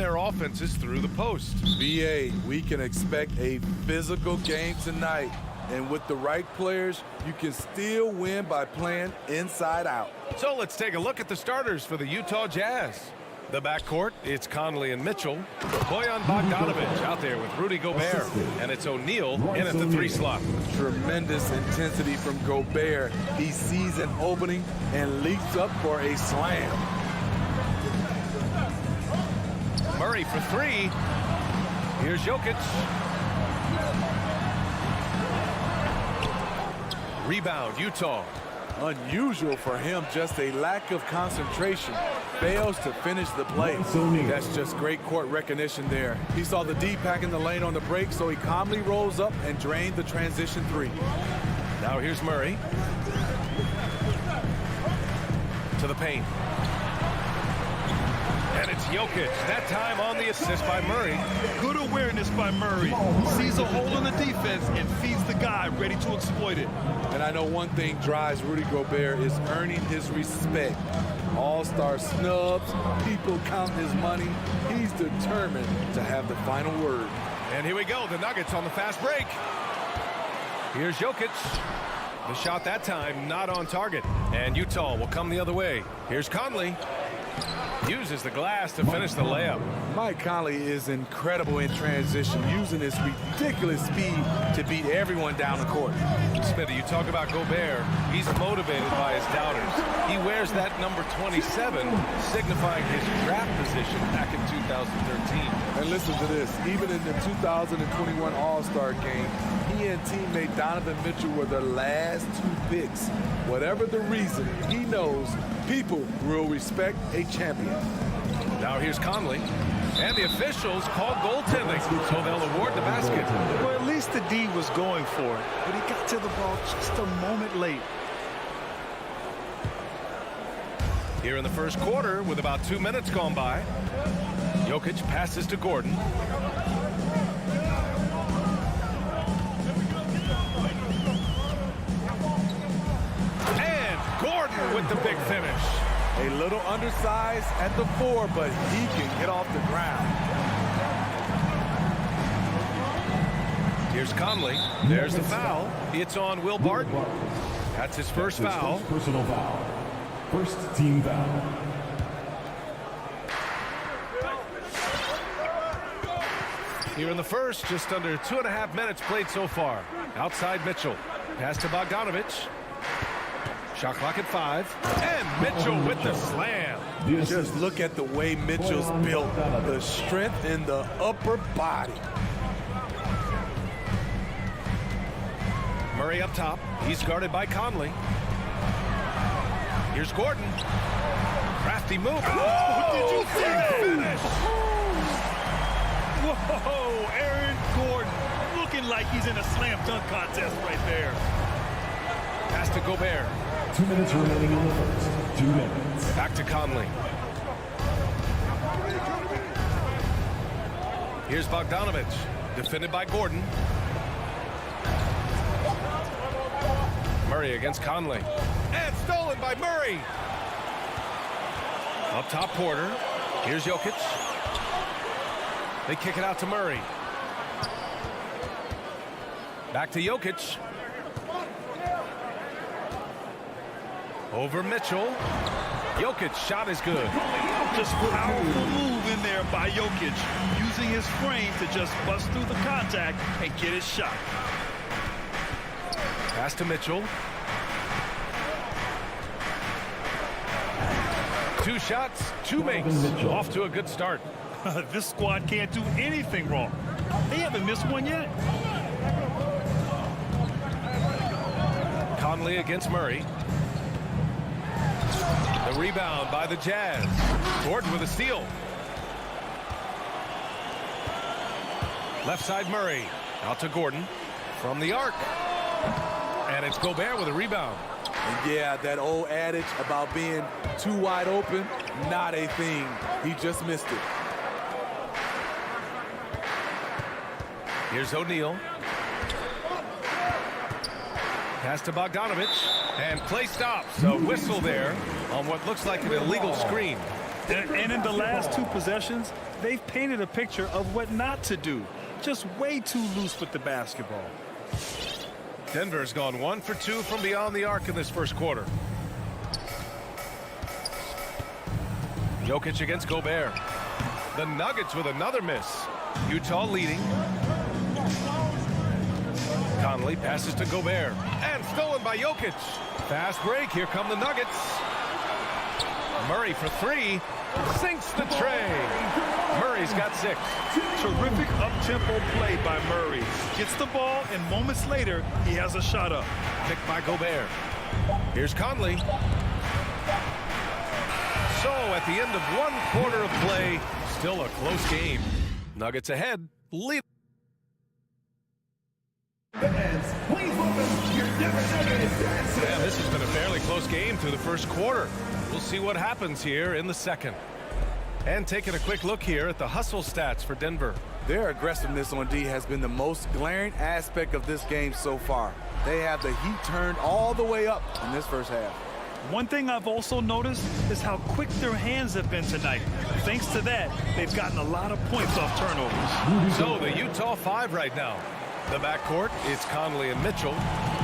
their offenses through the post. VA, we can expect a physical game tonight. And with the right players, you can still win by playing inside out. So let's take a look at the starters for the Utah Jazz. The backcourt, it's Conley and Mitchell. Bojan Bogdanovic out there with Rudy Gobert. And it's O'Neal in at the 3 slot. Tremendous intensity from Gobert. He sees an opening and leaps up for a slam. Murray for 3. Here's Jokic. Rebound, Utah. Unusual for him, just a lack of concentration. Fails to finish the play. That's just great court recognition there. He saw the D pack in the lane on the break, so he calmly rolls up and drained the transition 3. Now here's Murray. To the paint. And it's Jokic, that time on the assist by Murray. Good awareness by Murray. Sees a hole in the defense and feeds the guy ready to exploit it. And I know one thing drives Rudy Gobert is earning his respect. All-star snubs, people count his money. He's determined to have the final word. And here we go, the Nuggets on the fast break. Here's Jokic. The shot that time not on target. And Utah will come the other way. Here's Conley. Uses the glass to finish the layup. Mike Conley is incredible in transition, using his ridiculous speed to beat everyone down the court. Smitty, you talk about Gobert. He's motivated by his doubters. He wears that number 27, signifying his draft position back in 2013. And listen to this. Even in the 2021 All-Star game, he and teammate Donovan Mitchell were the last 2 picks. Whatever the reason, he knows people will respect a champion. Now here's Conley. And the officials called goaltending, so they'll award the basket. Well, at least the D was going for it, but he got to the ball just a moment late. Here in the first quarter, with about 2 minutes gone by, Jokic passes to Gordon. And Gordon with the big finish. A little undersized at the 4, but he can get off the ground. Here's Conley. There's the foul. It's on Will Barton. That's his first foul. Personal foul. First team foul. Here in the first, just under 2.5 minutes played so far. Outside Mitchell. Pass to Bogdanovic. Shot clock at 5. And Mitchell with the slam. Just look at the way Mitchell's built. The strength in the upper body. Murray up top. He's guarded by Conley. Here's Gordon. Crafty move. Oh, did you see that? Finish. Whoa, Aaron Gordon looking like he's in a slam dunk contest right there. Pass to Gobert. 2 minutes remaining in the first. 2 minutes. Back to Conley. Here's Bogdanovic. Defended by Gordon. Murray against Conley. And stolen by Murray. Up top, Porter. Here's Jokic. They kick it out to Murray. Back to Jokic. Over Mitchell. Jokic shot is good. Just powerful move in there by Jokic, using his frame to just bust through the contact and get his shot. Pass to Mitchell. 2 shots, 2 makes. Off to a good start. This squad can't do anything wrong. They haven't missed one yet. Conley against Murray. The rebound by the Jazz. Gordon with a steal. Left side Murray. Out to Gordon. From the arc. And it's Gobert with a rebound. And yeah, that old adage about being too wide open, not a thing. He just missed it. Here's O'Neal. Pass to Bogdanovic. And play stops. A whistle there on what looks like an illegal screen. And in the last two possessions, they've painted a picture of what not to do. Just way too loose with the basketball. Denver's gone 1 for 2 from beyond the arc in this first quarter. Jokic against Gobert. The Nuggets with another miss. Utah leading. Conley passes to Gobert. And stolen by Jokic. Fast break. Here come the Nuggets. Murray for 3. Sinks the tray. Murray's got 6. Terrific up-tempo play by Murray. Gets the ball, and moments later, he has a shot up. Picked by Gobert. Here's Conley. So at the end of 1 quarter of play, still a close game. Nuggets ahead. Lead. Yeah, this has been a fairly close game through the first quarter. We'll see what happens here in the second. And taking a quick look here at the hustle stats for Denver. Their aggressiveness on D has been the most glaring aspect of this game so far. They have the heat turned all the way up in this first half. One thing I've also noticed is how quick their hands have been tonight. Thanks to that, they've gotten a lot of points off turnovers. So the Utah 5 right now. The backcourt, it's Conley and Mitchell.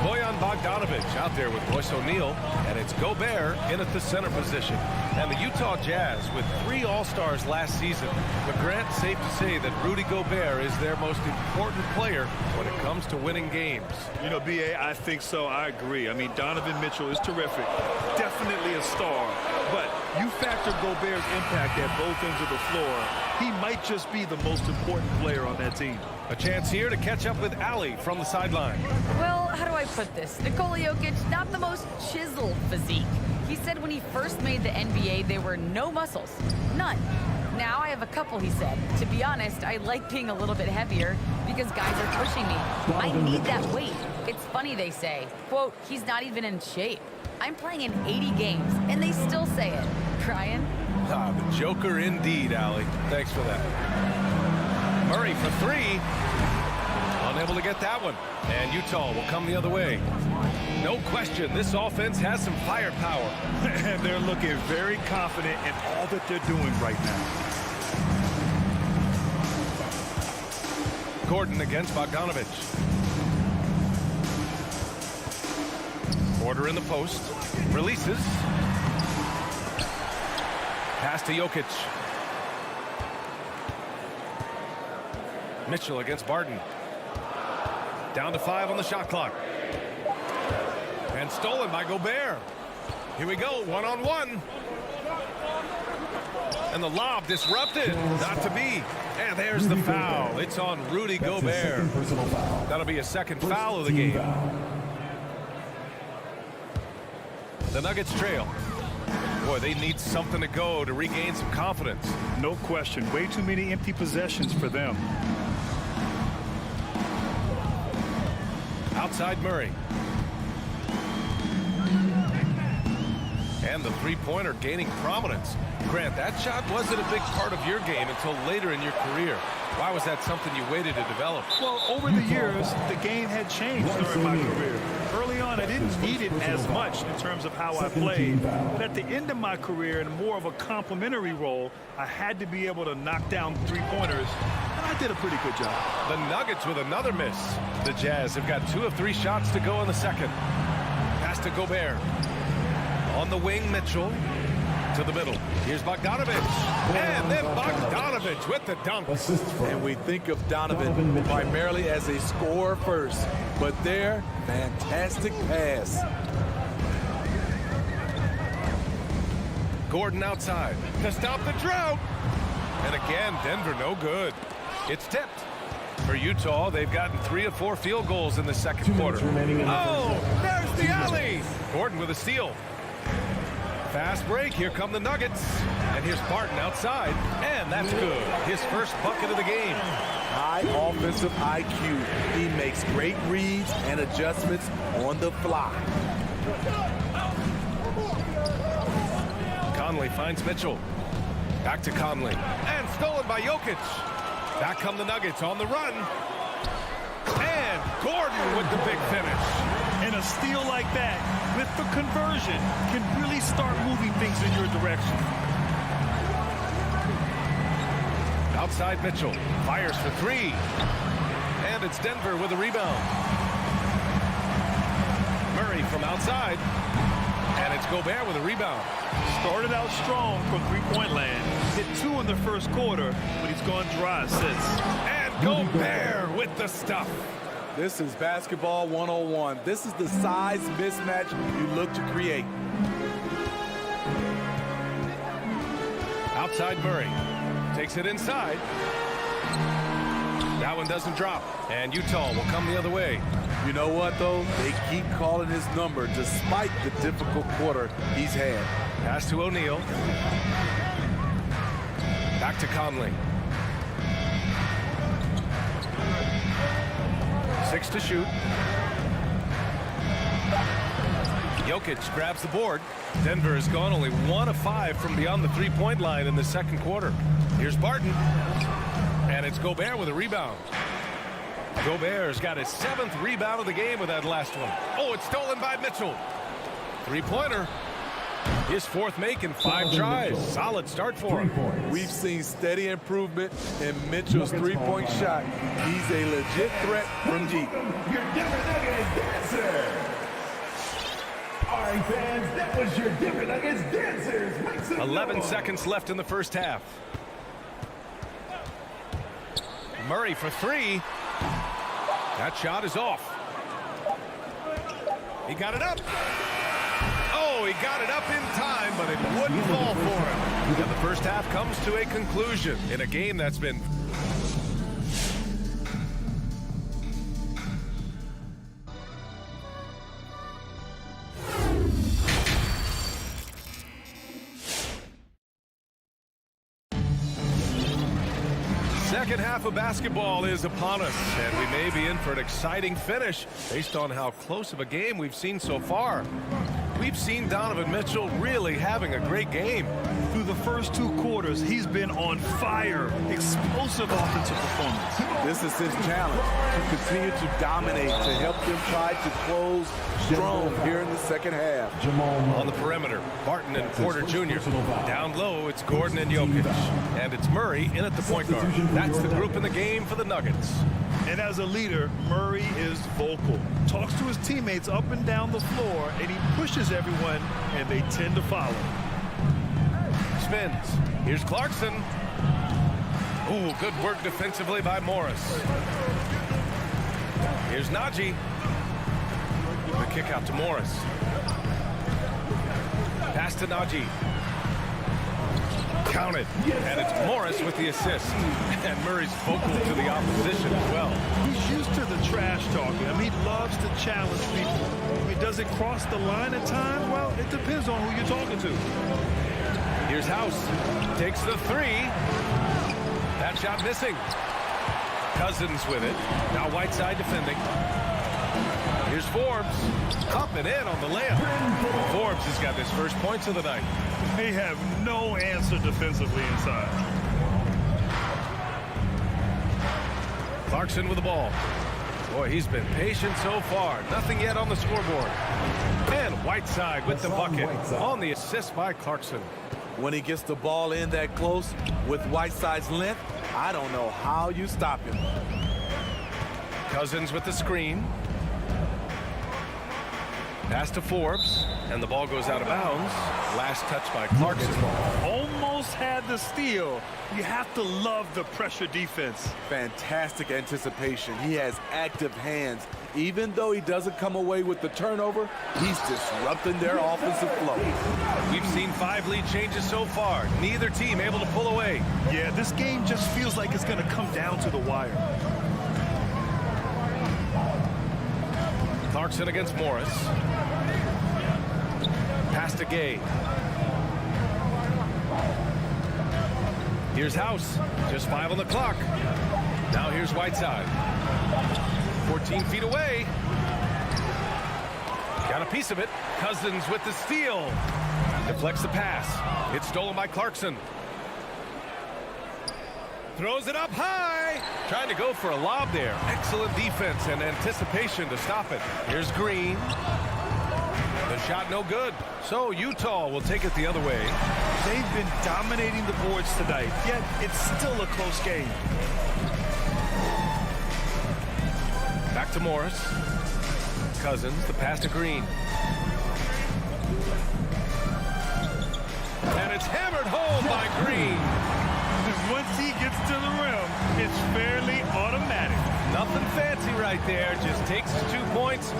Bojan Bogdanovic out there with Royce O'Neal. And it's Gobert in at the center position. And the Utah Jazz with 3 All-Stars last season. But Grant, safe to say that Rudy Gobert is their most important player when it comes to winning games. You know, B.A., I think so. I agree. I mean, Donovan Mitchell is terrific. Definitely a star. But you factor Gobert's impact at both ends of the floor, he might just be the most important player on that team. A chance here to catch up with Allie from the sideline. Well, how do I put this? Nikola Jokic, not the most chiseled physique. He said when he first made the NBA, there were no muscles. None. Now I have a couple, he said. To be honest, I like being a little bit heavier because guys are pushing me. I need that weight. It's funny they say, quote, he's not even in shape. I'm playing in 80 games, and they still say it. Brian? Ah, the Joker indeed, Allie. Thanks for that. Murray for 3. Unable to get that one. And Utah will come the other way. No question, this offense has some firepower. And they're looking very confident in all that they're doing right now. Gordon against Bogdanovic. Porter in the post. Releases. Pass to Jokic. Mitchell against Barton. Down to 5 on the shot clock. And stolen by Gobert. Here we go, 1-on-1. And the lob disrupted. Not to be. And there's the foul. It's on Rudy Gobert. That'll be a second foul of the game. The Nuggets trail. Boy, they need something to go to regain some confidence. No question. Way too many empty possessions for them. Outside Murray. And the three-pointer gaining prominence. Grant, that shot wasn't a big part of your game until later in your career. Why was that something you waited to develop? Well, over the years, the game had changed during my career. Early on, I didn't need it as much in terms of how I played. But at the end of my career, in more of a complementary role, I had to be able to knock down three-pointers, and I did a pretty good job. The Nuggets with another miss. The Jazz have got 2 of 3 shots to go in the second. Pass to Gobert. On the wing, Mitchell. To the middle. Here's Bogdanovic. And then Bogdanovic with the dunk. And we think of Donovan primarily as a scorer first, but their fantastic pass. Gordon outside to stop the drought. And again, Denver no good. It's tipped. For Utah, they've gotten 3 of 4 field goals in the second quarter. Oh, there's the alley. Gordon with a steal. Fast break. Here come the Nuggets. And here's Barton outside. And that's good. His first bucket of the game. High offensive IQ. He makes great reads and adjustments on the fly. Conley finds Mitchell. Back to Conley. And stolen by Jokic. Back come the Nuggets on the run. And Gordon with the big finish. And a steal like that, with the conversion, can really start moving things in your direction. Outside Mitchell. Fires for three. And it's Denver with a rebound. Murray from outside. And it's Gobert with a rebound. Started out strong from three-point land. Hit 2 in the first quarter, but he's gone dry since. And Gobert with the stuff. This is basketball 101. This is the size mismatch you look to create. Outside Murray. Takes it inside. That one doesn't drop. And Utah will come the other way. You know what, though? They keep calling his number despite the difficult quarter he's had. Pass to O'Neal. Back to Conley. 6 to shoot. Jokic grabs the board. Denver has gone only 1 of 5 from beyond the three-point line in the second quarter. Here's Barton. And it's Gobert with a rebound. Gobert's got his 7th rebound of the game with that last one. Oh, it's stolen by Mitchell. Three-pointer. His 4th make in 5 tries. Solid start for him. We've seen steady improvement in Mitchell's three-point shot. He's a legit threat from deep. Your Denver Nuggets dancer. All right, fans, that was your Denver Nuggets dancers. 11 seconds left in the first half. Murray for 3. That shot is off. He got it up. Oh, he got it up in time, but it wouldn't fall for him. And the first half comes to a conclusion in a game that's been... Second half of basketball is upon us, and we may be in for an exciting finish based on how close of a game we've seen so far. We've seen Donovan Mitchell really having a great game. Through the first 2 quarters, he's been on fire. Explosive offensive performance. This is his challenge, to continue to dominate, to help them try to close strong here in the second half. On the perimeter, Barton and Porter Jr. Down low, it's Gordon and Jokic. And it's Murray in at the point guard. That's the group in the game for the Nuggets. And as a leader, Murray is vocal. Talks to his teammates up and down the floor, and he pushes everyone, and they tend to follow. Spins. Here's Clarkson. Ooh, good work defensively by Morris. Here's Najee. The kick out to Morris. Pass to Najee. Counted. And it's Morris with the assist. And Murray's vocal to the opposition as well. He's used to the trash talking. I mean, he loves to challenge people. I mean, does it cross the line at times? Well, it depends on who you're talking to. Here's House. Takes the 3. That shot missing. Cousins with it. Now Whiteside defending. Here's Forbes. Up and in on the layup. Forbes has got his first points of the night. They have no answer defensively inside. Clarkson with the ball. Boy, he's been patient so far. Nothing yet on the scoreboard. And Whiteside with the bucket on the assist by Clarkson. When he gets the ball in that close with Whiteside's length, I don't know how you stop him. Cousins with the screen. Pass to Forbes, and the ball goes out of bounds. Last touch by Clarkson. Almost had the steal. You have to love the pressure defense. Fantastic anticipation. He has active hands. Even though he doesn't come away with the turnover, he's disrupting their offensive flow. We've seen 5 lead changes so far. Neither team able to pull away. Yeah, this game just feels like it's going to come down to the wire. Clarkson against Morris. Pass to Gay. Here's House. Just 5 on the clock. Now here's Whiteside. 14 feet away. Got a piece of it. Cousins with the steal. Deflects the pass. It's stolen by Clarkson. Throws it up high. Trying to go for a lob there. Excellent defense and anticipation to stop it. Here's Green. The shot no good. So Utah will take it the other way. They've been dominating the boards tonight, yet it's still a close game. Back to Morris. Cousins, the pass to Green. And it's hammered home by Green. Once he gets to the rim, it's fairly automatic. Nothing fancy right there. Just takes his 2 points,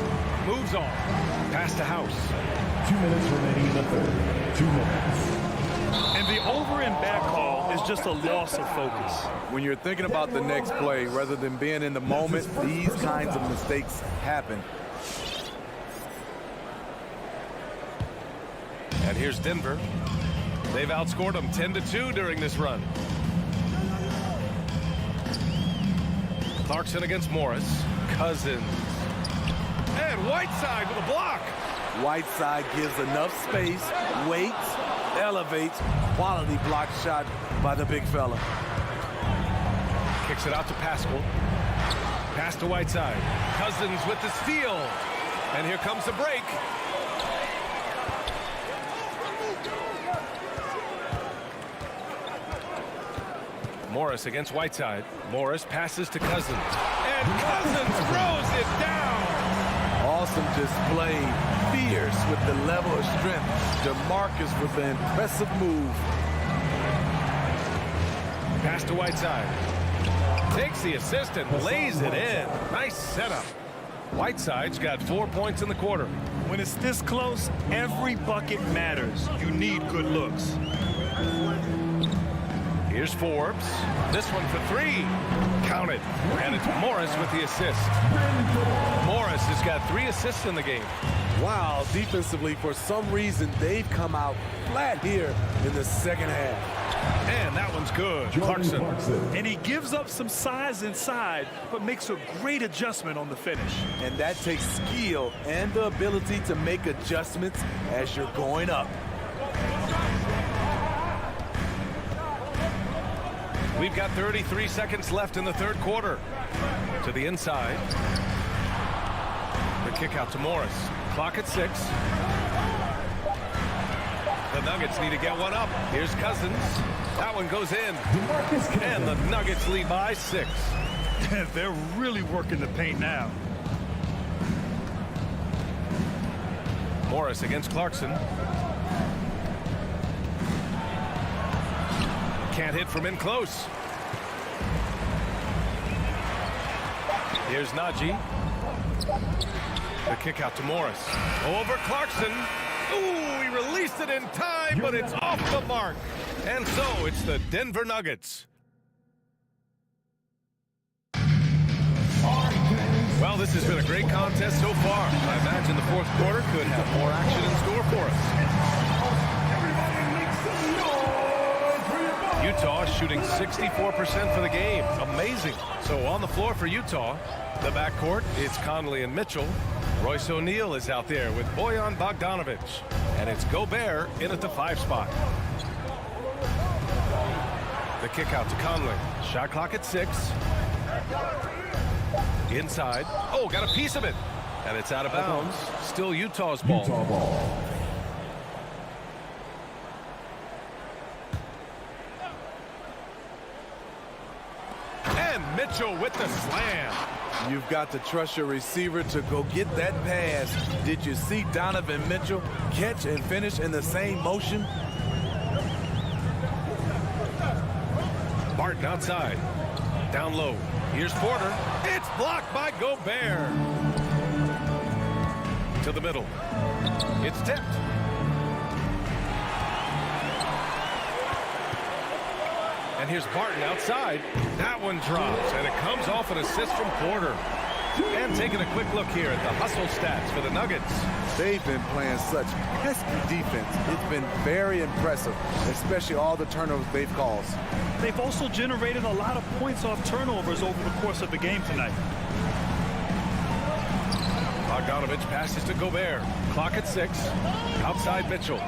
moves on. Pass to House. 2 minutes remaining in the third. 2 minutes. And the over and back call is just a loss of focus. When you're thinking about the next play, rather than being in the moment, these kinds of mistakes happen. And here's Denver. They've outscored them 10-2 during this run. Clarkson against Morris. Cousins. And Whiteside with a block. Whiteside gives enough space, waits, elevates. Quality block shot by the big fella. Kicks it out to Pascal. Pass to Whiteside. Cousins with the steal. And here comes the break. Morris against Whiteside. Morris passes to Cousins. And Cousins throws it down. Awesome display. Fierce with the level of strength. DeMarcus with the impressive move. Pass to Whiteside. Takes the assist and lays it in. Nice setup. Whiteside's got 4 points in the quarter. When it's this close, every bucket matters. You need good looks. Here's Forbes. This one for 3. Count it. And it's Morris with the assist. Morris has got 3 assists in the game. Wow, defensively, for some reason, they've come out flat here in the second half. And that one's good. Clarkson. And he gives up some size inside, but makes a great adjustment on the finish. And that takes skill and the ability to make adjustments as you're going up. We've got 33 seconds left in the third quarter. To the inside. The kick out to Morris. Clock at 6. The Nuggets need to get one up. Here's Cousins. That one goes in. And the Nuggets lead by 6. They're really working the paint now. Morris against Clarkson. Can't hit from in close. Here's Najee. The kick out to Morris. Over Clarkson. Ooh, he released it in time, but it's off the mark. And so it's the Denver Nuggets. Well, this has been a great contest so far. I imagine the fourth quarter could have more action in store for us. Utah shooting 64% for the game. Amazing. So on the floor for Utah, the backcourt, it's Conley and Mitchell. Royce O'Neal is out there with Bojan Bogdanovic. And it's Gobert in at the 5 spot. The kick out to Conley. Shot clock at 6. Inside. Oh, got a piece of it. And it's out of bounds. Still Utah's ball. And Mitchell with the slam. You've got to trust your receiver to go get that pass. Did you see Donovan Mitchell catch and finish in the same motion? Barton outside. Down low. Here's Porter. It's blocked by Gobert. To the middle. It's tipped. And here's Barton outside. That one drops, and it comes off an assist from Porter. And taking a quick look here at the hustle stats for the Nuggets. They've been playing such pesky defense. It's been very impressive, especially all the turnovers they've caused. They've also generated a lot of points off turnovers over the course of the game tonight. Bogdanovic passes to Gobert. Clock at 6. Outside Mitchell.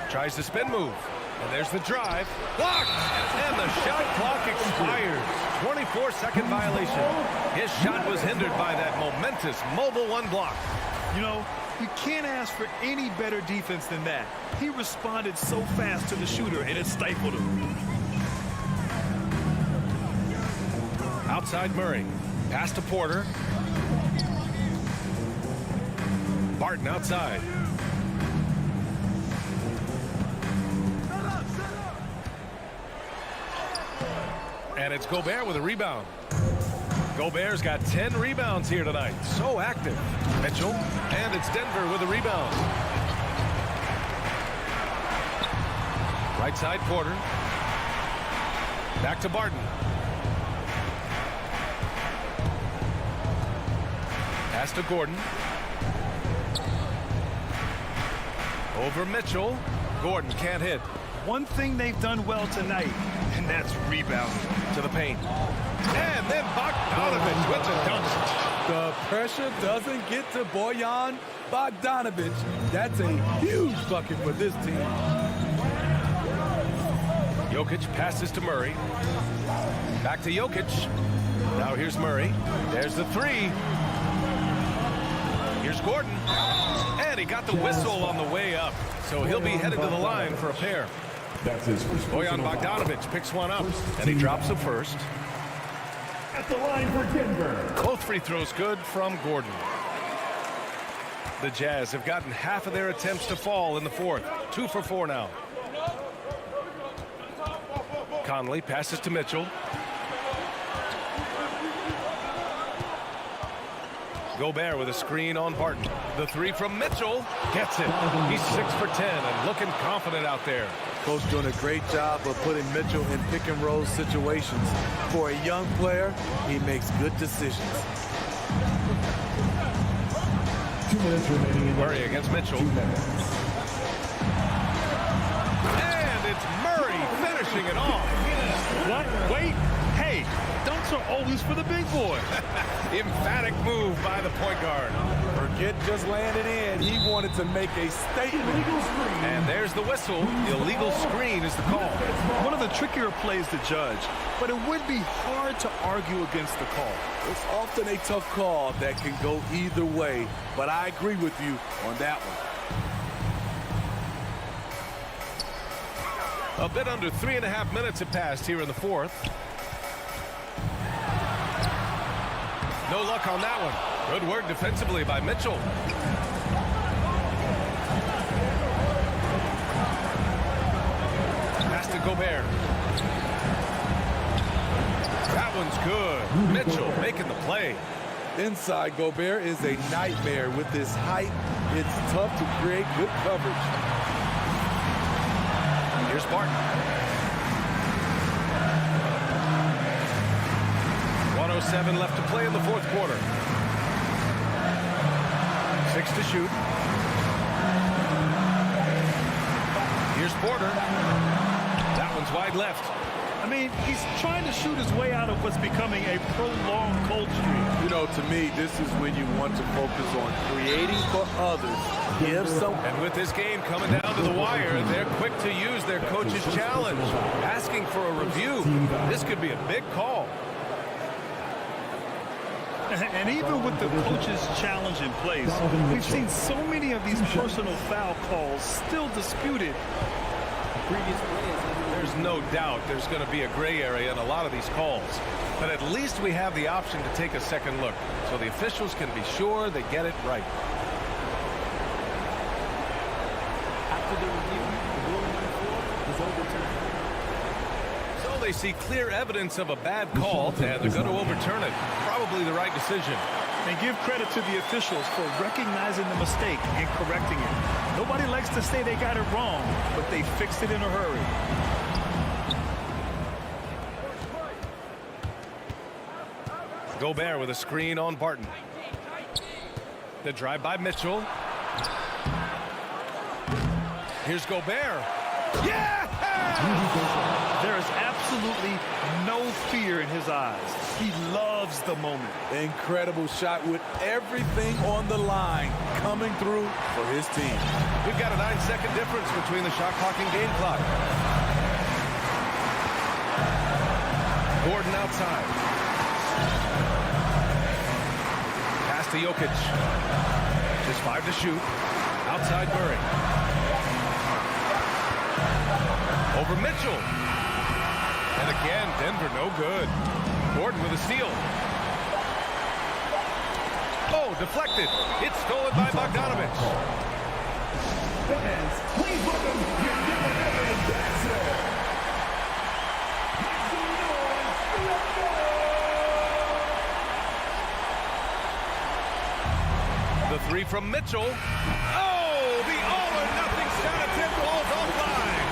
Tries the spin move. And there's the drive. Blocked! And the shot clock expires. 24-second violation. His shot was hindered by that momentous mobile 1 block. You know, You can't ask for any better defense than that. He responded so fast to the shooter, and it stifled him. Outside Murray. Pass to Porter. Barton outside. And it's Gobert with a rebound. Gobert's got 10 rebounds here tonight. So active. Mitchell. And it's Denver with a rebound. Right side Porter. Back to Barton. Pass to Gordon. Over Mitchell. Gordon can't hit. One thing they've done well tonight, and that's rebounding. To the paint. And then Bogdanovich with the dunk. The pressure doesn't get to Bojan Bogdanovich. That's a huge bucket for this team. Jokic passes to Murray. Back to Jokic. Now here's Murray. There's the three. Here's Gordon. And he got the whistle on the way up. So he'll be headed to the line for a pair. That's his first. Bojan Bogdanovich picks one up. And he drops the first. At the line for Denver. Both free throws good from Gordon. The Jazz have gotten half of their attempts to fall in the fourth. 2 for 4 now. Conley passes to Mitchell. Gobert with a screen on Barton. The three from Mitchell gets it. He's 6 for 10 and looking confident out there. Coach doing a great job of putting Mitchell in pick and roll situations. For a young player, he makes good decisions. 2 minutes remaining in Murray against Mitchell. 2 minutes. And it's Murray finishing it off. What? Wait. Hey, dunks are always for the big boy. Emphatic move by the point guard. Forget just landing in. He wanted to make a statement. And there's the whistle. The illegal screen is the call. One of the trickier plays to judge, but it would be hard to argue against the call. It's often a tough call that can go either way, but I agree with you on that one. A bit under 3.5 minutes have passed here in the fourth. No luck on that one. Good work defensively by Mitchell. Pass to Gobert. That one's good. Mitchell making the play. Inside Gobert is a nightmare with his height. It's tough to create good coverage. Here's Barton. 1:07 left to play in the fourth quarter. 6 to shoot. Here's Porter. That one's wide left. I mean, he's trying to shoot his way out of what's becoming a prolonged cold streak. You know, to me, this is when you want to focus on creating for others. Give some. And with this game coming down to the wire, they're quick to use their coach's challenge. Asking for a review. This could be a big call. And even with the coach's challenge in place, we've seen so many of these personal foul calls still disputed. There's no doubt there's going to be a gray area in a lot of these calls. But at least we have the option to take a second look, so the officials can be sure they get it right. After the review, the ruling on the floor is overturned. So they see clear evidence of a bad call, and they're going to overturn it. Probably the right decision. And give credit to the officials for recognizing the mistake and correcting it. Nobody likes to say they got it wrong, but they fixed it in a hurry. Gobert with a screen on Barton. The drive by Mitchell. Here's Gobert. Yeah! There is absolutely no fear in his eyes. He loves the moment. Incredible shot with everything on the line coming through for his team. We've got a 9-second difference between the shot clock and game clock. Gordon outside. Pass to Jokic. Just 5 to shoot. Outside Murray. Over Mitchell. And again, Denver no good. Gordon with a steal. Oh, deflected. It's stolen by Bogdanovich. Fans, please welcome your different Nuggets dancer. Make some noise. Let's go! The three from Mitchell. Oh, the all-or-nothing shot attempt falls offline.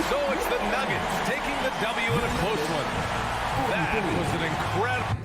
So it's the Nuggets taking the W in a close one. That was an incredible...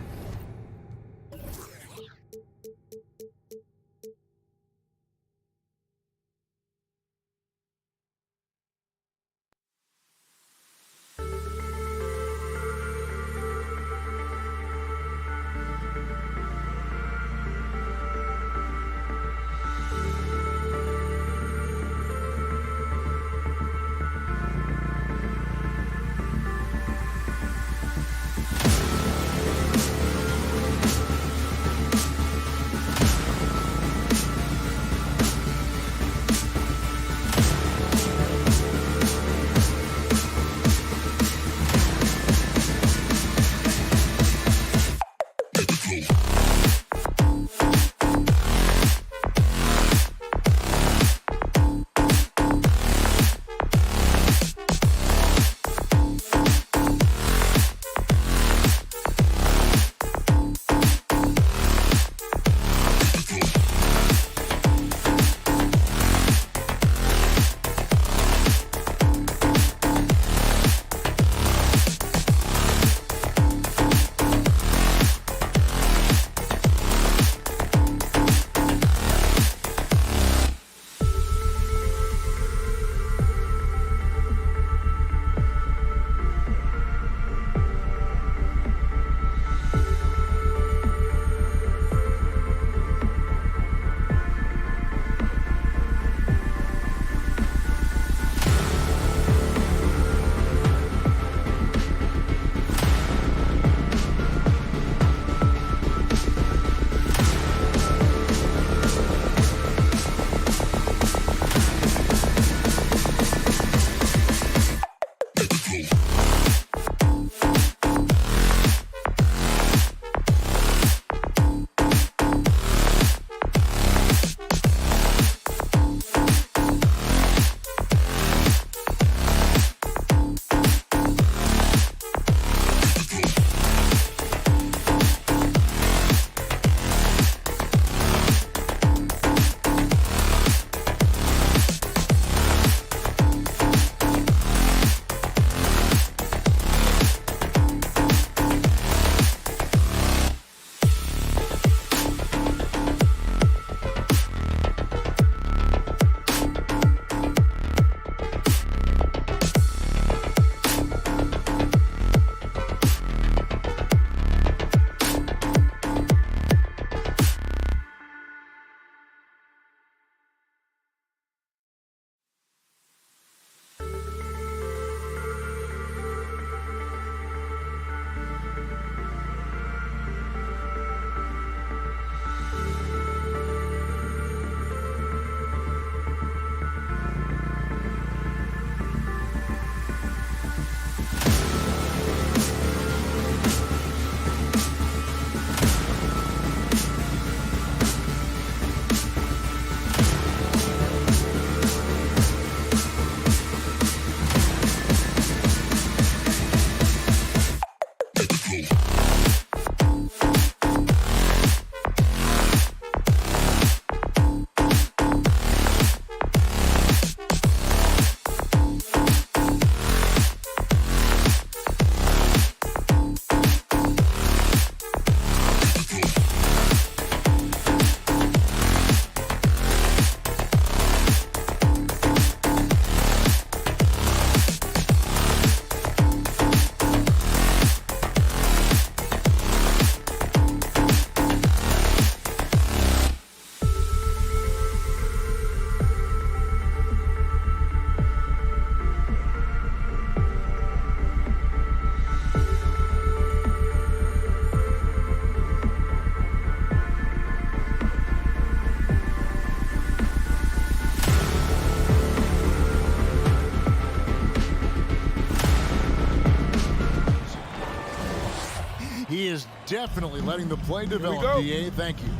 He is definitely letting the play develop, DA. Thank you.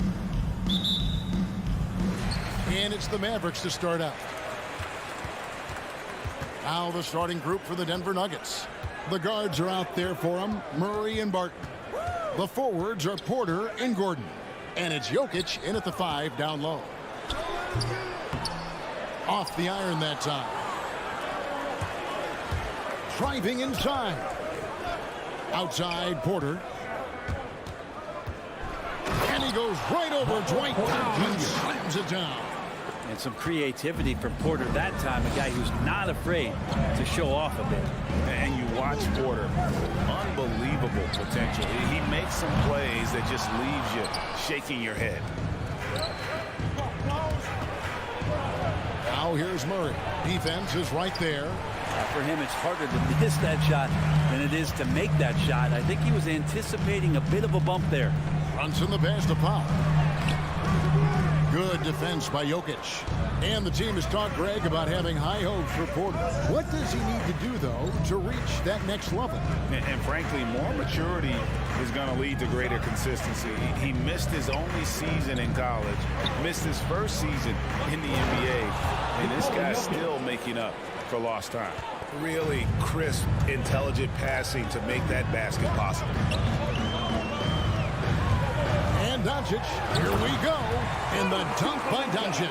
And it's the Mavericks to start out. Now the starting group for the Denver Nuggets. The guards are out there for them, Murray and Barton. The forwards are Porter and Gordon. And it's Jokic in at the 5 down low. Off the iron that time. Driving inside. Outside Porter. And he goes right over Dwight Powell and slams it down. And some creativity from Porter that time, a guy who's not afraid to show off a bit. And you watch Porter, unbelievable potential. He makes some plays that just leaves you shaking your head. Now here's Murray. Defense is right there. For him, it's harder to miss that shot than it is to make that shot. I think he was anticipating a bit of a bump there. Brunson the pass to Powell. Good defense by Jokic. And the team has talked, Greg, about having high hopes for Porter. What does he need to do, though, to reach that next level? And frankly, more maturity is going to lead to greater consistency. He missed his only season in college, missed his first season in the NBA, and this guy's still making up for lost time. Really crisp, intelligent passing to make that basket possible. And Doncic, here we go, in the dunk by Doncic.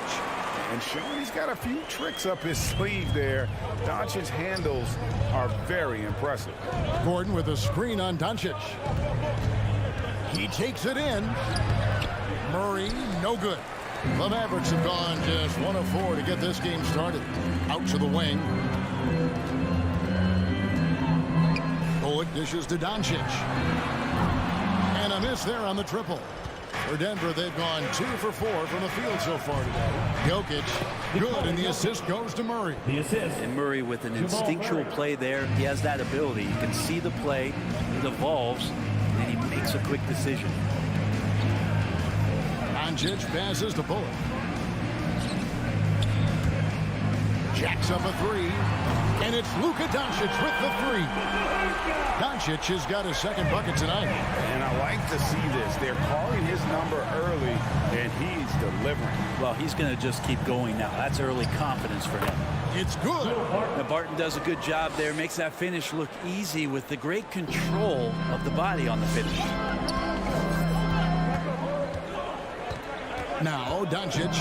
And showing he's got a few tricks up his sleeve there. Doncic's handles are very impressive. Gordon with a screen on Doncic. He takes it in. Murray, no good. The Mavericks have gone just 1 of 4 to get this game started. Out to the wing. Poet dishes to Doncic. And a miss there on the triple. For Denver, they've gone 2 for 4 from the field so far today. Jokic, good, and the assist goes to Murray. The assist. And Murray with an instinctual play there. He has that ability. You can see the play. It evolves, and he makes a quick decision. Doncic passes to Bullock. Jacks up a 3. And it's Luka Doncic with the 3. Doncic has got his second bucket tonight. And I like to see this. They're calling his number early, and he's delivering. Well, he's going to just keep going now. That's early confidence for him. It's good. Now Barton does a good job there. Makes that finish look easy with the great control of the body on the finish. Now Doncic,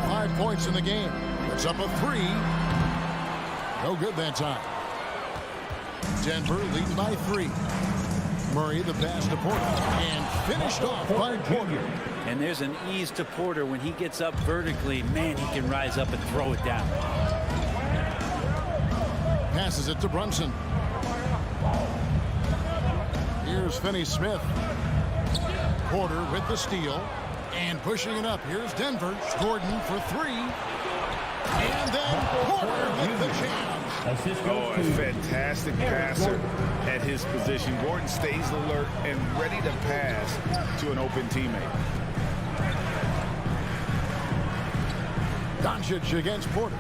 5 points in the game. It's up a 3. No good that time. Denver leading by 3. Murray the pass to Porter. And finished off by Porter. And there's an ease to Porter when he gets up vertically. Man, he can rise up and throw it down. Passes it to Brunson. Here's Finney-Smith. Porter with the steal. And pushing it up. Here's Denver. Gordon for 3. And then Porter with the jam. Oh, a fantastic passer at his position. Gordon stays alert and ready to pass to an open teammate. Doncic against Porter.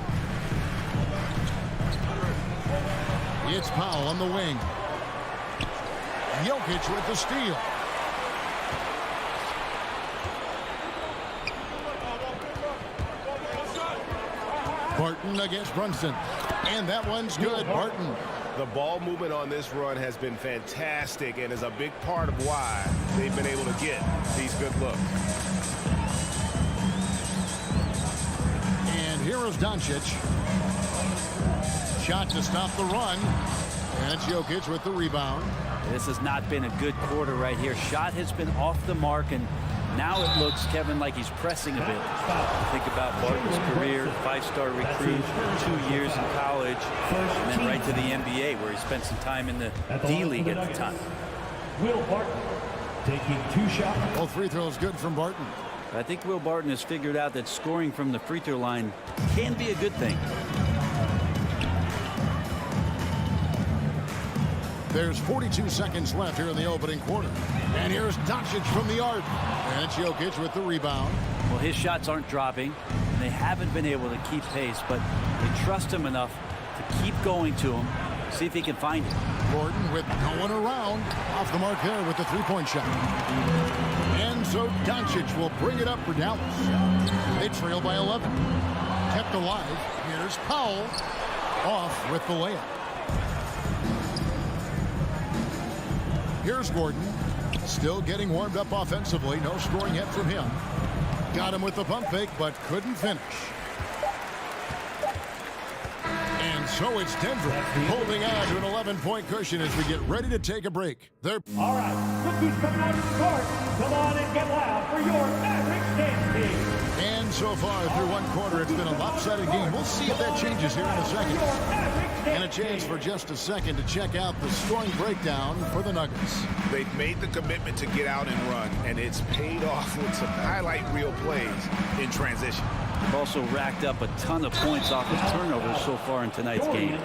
It's Powell on the wing. Jokic with the steal. Barton against Brunson. And that one's good. Barton. The ball movement on this run has been fantastic and is a big part of why they've been able to get these good looks. And here is Doncic. Shot to stop the run. And it's Jokic with the rebound. This has not been a good quarter right here. Shot has been off the mark, and now it looks, Kevin, like he's pressing a bit. Think about Barton's career, 5-star recruit, 2 years in college, and then right to the NBA where he spent some time in the D-League at the time. Will Barton taking 2 shots. Both free throws good from Barton. I think Will Barton has figured out that scoring from the free throw line can be a good thing. There's 42 seconds left here in the opening quarter. And here's Doncic from the arc. And it's Jokic with the rebound. Well, his shots aren't dropping, and they haven't been able to keep pace, but they trust him enough to keep going to him, See if he can find it. Gordon with no one around. Off the mark there with the three-point shot. And so Doncic will bring it up for Dallas. They trail by 11. Kept alive. Here's Powell. Off with the layup. Here's Gordon. Still getting warmed up offensively. No scoring yet from him. Got him with the pump fake, but couldn't finish. And so it's Denver holding on to an 11-point cushion as we get ready to take a break. They're All right, rookies coming out to start. Come on and get loud for your Mavericks dance team. And so far through one quarter, it's been a lopsided game. We'll see if that changes here in a second. And a chance for just a second to check out the scoring breakdown for the Nuggets. They've made the commitment to get out and run, and it's paid off with some highlight reel plays in transition. Also racked up a ton of points off of turnovers so far in tonight's game.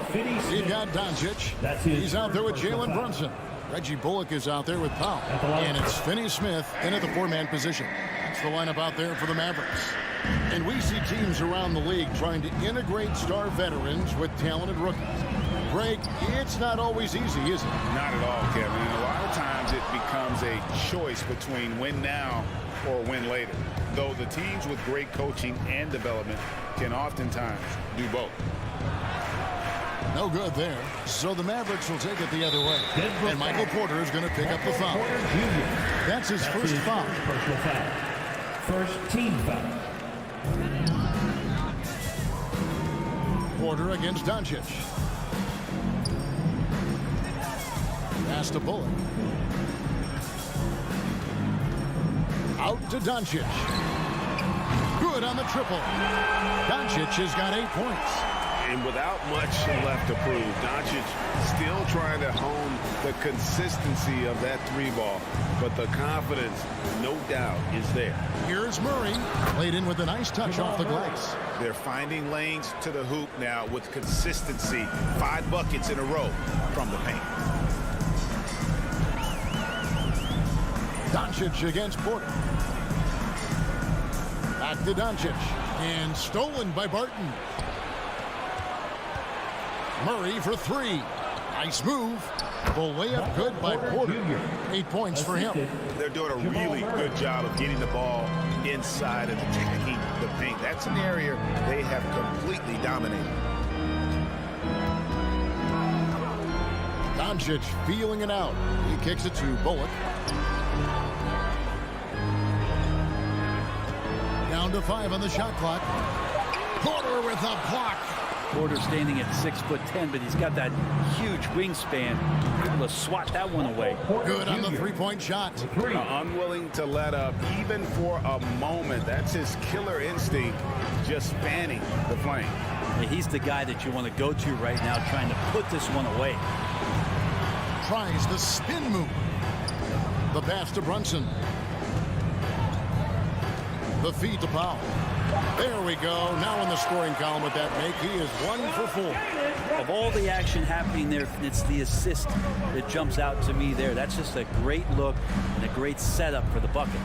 You've got Doncic. He's out there with Jalen Brunson. Reggie Bullock is out there with Powell. And it's Finney-Smith in at the four-man position. That's the lineup out there for the Mavericks. And we see teams around the league trying to integrate star veterans with talented rookies. Greg, it's not always easy, is it? Not at all, Kevin. And a lot of times it becomes a choice between win now or win later. Though the teams with great coaching and development can oftentimes do both. No good there. So the Mavericks will take it the other way. And Michael Porter is going to pick up the foul. That's his first foul. Personal foul. First team foul. Porter against Doncic. Pass to Bullock. Out to Doncic. Good on the triple. Doncic has got 8 points. And without much left to prove, Doncic still trying to hone the consistency of that three ball. But the confidence, no doubt, is there. Here's Murray. Played in with a nice touch off the glass. They're finding lanes to the hoop now with consistency. 5 buckets in a row from the paint. Doncic against Porter. Back to Doncic. And stolen by Barton. Murray for 3. Nice move. The layup good by Porter. 8 points for him. They're doing a really good job of getting the ball inside and attacking the paint. That's an area they have completely dominated. Doncic feeling it out. He kicks it to Bullock. Down to 5 on the shot clock. Porter with a block. Porter standing at 6'10", but he's got that huge wingspan. Able to swat that one away. Good on the three-point shot. Unwilling to let up even for a moment. That's his killer instinct, just fanning the flame. Yeah, he's the guy that you want to go to right now, trying to put this one away. Tries the spin move. The pass to Brunson. The feed to Powell. There we go. Now in the scoring column with that make, he is 1 for 4. Of all the action happening there, it's the assist that jumps out to me there. That's just a great look and a great setup for the bucket.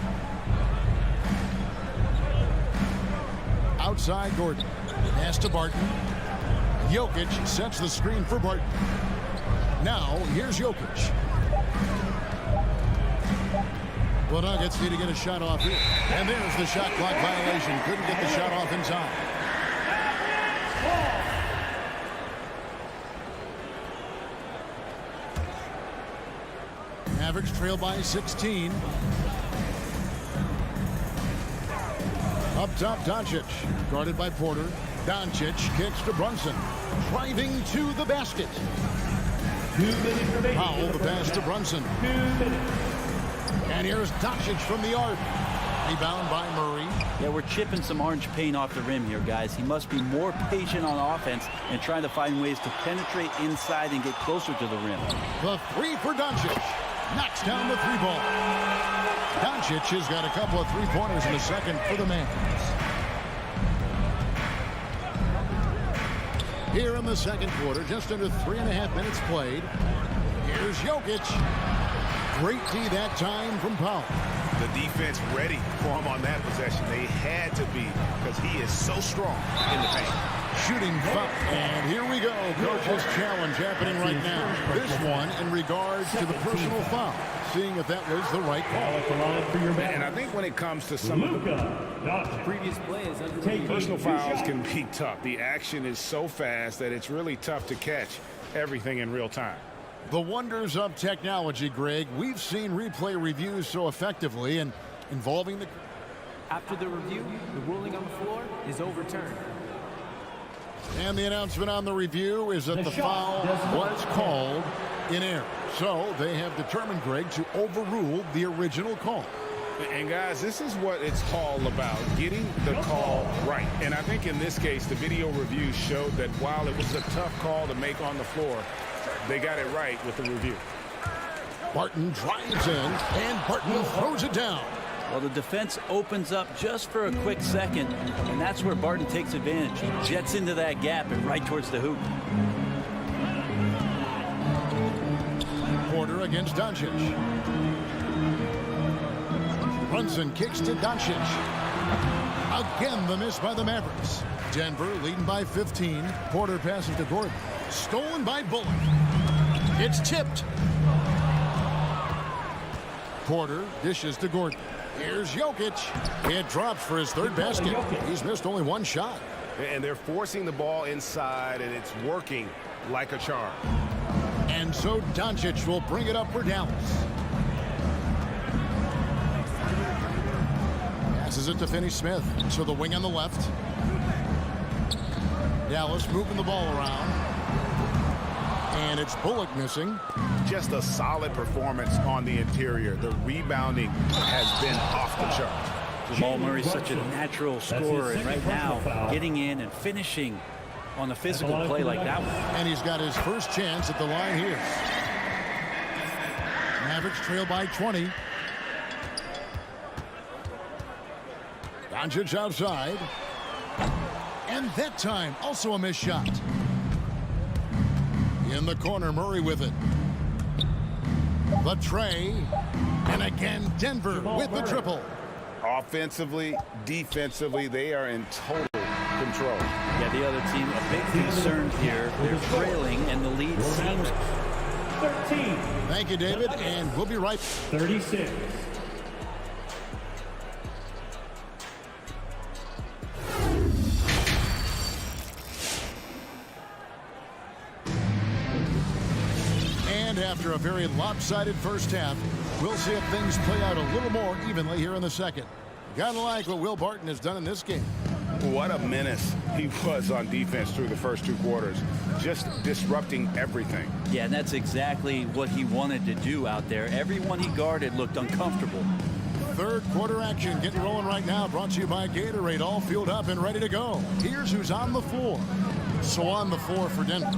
Outside Gordon. Pass to Barton. Jokic sets the screen for Barton. Now here's Jokic. The Nuggets need to get a shot off here. And there's the shot clock violation. Couldn't get the shot off in time. Mavericks trail by 16. Up top, Doncic. Guarded by Porter. Doncic kicks to Brunson. Driving to the basket. 2 minutes remaining. Powell, the pass to Brunson. 2 minutes. And here's Doncic from the arc. Rebound by Murray. Yeah, we're chipping some orange paint off the rim here, guys. He must be more patient on offense and trying to find ways to penetrate inside and get closer to the rim. The 3 for Doncic. Knocks down the 3 ball. Doncic has got a couple of 3-pointers in the second for the Mavs. Here in the second quarter, just under 3.5 minutes played. Here's Jokic. Great D that time from Powell. The defense ready for him on that possession. They had to be, because he is so strong in the paint. Shooting foul. And here we go. Coach's challenge happening right now. This one in regards to the personal foul. Seeing if that was the right call. And I think when it comes to some of the Previous play is under personal fouls can be tough. The action is so fast that it's really tough to catch everything in real time. The wonders of technology, Greg. We've seen replay reviews so effectively and involving the... After the review, the ruling on the floor is overturned. And the announcement on the review is that the foul was called in error. So they have determined, Greg, to overrule the original call. And guys, this is what it's all about, getting the call right. And I think in this case, the video review showed that while it was a tough call to make on the floor, they got it right with the review. Barton drives in, and Barton throws it down. Well, the defense opens up just for a quick second, and that's where Barton takes advantage. He jets into that gap and right towards the hoop. Porter against Doncic. Brunson kicks to Doncic. Again, the miss by the Mavericks. Denver leading by 15. Porter passes to Gordon. Stolen by Bullock. It's tipped. Porter dishes to Gordon. Here's Jokic. It drops for his third basket. He's missed only one shot. And they're forcing the ball inside, and it's working like a charm. And so Doncic will bring it up for Dallas. Passes it to Finney-Smith. To the wing on the left. Dallas moving the ball around. And it's Bullock missing. Just a solid performance on the interior. The rebounding has been off the charts. Jamal Murray's such a natural scorer, and right now getting in and finishing on a physical play like that one. And he's got his first chance at the line here. Mavericks trail by 20. Doncic outside. And that time, also a missed shot. In the corner, Murray with it. The tray. And again, Denver with the triple. Offensively, defensively, they are in total control. Yeah, the other team, a big concern here. They're trailing, and the lead seems... 13. Thank you, David, and we'll be right. 36. And after a very lopsided first half, we'll see if things play out a little more evenly here in the second. Gotta like what Will Barton has done in this game. What a menace he was on defense through the first two quarters. Just disrupting everything. Yeah, and that's exactly what he wanted to do out there. Everyone he guarded looked uncomfortable. Third quarter action getting rolling right now. Brought to you by Gatorade. All fueled up and ready to go. Here's who's on the floor. So on the floor for Denver,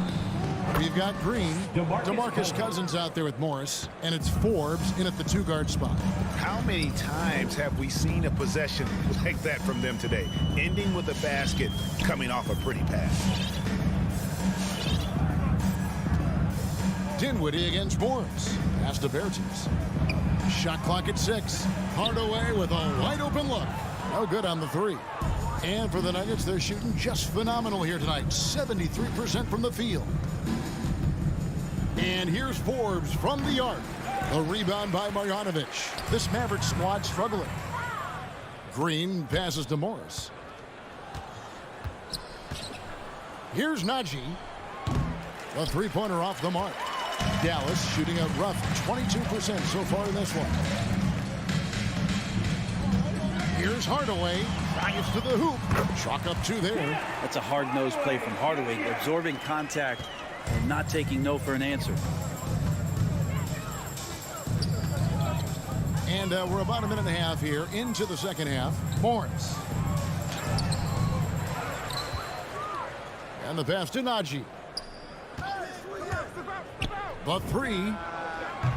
we've got Green, DeMarcus Cousins out there with Morris, and it's Forbes in at the two-guard spot. How many times have we seen a possession like that from them today? Ending with a basket, coming off a pretty pass. Dinwiddie against Morris. Pass to Bertens. Shot clock at 6. Hardaway with a wide open look. No good on the three. And for the Nuggets, they're shooting just phenomenal here tonight. 73% from the field. And here's Forbes from the arc. A rebound by Marjanovic. This Mavericks squad struggling. Green passes to Morris. Here's Najee. A three-pointer off the mark. Dallas shooting a rough 22% so far in this one. Here's Hardaway. Drives to the hoop. Chalk up two there. That's a hard-nosed play from Hardaway, absorbing contact and not taking no for an answer. And we're about a minute and a half here into the second half. Morris. And the pass to Najee. The three.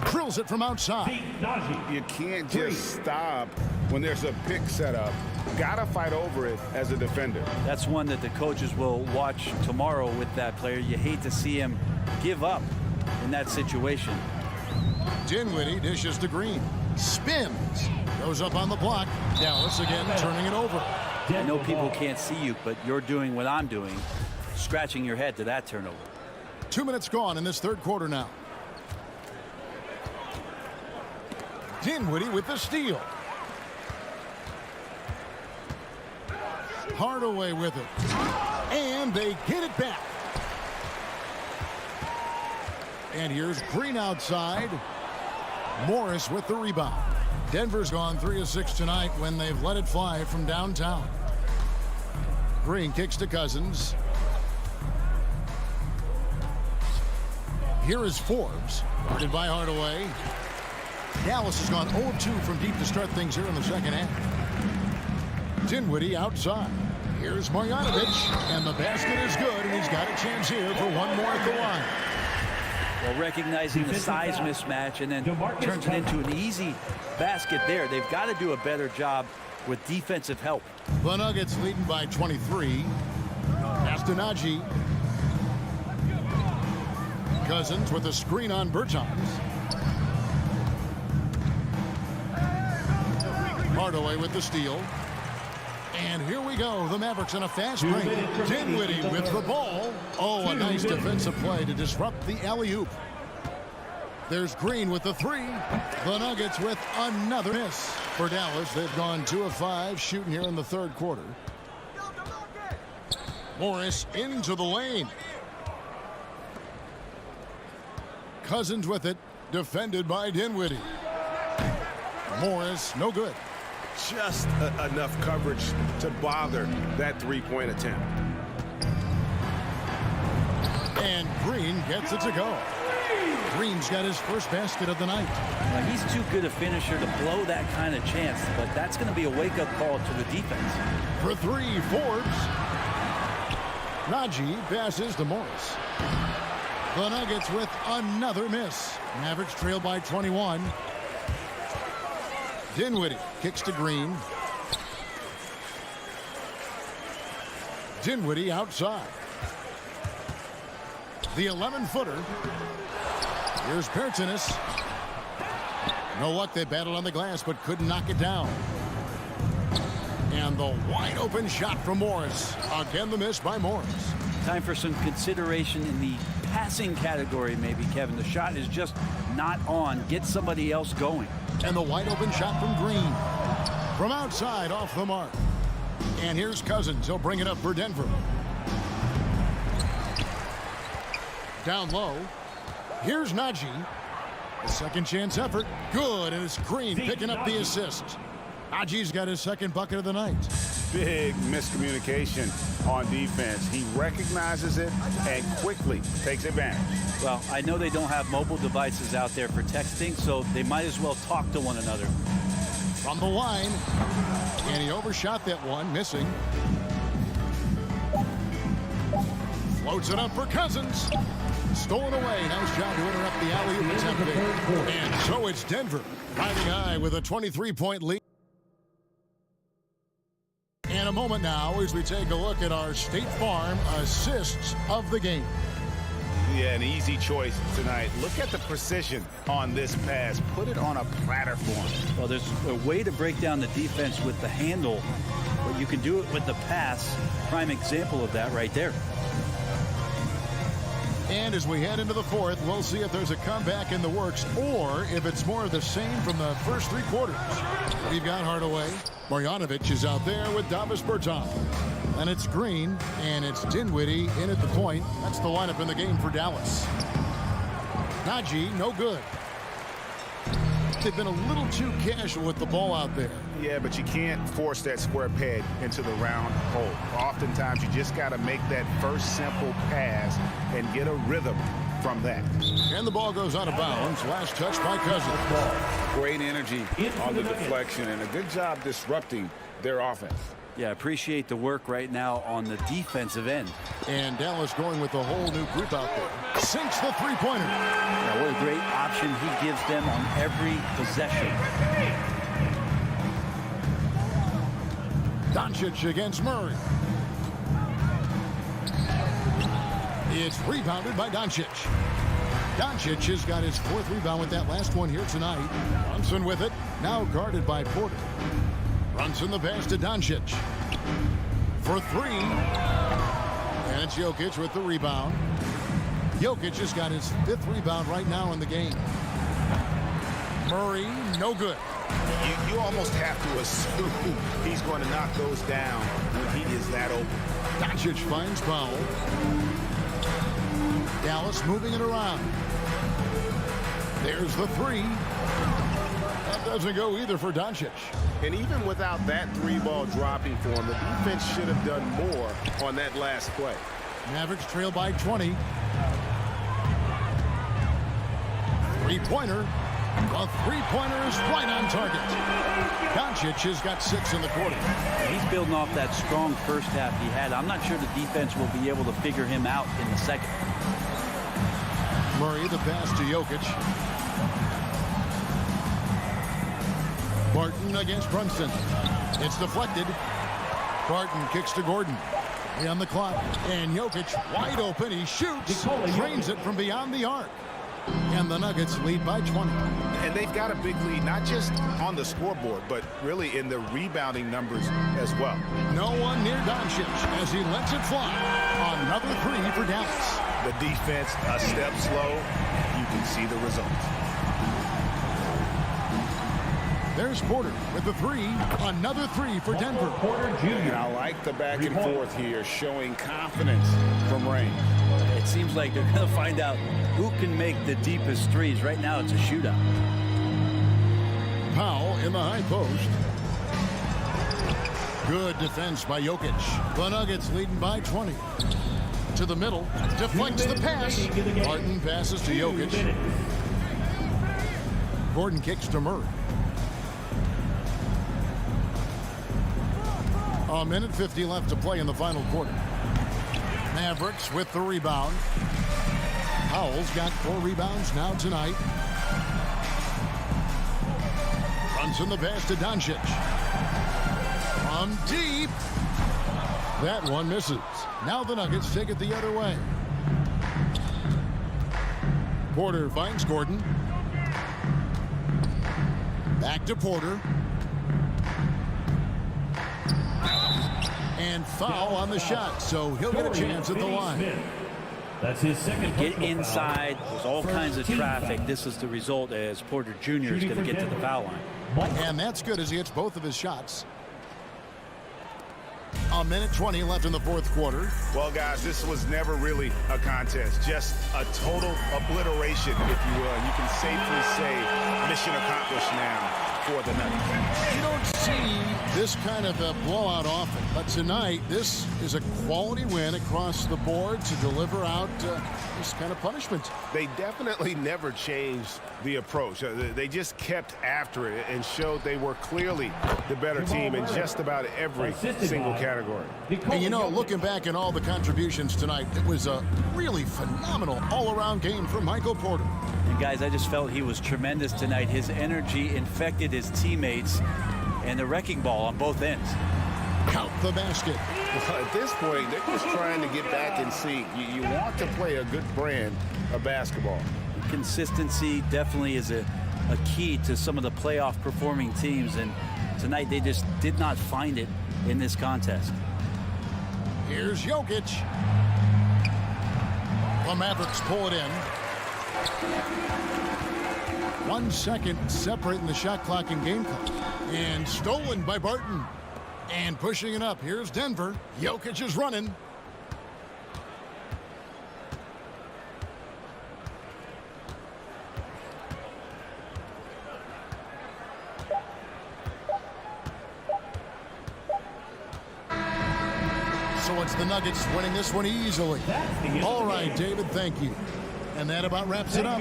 Drills it from outside. You can't just stop when there's a pick set up. Gotta fight over it as a defender. That's one that the coaches will watch tomorrow with that player. You hate to see him give up in that situation. Dinwiddie dishes to Green. Spins. Goes up on the block. Dallas again turning it over. I know people can't see you, but you're doing what I'm doing. scratching your head to that turnover. 2 minutes gone in this third quarter now. Dinwiddie with the steal. Hardaway with it. And they get it back. And here's Green outside. Morris with the rebound. Denver's gone 3 of 6 tonight when they've let it fly from downtown. Green kicks to Cousins. Here is Forbes, guarded by Hardaway. Dallas has gone 0-2 from deep to start things here in the second half. Dinwiddie outside. Here's Marjanovic, and the basket is good, and he's got a chance here for one more at the line. Well, recognizing the size mismatch and then turns it into an easy basket there. They've got to do a better job with defensive help. The Nuggets leading by 23. Pass to Najee. Cousins with a screen on Bertans. Hardaway with the steal. And here we go. The Mavericks on a fast break. Dinwiddie with the ball. Oh, a nice defensive play to disrupt the alley-oop. There's Green with the three. The Nuggets with another miss. For Dallas, they've gone 2 of 5 shooting here in the third quarter. Morris into the lane. Cousins with it. Defended by Dinwiddie. Morris, no good. Just enough coverage to bother that three-point attempt. And Green gets it to go. Green's got his first basket of the night. Now, he's too good a finisher to blow that kind of chance, but that's going to be a wake-up call to the defense. For three, Forbes. Najee passes to Morris. The Nuggets with another miss. Mavericks trail by 21. Dinwiddie kicks to Green. Dinwiddie outside. The 11-footer. Here's Bertans. No luck. They battled on the glass but couldn't knock it down. And the wide open shot from Morris. Again, the miss by Morris. Time for some consideration in the passing category, maybe, Kevin. The shot is just not on. Get somebody else going. And the wide open shot from Green. From outside, off the mark. And here's Cousins. He'll bring it up for Denver. Down low. Here's Najee. A second chance effort. Good, and it's Green picking up the assist. Najee's got his second bucket of the night. Big miscommunication on defense. He recognizes it and quickly takes advantage. Well, I know they don't have mobile devices out there for texting, so they might as well talk to one another. From the line, and he overshot that one, missing. Floats it up for Cousins. Stolen away. Nice job to interrupt the alley-oop attempt there. And so it's Denver riding high with a 23-point lead. And a moment now as we take a look at our State Farm assists of the game. Yeah, an easy choice tonight. Look at the precision on this pass. Put it on a platter for him. Well, there's a way to break down the defense with the handle, but you can do it with the pass. Prime example of that right there. And as we head into the fourth, we'll see if there's a comeback in the works or if it's more of the same from the first three quarters. We've got Hardaway. Marjanovic is out there with Davis Bertans. And it's Green, and it's Dinwiddie in at the point. That's the lineup in the game for Dallas. Najee, no good. They've been a little too casual with the ball out there. Yeah, but you can't force that square peg into the round hole. Oftentimes, you just got to make that first simple pass and get a rhythm from that. And the ball goes out of bounds. Last touch by Cousins. Great energy on the deflection and a good job disrupting their offense. Yeah, appreciate the work right now on the defensive end. And Dallas going with a whole new group out there. Sinks the three-pointer. Yeah, what a great option he gives them on every possession. Doncic against Murray. It's rebounded by Doncic. Doncic has got his fourth rebound with that last one here tonight. Brunson with it. Now guarded by Porter. Brunson the pass to Doncic. For three. And it's Jokic with the rebound. Jokic has got his 5th rebound right now in the game. Murray, no good. You almost have to assume he's going to knock those down when he is that open. Doncic finds Powell. Dallas moving it around. There's the 3. That doesn't go either for Doncic. And even without that 3-ball dropping for him, the defense should have done more on that last play. Mavericks trail by 20. Three-pointer. A three-pointer is right on target. Doncic has got 6 in the quarter. He's building off that strong first half he had. I'm not sure the defense will be able to figure him out in the second. Murray, the pass to Jokic. Barton against Brunson. It's deflected. Barton kicks to Gordon. On the clock. And Jokic wide open. He shoots. Drains it from beyond the arc. And the Nuggets lead by 20. And they've got a big lead, not just on the scoreboard, but really in the rebounding numbers as well. No one near Doncic as he lets it fly. Another 3 for Dallas. The defense a step slow. You can see the results. There's Porter with the 3. Another 3 for Denver. And I like the back and forth here, showing confidence from Rain. It seems like they're going to find out who can make the deepest threes. Right now, it's a shootout. Powell in the high post. Good defense by Jokic. The Nuggets leading by 20. To the middle. Deflects the pass. Barton passes to Jokic. Gordon kicks to Murray. A minute 50 left to play in the final quarter. Mavericks with the rebound. Powell's got 4 rebounds now tonight. Runs in the pass to Doncic. From deep. That one misses. Now the Nuggets take it the other way. Porter finds Gordon. Back to Porter. And foul on the shot, so he'll get a chance at the line. That's his second. Get inside. There's all kinds of traffic. This is the result as Porter Jr. is going to get to the foul line. And that's good as he hits both of his shots. A minute 20 left in the fourth quarter. Well, guys, this was never really a contest. Just a total obliteration, if you will. You can safely say mission accomplished now for the Nuggets. You don't see this kind of a blowout often, but tonight this is a quality win across the board to deliver out this kind of punishment. They definitely never changed the approach. They just kept after it and showed they were clearly the better team in just about every single category. And you know, looking back at all the contributions tonight, it was a really phenomenal all-around game from Michael Porter. And guys, I just felt he was tremendous tonight. His energy infected his teammates, and the wrecking ball on both ends. Count the basket. Well, at this point, they're just trying to get back in sync. You want to play a good brand of basketball. Consistency definitely is a key to some of the playoff performing teams, and tonight they just did not find it in this contest. Here's Jokic. The Mavericks pull it in. 1 second separating the shot clock and game clock. And stolen by Barton. And pushing it up. Here's Denver. Jokic is running. So it's the Nuggets winning this one easily. All right, David, thank you. And that about wraps it up.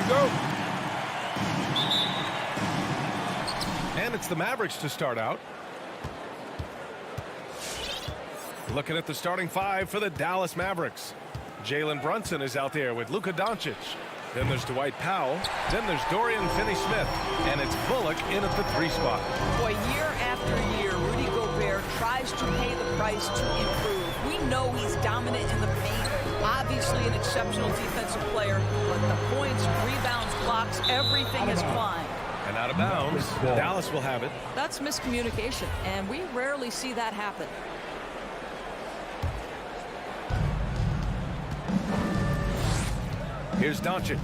go. And it's the Mavericks to start out. Looking at the starting five for the Dallas Mavericks. Jalen Brunson is out there with Luka Doncic. Then there's Dwight Powell. Then there's Dorian Finney-Smith. And it's Bullock in at the 3 spot. Boy, year after year, Rudy Gobert tries to pay the price to improve. We know he's dominant in the paint. Obviously an exceptional defensive player. But the points, rebounds, blocks, everything has climbed. And out of bounds, Dallas will have it. That's miscommunication, and we rarely see that happen. Here's Doncic.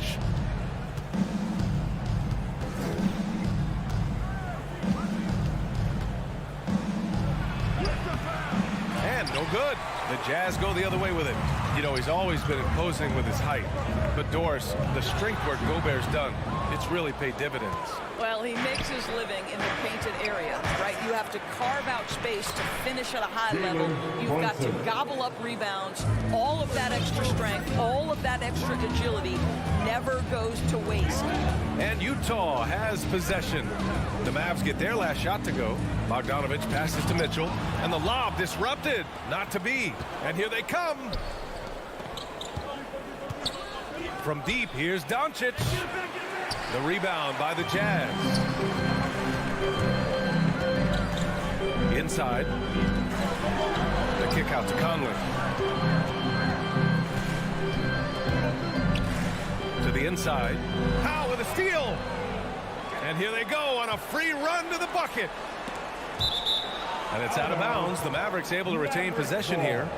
And no good. The Jazz go the other way with it. You know, he's always been imposing with his height. But Doris, the strength work Gobert's done, it's really paid dividends. Well, he makes his living in the painted area, right? You have to carve out space to finish at a high level. You've got to gobble up rebounds. All of that extra strength, all of that extra agility never goes to waste. And Utah has possession. The Mavs get their last shot to go. Bogdanovich passes to Mitchell, and the lob disrupted. Not to be. And here they come. From deep, here's Doncic. The rebound by the Jazz. Inside. The kick out to Conley. To the inside. Powell with a steal. And here they go on a free run to the bucket. And it's out of bounds. The Mavericks able to retain possession here.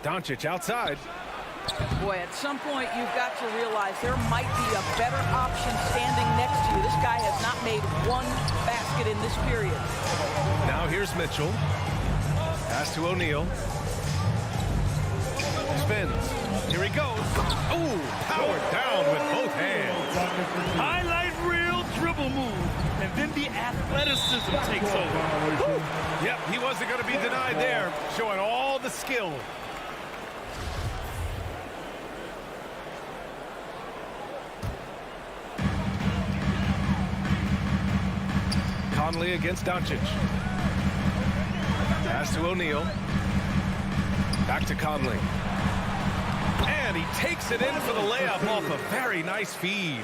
Doncic outside. Boy, at some point you've got to realize there might be a better option standing next to you. This guy has not made one basket in this period. Now here's Mitchell. Pass to O'Neal. Spins. Here he goes. Ooh, powered down with both hands. Highlight reel dribble move. And then the athleticism takes over. Woo. Yep, he wasn't going to be denied there. Showing all the skill. Conley against Doncic. Pass to O'Neal. Back to Conley. And he takes it in for the layup off a very nice feed.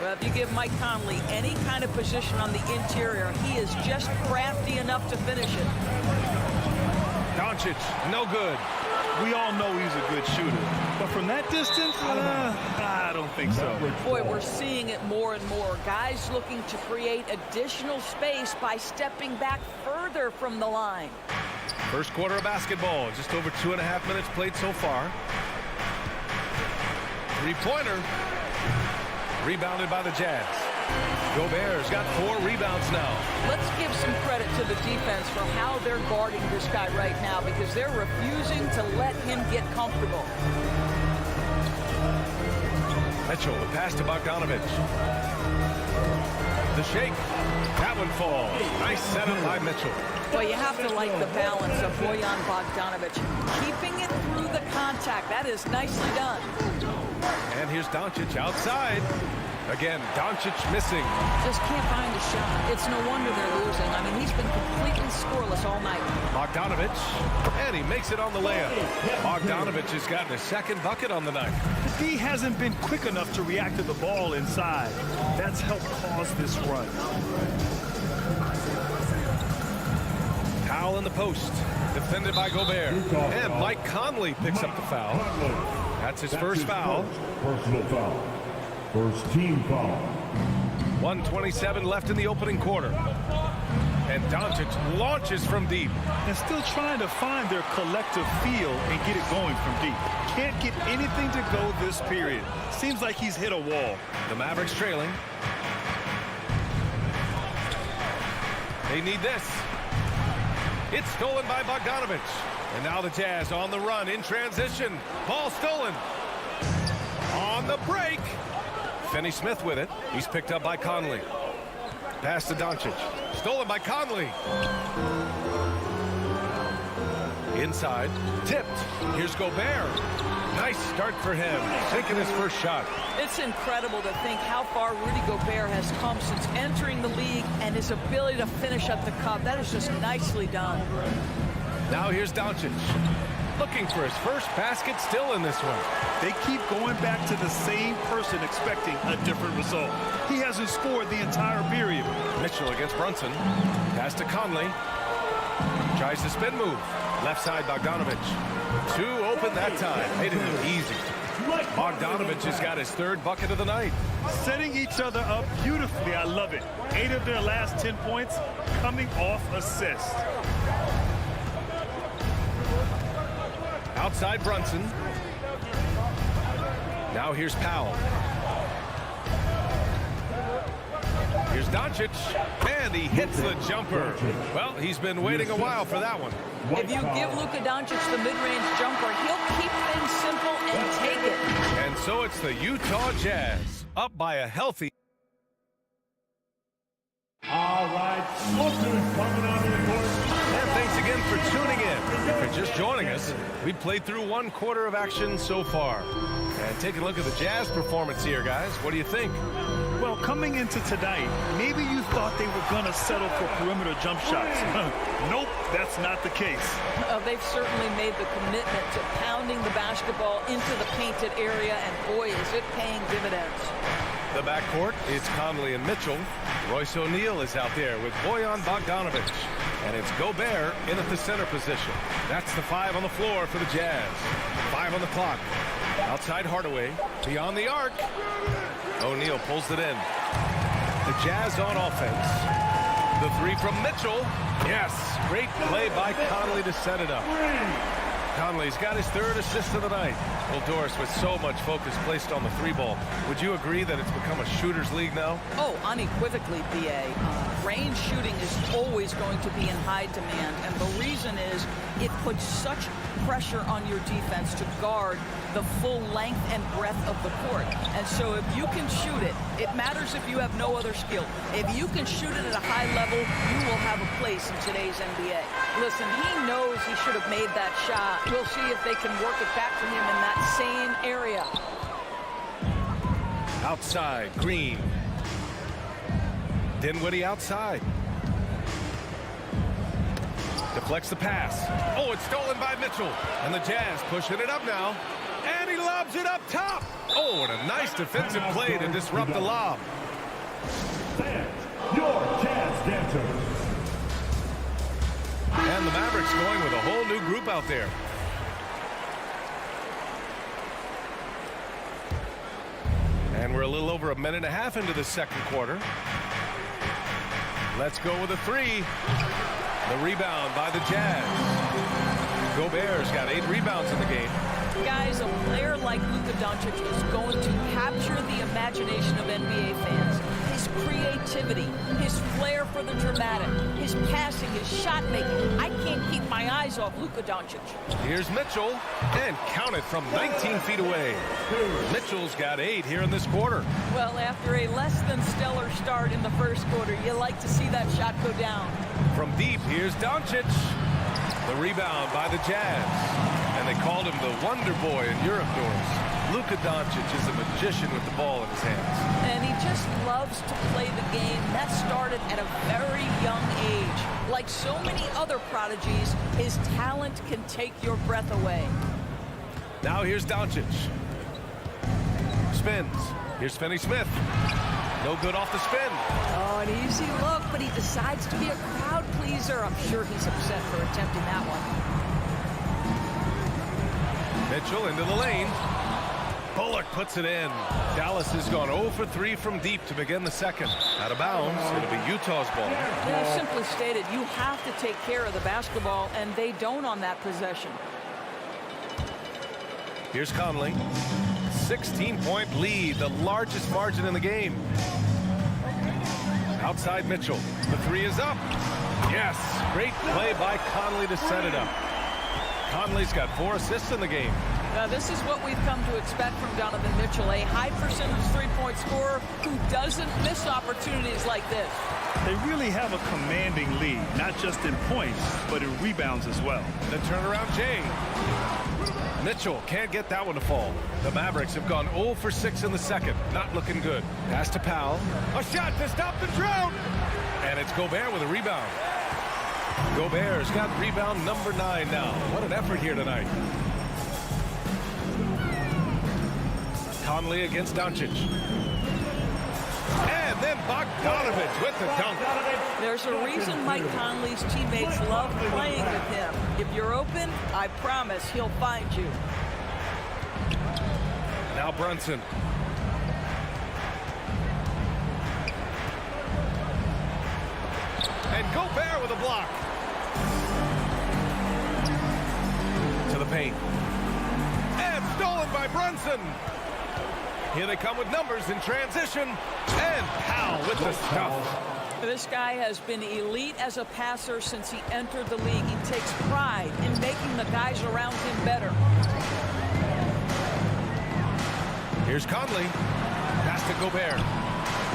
Well, if you give Mike Conley any kind of position on the interior, he is just crafty enough to finish it. Doncic, no good. We all know he's a good shooter. But from that distance, I don't think so. Boy, we're seeing it more and more. Guys looking to create additional space by stepping back further from the line. First quarter of basketball, just over 2.5 minutes played so far. Three-pointer. Rebounded by the Jazz. Gobert's got 4 rebounds now. Let's give some credit to the defense for how they're guarding this guy right now, because they're refusing to let him get comfortable. Mitchell, the pass to Bogdanovich. The shake. That one falls. Nice setup by Mitchell. Well, you have to like the balance of Bojan Bogdanović. Keeping it through the contact. That is nicely done. And here's Doncic outside. Again, Doncic missing. Just can't find a shot. It's no wonder they're losing. I mean, he's been completely scoreless all night. Bogdanovich, and he makes it on the layup. Bogdanovich has gotten his second bucket on the night. The D hasn't been quick enough to react to the ball inside. That's helped cause this run. Powell in the post, defended by Gobert. And Mike Conley picks up the foul. That's his first foul. Personal foul. First team foul. 1:27 left in the opening quarter. And Doncic launches from deep. And still trying to find their collective feel and get it going from deep. Can't get anything to go this period. Seems like he's hit a wall. The Mavericks trailing. They need this. It's stolen by Bogdanovich. And now the Jazz on the run in transition. Ball stolen. On the break. Finney-Smith with it. He's picked up by Conley. Pass to Doncic. Stolen by Conley. Inside, tipped. Here's Gobert. Nice start for him, taking his first shot. It's incredible to think how far Rudy Gobert has come since entering the league and his ability to finish at the cup. That is just nicely done. Now here's Doncic. Looking for his first basket, still in this one. They keep going back to the same person expecting a different result. He hasn't scored the entire period. Mitchell against Brunson. Pass to Conley. Tries the spin move. Left side, Bogdanovich. Two open that time. Made it look easy. Bogdanovich has got his third bucket of the night. Setting each other up beautifully. I love it. 8 of their last 10 points coming off assists. Outside Brunson. Now here's Powell. Here's Doncic, and he hits the jumper. Well, he's been waiting a while for that one. If you give Luka Doncic the mid-range jumper, he'll keep things simple and take it. And so it's the Utah Jazz, up by a healthy. All right, Smoker's coming onto the court. And thanks again for tuning in. If you're just joining us, we've played through 1 quarter of action so far. And take a look at the Jazz performance here, guys. What do you think? Well, coming into tonight, maybe you thought they were going to settle for perimeter jump shots. Nope, that's not the case. They've certainly made the commitment to pounding the basketball into the painted area, and boy, is it paying dividends. The backcourt is Conley and Mitchell. Royce O'Neal is out there with Bojan Bogdanovich. And it's Gobert in at the center position. That's the 5 on the floor for the Jazz. 5 on the clock. Outside Hardaway. Beyond the arc. O'Neal pulls it in. The Jazz on offense. The 3 from Mitchell. Yes. Great play by Conley to set it up. Conley's got his 3rd assist of the night. Well, Doris, with so much focus placed on the 3-ball, would you agree that it's become a shooter's league now? Oh, unequivocally, B.A. Range shooting is always going to be in high demand, and the reason is it puts such pressure on your defense to guard the full length and breadth of the court. And so if you can shoot it, it matters if you have no other skill. If you can shoot it at a high level, you will have a place in today's NBA. Listen, he knows he should have made that shot. We'll see if they can work it back to him in that same area. Outside, Green. Dinwiddie outside. Deflects the pass. Oh, it's stolen by Mitchell. And the Jazz pushing it up now. And he lobs it up top. Oh, and a nice defensive play to disrupt the lob. Your Jazz dancers. And the Mavericks going with a whole new group out there. And we're a little over a minute and a half into the second quarter. Let's go with a 3. The rebound by the Jazz. Gobert's got 8 rebounds in the game. Guys, a player like Luka Doncic is going to capture the imagination of NBA fans. His creativity, his flair for the dramatic, his passing, his shot making. I can't keep my eyes off Luka Doncic. Here's Mitchell, and count it from 19 feet away. Mitchell's got 8 here in this quarter. Well, after a less than stellar start in the first quarter, you like to see that shot go down. From deep, here's Doncic. The rebound by the Jazz. And they called him the Wonder Boy in Europe, Doris. Luka Doncic is a magician with the ball in his hands. And he just loves to play the game. That started at a very young age. Like so many other prodigies, his talent can take your breath away. Now here's Doncic. Spins. Here's Finney-Smith. No good off the spin. Oh, an easy look, but he decides to be a crowd pleaser. I'm sure he's upset for attempting that one. Mitchell into the lane. Bullock puts it in. Dallas has gone 0 for 3 from deep to begin the second. Out of bounds. It'll be Utah's ball. Yeah, simply stated, you have to take care of the basketball, and they don't on that possession. Here's Conley. 16-point lead, the largest margin in the game. Outside Mitchell. The 3 is up. Yes, great play by Conley to set it up. Conley's got 4 assists in the game. Now, this is what we've come to expect from Donovan Mitchell, a high percentage three-point scorer who doesn't miss opportunities like this. They really have a commanding lead, not just in points, but in rebounds as well. The turnaround Jay. Mitchell can't get that one to fall. The Mavericks have gone 0 for 6 in the second. Not looking good. Pass to Powell. A shot to stop the drought. And it's Gobert with a rebound. Gobert's got rebound number 9 now. What an effort here tonight. Conley against Doncic. And then Bogdanovich with the dunk. There's a reason Mike Conley's teammates love playing with him. If you're open, I promise he'll find you. Now Brunson. And Gobert with a block. To the paint. And stolen by Brunson. Here they come with numbers in transition. And Powell with the stuff. This guy has been elite as a passer since he entered the league. He takes pride in making the guys around him better. Here's Conley. Pass to Gobert.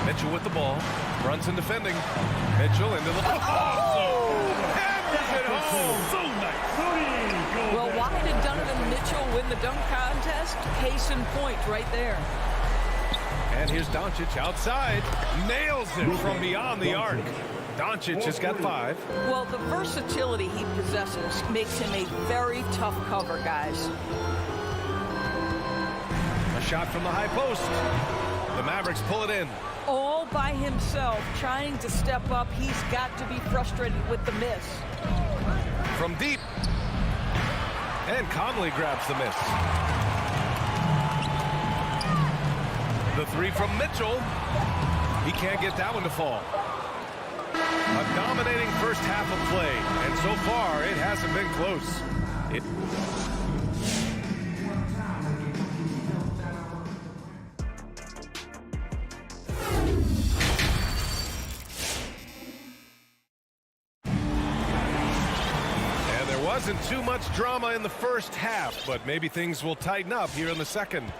Mitchell with the ball. Brunson defending. Mitchell into the... Oh! Hammers it home! So nice. Well, why did Donovan Mitchell win the dunk contest? Case in point right there. And here's Doncic outside. Nails it from beyond the arc. Doncic has got 5. Well, the versatility he possesses makes him a very tough cover, guys. A shot from the high post. The Mavericks pull it in. All by himself, trying to step up. He's got to be frustrated with the miss. From deep. And Conley grabs the miss. The 3 from Mitchell. He can't get that one to fall. A dominating first half of play. And so far, it hasn't been close. Wasn't too much drama in the first half, but maybe things will tighten up here in the second.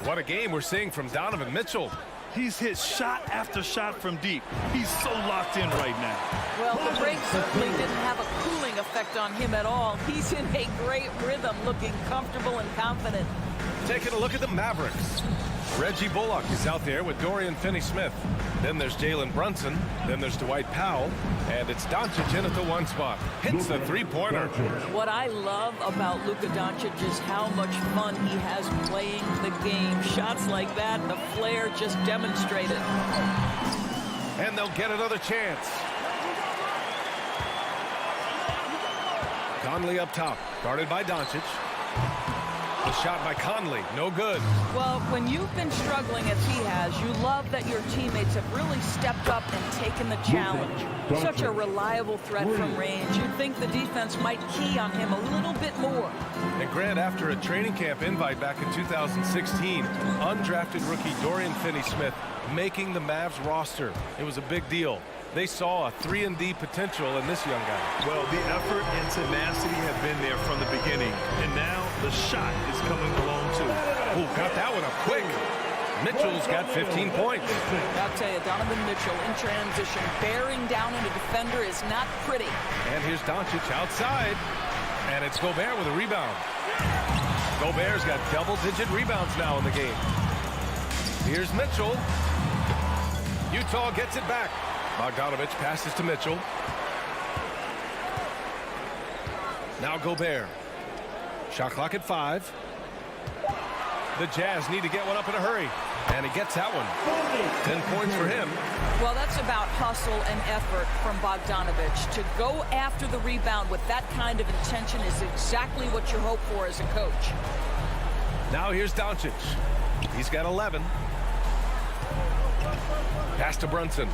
What a game we're seeing from Donovan Mitchell. He's hit shot after shot from deep. He's so locked in right now. Well, the break certainly didn't have a cooling effect on him at all. He's in a great rhythm, looking comfortable and confident. Taking a look at the Mavericks. Reggie Bullock is out there with Dorian Finney-Smith. Then there's Jalen Brunson. Then there's Dwight Powell. And it's Doncic in at the 1 spot. Hits the 3-pointer. What I love about Luka Doncic is how much fun he has playing the game. Shots like that, the flair just demonstrated. And they'll get another chance. Conley up top, guarded by Doncic. The shot by Conley, no good. Well, when you've been struggling as he has, you love that your teammates have really stepped up and taken the challenge. Such a reliable threat from range. You'd think the defense might key on him a little bit more. And Grant, after a training camp invite back in 2016, undrafted rookie Dorian Finney-Smith making the Mavs roster. It was a big deal. They saw a 3-and-D potential in this young guy. Well, the effort and tenacity have been there from the beginning. And now the shot is coming along, too. Oh, got that one up quick. Mitchell's got 15 points. I'll tell you, Donovan Mitchell in transition, bearing down on a defender is not pretty. And here's Doncic outside. And it's Gobert with a rebound. Gobert's got double-digit rebounds now in the game. Here's Mitchell. Utah gets it back. Bogdanovich passes to Mitchell. Now Gobert. Shot clock at 5. The Jazz need to get one up in a hurry. And he gets that one. 10 points for him. Well, that's about hustle and effort from Bogdanovich. To go after the rebound with that kind of intention is exactly what you hope for as a coach. Now here's Doncic. He's got 11. Pass to Brunson.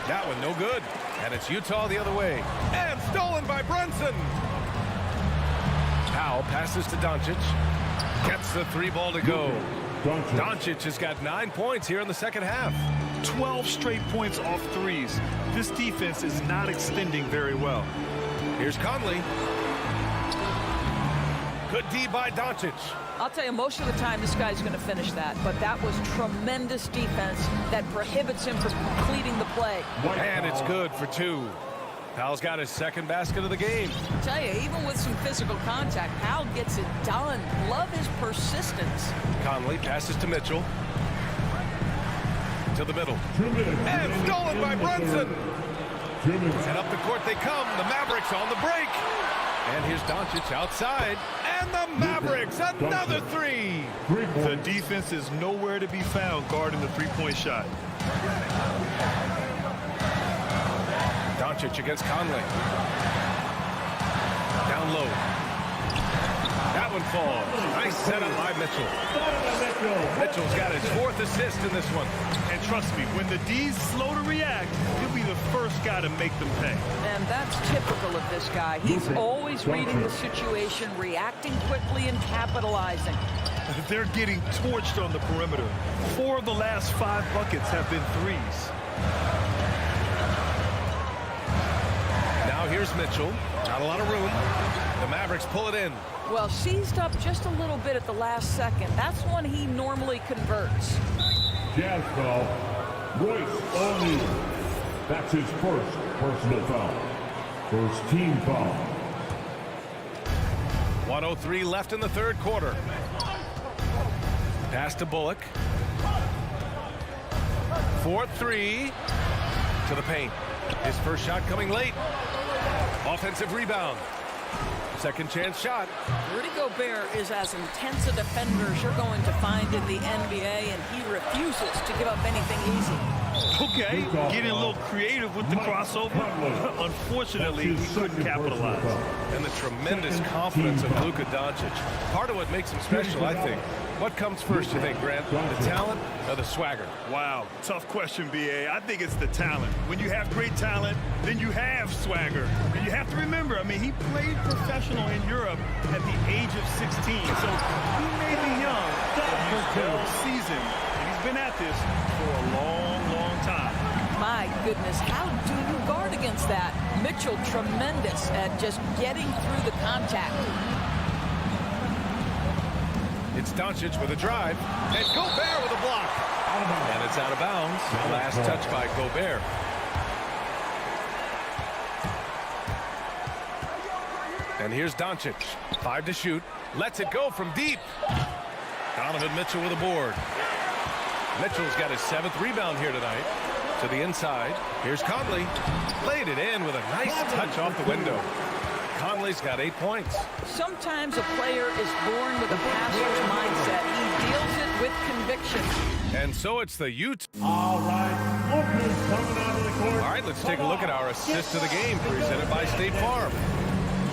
That one no good. And it's Utah the other way. And stolen by Brunson. Powell passes to Doncic. Gets the 3 ball to go. Doncic has got 9 points here in the second half. 12 straight points off threes. This defense is not extending very well. Here's Conley. Good D by Doncic. I'll tell you, most of the time this guy's going to finish that, but that was tremendous defense that prohibits him from completing the play. And it's good for 2. Powell's got his second basket of the game. I'll tell you, even with some physical contact, Powell gets it done. Love his persistence. Conley passes to Mitchell. To the middle. And stolen by Brunson. And up the court they come. The Mavericks on the break. And here's Doncic outside. And the Mavericks, another 3. The defense is nowhere to be found guarding the three-point shot. Doncic against Conley. Down low. That one falls. Nice setup by Mitchell. Mitchell's got his 4th assist in this one. And trust me, when the D's slow to react, he'll be the first guy to make them pay. And that's typical of this guy. He's always reading the situation, reacting quickly, and capitalizing. They're getting torched on the perimeter. 4 of the last 5 buckets have been threes. Now here's Mitchell. Not a lot of room. The Mavericks pull it in. Well, seized up just a little bit at the last second. That's when he normally converts. Jazz foul. Royce O'Neal. That's his first personal foul. First team foul. 1:03 left in the 3rd quarter. Pass to Bullock. 4-3 to the paint. His first shot coming late. Offensive rebound. Second chance shot. Rudy Gobert is as intense a defender as you're going to find in the NBA, and he refuses to give up anything easy. Okay, getting a little creative with the crossover. Unfortunately, he couldn't capitalize. And the tremendous confidence of Luka Doncic. Part of what makes him special, I think. What comes first, you think, Grant? The talent or the swagger? Wow, tough question, B.A. I think it's the talent. When you have great talent, then you have swagger. And you have to remember, I mean, he played professional in Europe at the age of 16. So he may be young, but he's well seasoned. And he's been at this for a long, long time. My goodness, how do you guard against that? Mitchell, tremendous at just getting through the contact. It's Doncic with a drive. And Gobert with a block. And it's out of bounds. Last touch by Gobert. And here's Doncic. 5 to shoot. Lets it go from deep. Donovan Mitchell with a board. Mitchell's got his 7th rebound here tonight. To the inside. Here's Conley. Laid it in with a nice touch off the window. Conley's got 8 points. Sometimes a player is born with a passer's mindset. He deals it with conviction. And so it's the Utes. All right, coming out of the court. All right, let's take a look at our assist of the game presented by State Farm.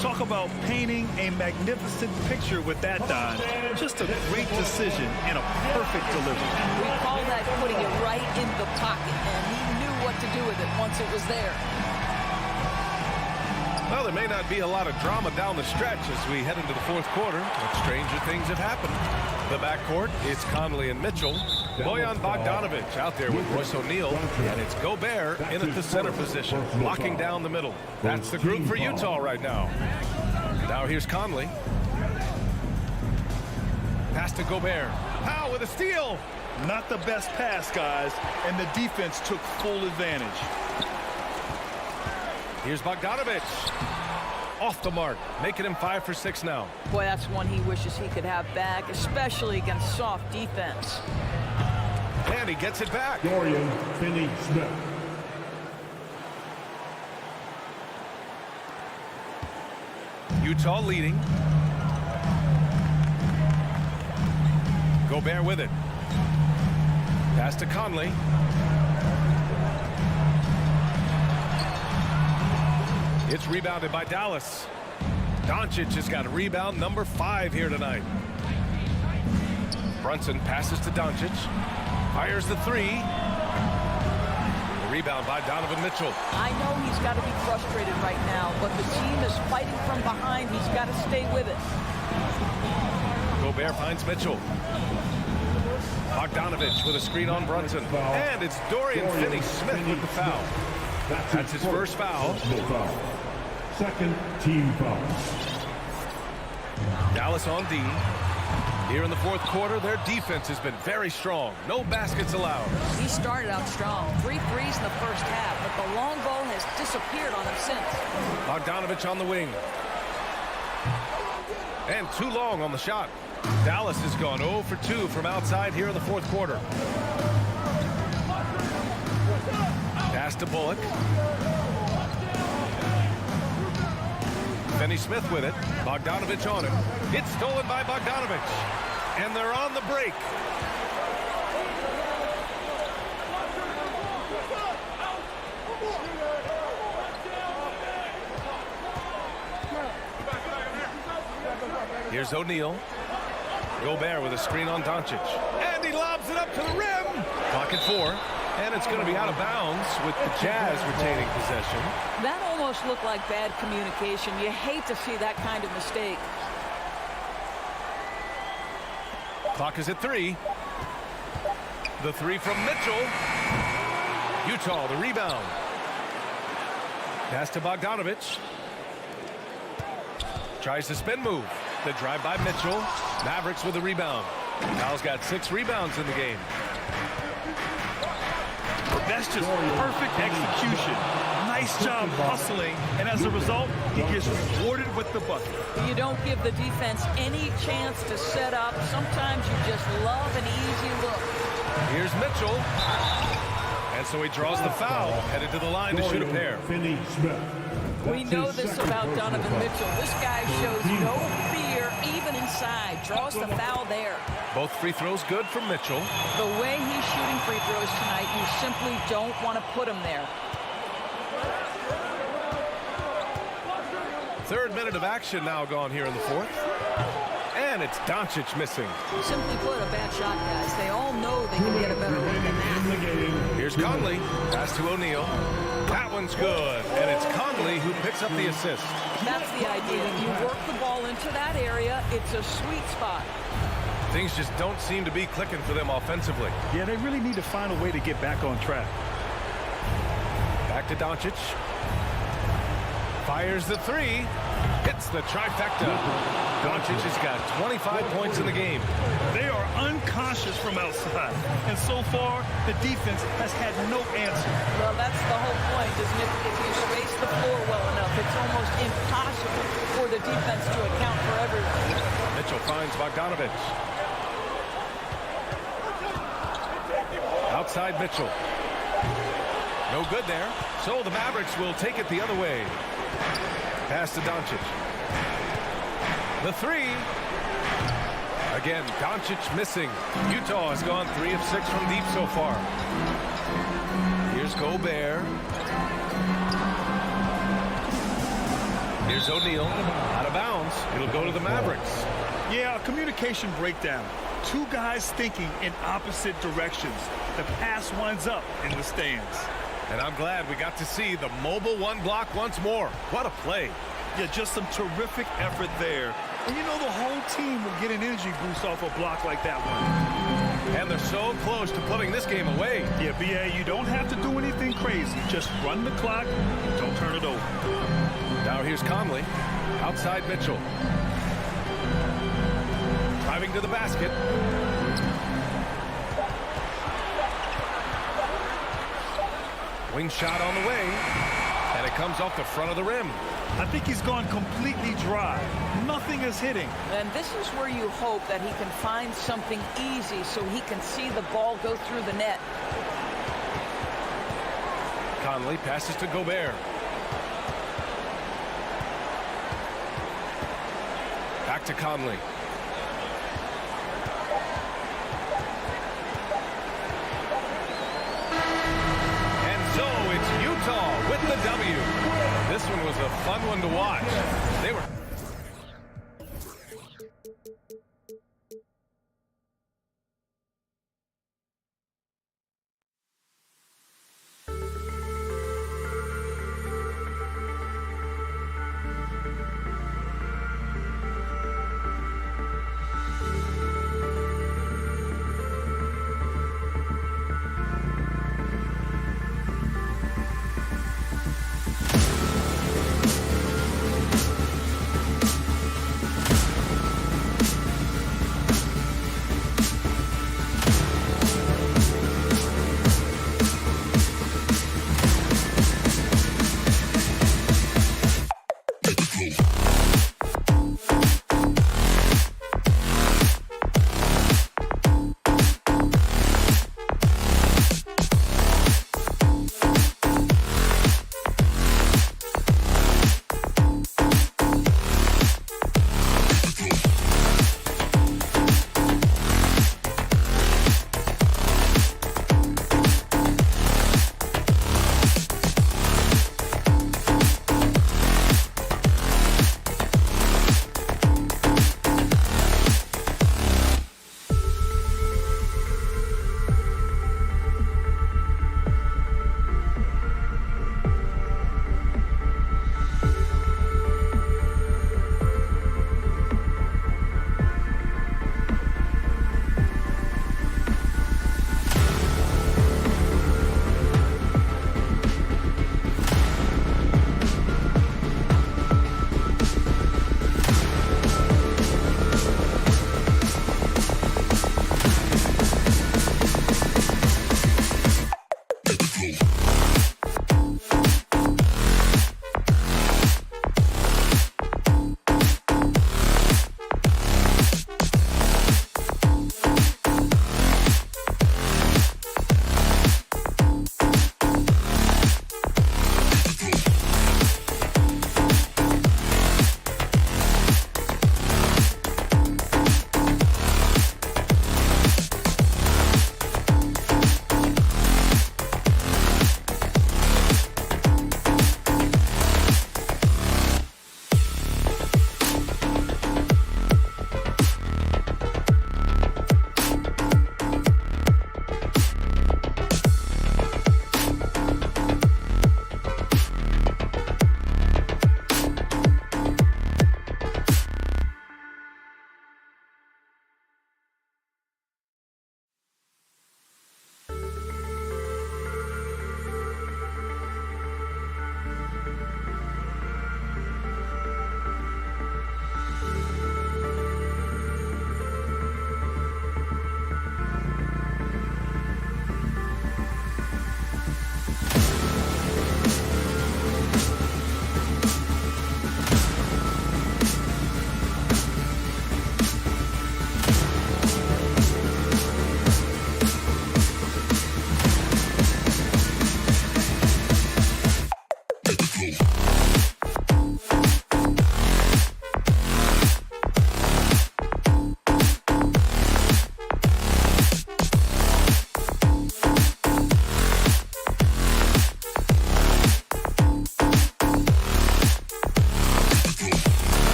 Talk about painting a magnificent picture with that, Don. Just a great decision and a perfect delivery. We call that putting it right in the pocket, and he knew what to do with it once it was there. Well, there may not be a lot of drama down the stretch as we head into the 4th quarter, but stranger things have happened. The backcourt, it's Conley and Mitchell. Bojan Bogdanovic out there with Royce O'Neal, and it's Gobert in at the center position, blocking down the middle. That's the group for Utah right now. Now here's Conley. Pass to Gobert. Powell with a steal. Not the best pass, guys, and the defense took full advantage. Here's Bogdanovic. Off the mark, making him 5 for 6 now. Boy, that's one he wishes he could have back, especially against soft defense. And he gets it back. Dorian Finney-Smith. Utah leading. Gobert with it. Pass to Conley. It's rebounded by Dallas. Doncic has got rebound number 5 here tonight. Brunson passes to Doncic. Fires the 3. The rebound by Donovan Mitchell. I know he's got to be frustrated right now, but the team is fighting from behind. He's got to stay with it. Gobert finds Mitchell. Bogdanovich with a screen on Brunson. And it's Dorian Finney-Smith with the foul. That's his first foul. Second team foul. Dallas on D. Here in the fourth quarter, their defense has been very strong. No baskets allowed. He started out strong. 3 threes in the first half, but the long ball has disappeared on him since. Bogdanovich on the wing. And too long on the shot. Dallas has gone 0 for 2 from outside here in the fourth quarter. Pass to Bullock. Finney-Smith with it. Bogdanovich on him. It's stolen by Bogdanovich. And they're on the break. Here's O'Neal. Gobert with a screen on Doncic. And he lobs it up to the rim. Clock at 4. And it's going to be out of bounds with the Jazz retaining possession. That almost looked like bad communication. You hate to see that kind of mistake. Clock is at 3. The 3 from Mitchell. Utah, the rebound. Pass to Bogdanovich. Tries the spin move. The drive by Mitchell. Mavericks with the rebound. Kyle's got 6 rebounds in the game. That's just perfect execution. Nice job hustling, and as a result, he gets rewarded with the bucket. You don't give the defense any chance to set up. Sometimes you just love an easy look. Here's Mitchell. And so he draws the foul, headed to the line to shoot a pair. We know this about Donovan Mitchell. This guy shows no fear, even inside. Draws the foul there. Both free throws good from Mitchell. The way he's shooting free throws tonight, you simply don't want to put him there. Third minute of action now gone here in the fourth. And it's Doncic missing. Simply put, a bad shot, guys. They all know they can get a better look than that. Here's Conley. Pass to O'Neal. That one's good. And it's Conley who picks up the assist. That's the idea. You work the ball into that area. It's a sweet spot. Things just don't seem to be clicking for them offensively. Yeah, they really need to find a way to get back on track. Back to Doncic. Fires the 3. Hits the trifecta. Doncic has got 25 points in the game. They are unconscious from outside. And so far, the defense has had no answer. Well, that's the whole point, isn't it? If you space the floor well enough, it's almost impossible for the defense to account for everyone. Mitchell finds Bogdanovich. Outside Mitchell. No good there. So the Mavericks will take it the other way. Pass to Doncic. The 3. Again, Doncic missing. Utah has gone 3 of 6 from deep so far. Here's Gobert. Here's O'Neal. Out of bounds. It'll go to the Mavericks. Yeah, a communication breakdown. 2 guys thinking in opposite directions. The pass winds up in the stands. And I'm glad we got to see the mobile 1 block once more. What a play. Yeah, just some terrific effort there. And you know the whole team will get an energy boost off a block like that one. And they're so close to putting this game away. Yeah, BA, you don't have to do anything crazy. Just run the clock. Don't turn it over. Now here's Conley. Outside Mitchell. Driving to the basket. Wing shot on the way. And it comes off the front of the rim. I think he's gone completely dry. Nothing is hitting. And this is where you hope that he can find something easy so he can see the ball go through the net. Conley passes to Gobert. Back to Conley. With the W. This one was a fun one to watch. They were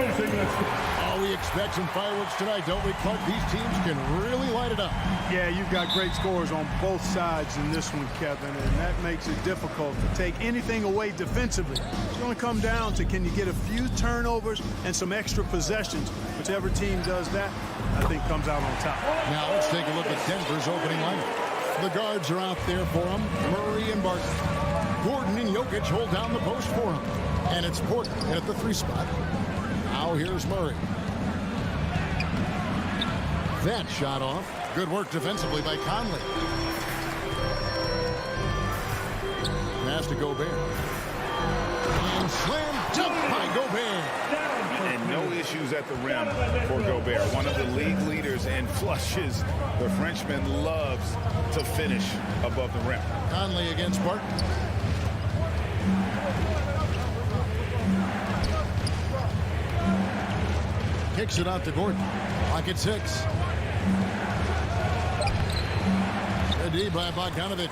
finishing this. Oh, we expect some fireworks tonight, don't we, Clark? These teams can really light it up. Yeah, you've got great scores on both sides in this one, Kevin, and that makes it difficult to take anything away defensively. It's going to come down to, can you get a few turnovers and some extra possessions? Whichever team does that, I think comes out on top. Now let's take a look at Denver's opening lineup. The guards are out there for him, Murray and Barton. Gordon and Jokic hold down the post for him. And it's Porter at the 3 spot. Now here's Murray. That shot off. Good work defensively by Conley. Pass to Gobert. And slam dunk by Gobert. And no issues at the rim for Gobert. One of the league leaders in flushes. The Frenchman loves to finish above the rim. Conley against Barton. Kicks it out to Gordon. Clock at 6. A D by Bogdanovich.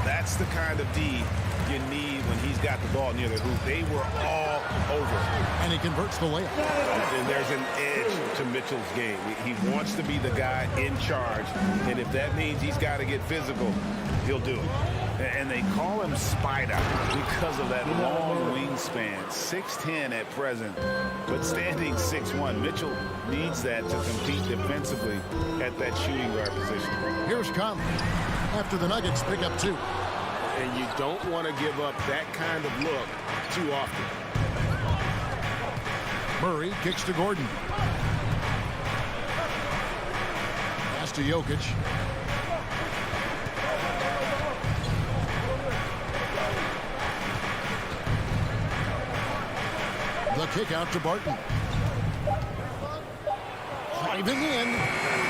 That's the kind of D you need when he's got the ball near the hoop. They were all over. And he converts the layup. And there's an edge to Mitchell's game. He wants to be the guy in charge. And if that means he's got to get physical, he'll do it. And they call him Spider because of that long wingspan. 6'10" at present, but standing 6'1". Mitchell needs that to compete defensively at that shooting guard position. Here's Conley after the Nuggets pick up 2. And you don't want to give up that kind of look too often. Murray kicks to Gordon. Pass to Jokic. The kick out to Barton. Driving in.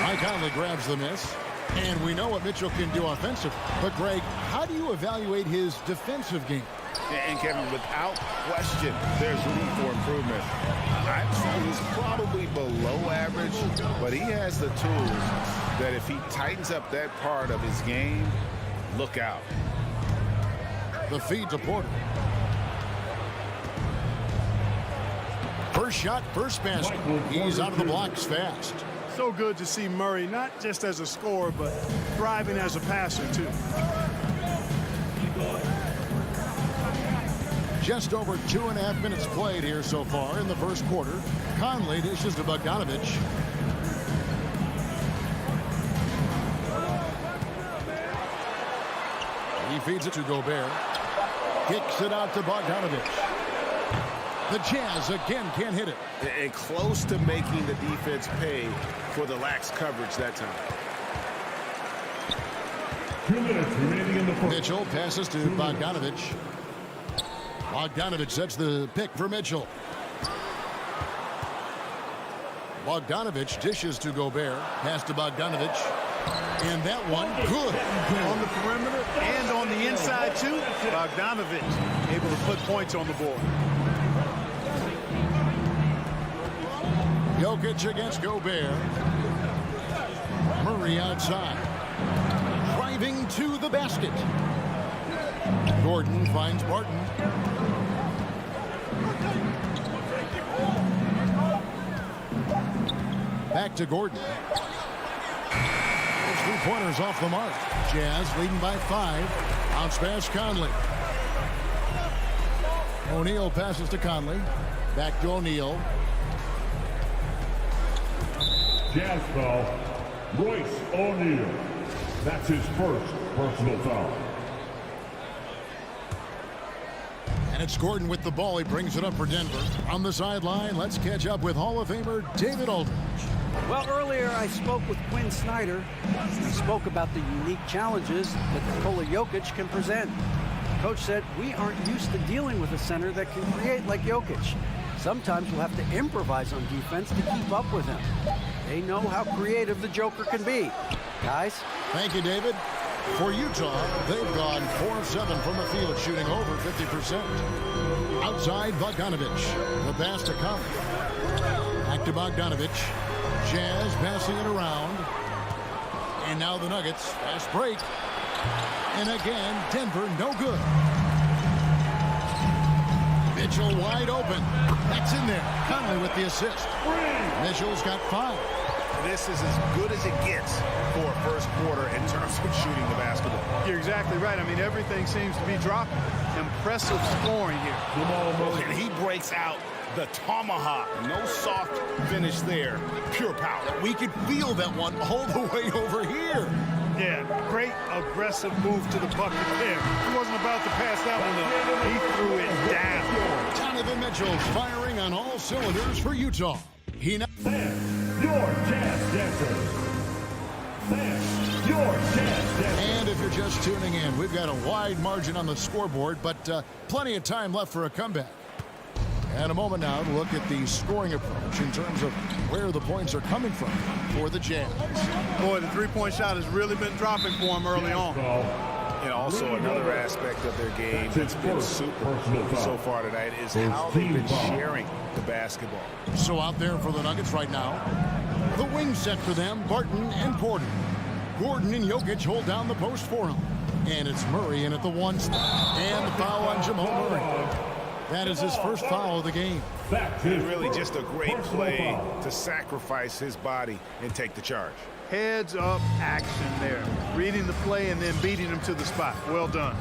Mike Conley grabs the miss. And we know what Mitchell can do offensively. But, Greg, how do you evaluate his defensive game? And Kevin, without question, there's room for improvement. I'd say he's probably below average, but he has the tools that if he tightens up that part of his game, look out. The feed to Porter. First shot, first basket. He's out of the blocks fast. So good to see Murray, not just as a scorer, but thriving as a passer, too. Just over 2.5 minutes played here so far in the first quarter. Conley dishes to Bogdanovich. He feeds it to Gobert. Kicks it out to Bogdanovich. The Jazz again can't hit it. And close to making the defense pay for the lax coverage that time. 2 minutes remaining in the first. Mitchell passes to Bogdanovich. Bogdanovich sets the pick for Mitchell. Bogdanovich dishes to Gobert. Pass to Bogdanovich. And that one, good. On the perimeter and on the inside, too. Bogdanovich able to put points on the board. Jokic against Gobert. Murray outside. Driving to the basket. Gordon finds Barton. Back to Gordon. Those 3-pointers off the mark. Jazz leading by 5. Bounce pass Conley. O'Neal passes to Conley. Back to O'Neal. Jazz foul, Royce O'Neal. That's his first personal foul. And it's Gordon with the ball. He brings it up for Denver. On the sideline, let's catch up with Hall of Famer David Aldridge. Well, earlier I spoke with Quinn Snyder. He spoke about the unique challenges that Nikola Jokic can present. Coach said, we aren't used to dealing with a center that can create like Jokic. Sometimes we'll have to improvise on defense to keep up with him. They know how creative the Joker can be. Guys? Thank you, David. For Utah, they've gone 4 of 7 from the field, shooting over 50%. Outside, Bogdanovich. The pass to Conley. Back to Bogdanovich. Jazz passing it around. And now the Nuggets. Fast break. And again, Denver no good. Mitchell wide open. That's in there. Conley with the assist. Mitchell's got 5. This is as good as it gets for a first quarter in terms of shooting the basketball. You're exactly right. I mean, everything seems to be dropping. Impressive scoring here. And he breaks out the tomahawk. No soft finish there. Pure power. We could feel that one all the way over here. Yeah, great aggressive move to the bucket there. He wasn't about to pass that one up. He threw it down. Donovan Mitchell firing on all cylinders for Utah. He now... Your chance dancers. Your chance dancers. And if you're just tuning in, we've got a wide margin on the scoreboard, but plenty of time left for a comeback. And a moment now to look at the scoring approach in terms of where the points are coming from for the Jazz. Boy, the three-point shot has really been dropping for him early on. And also another aspect of their game that's been super so far tonight is how they've been sharing the basketball. So out there for the Nuggets right now, the wing set for them, Barton and Porter. Gordon and Jokic hold down the post for him. And it's Murray in at the 1 spot. And the foul on Jamal Murray. That is his first foul of the game. And really just a great play to sacrifice his body and take the charge. Heads up action there. Reading the play and then beating him to the spot. Well done.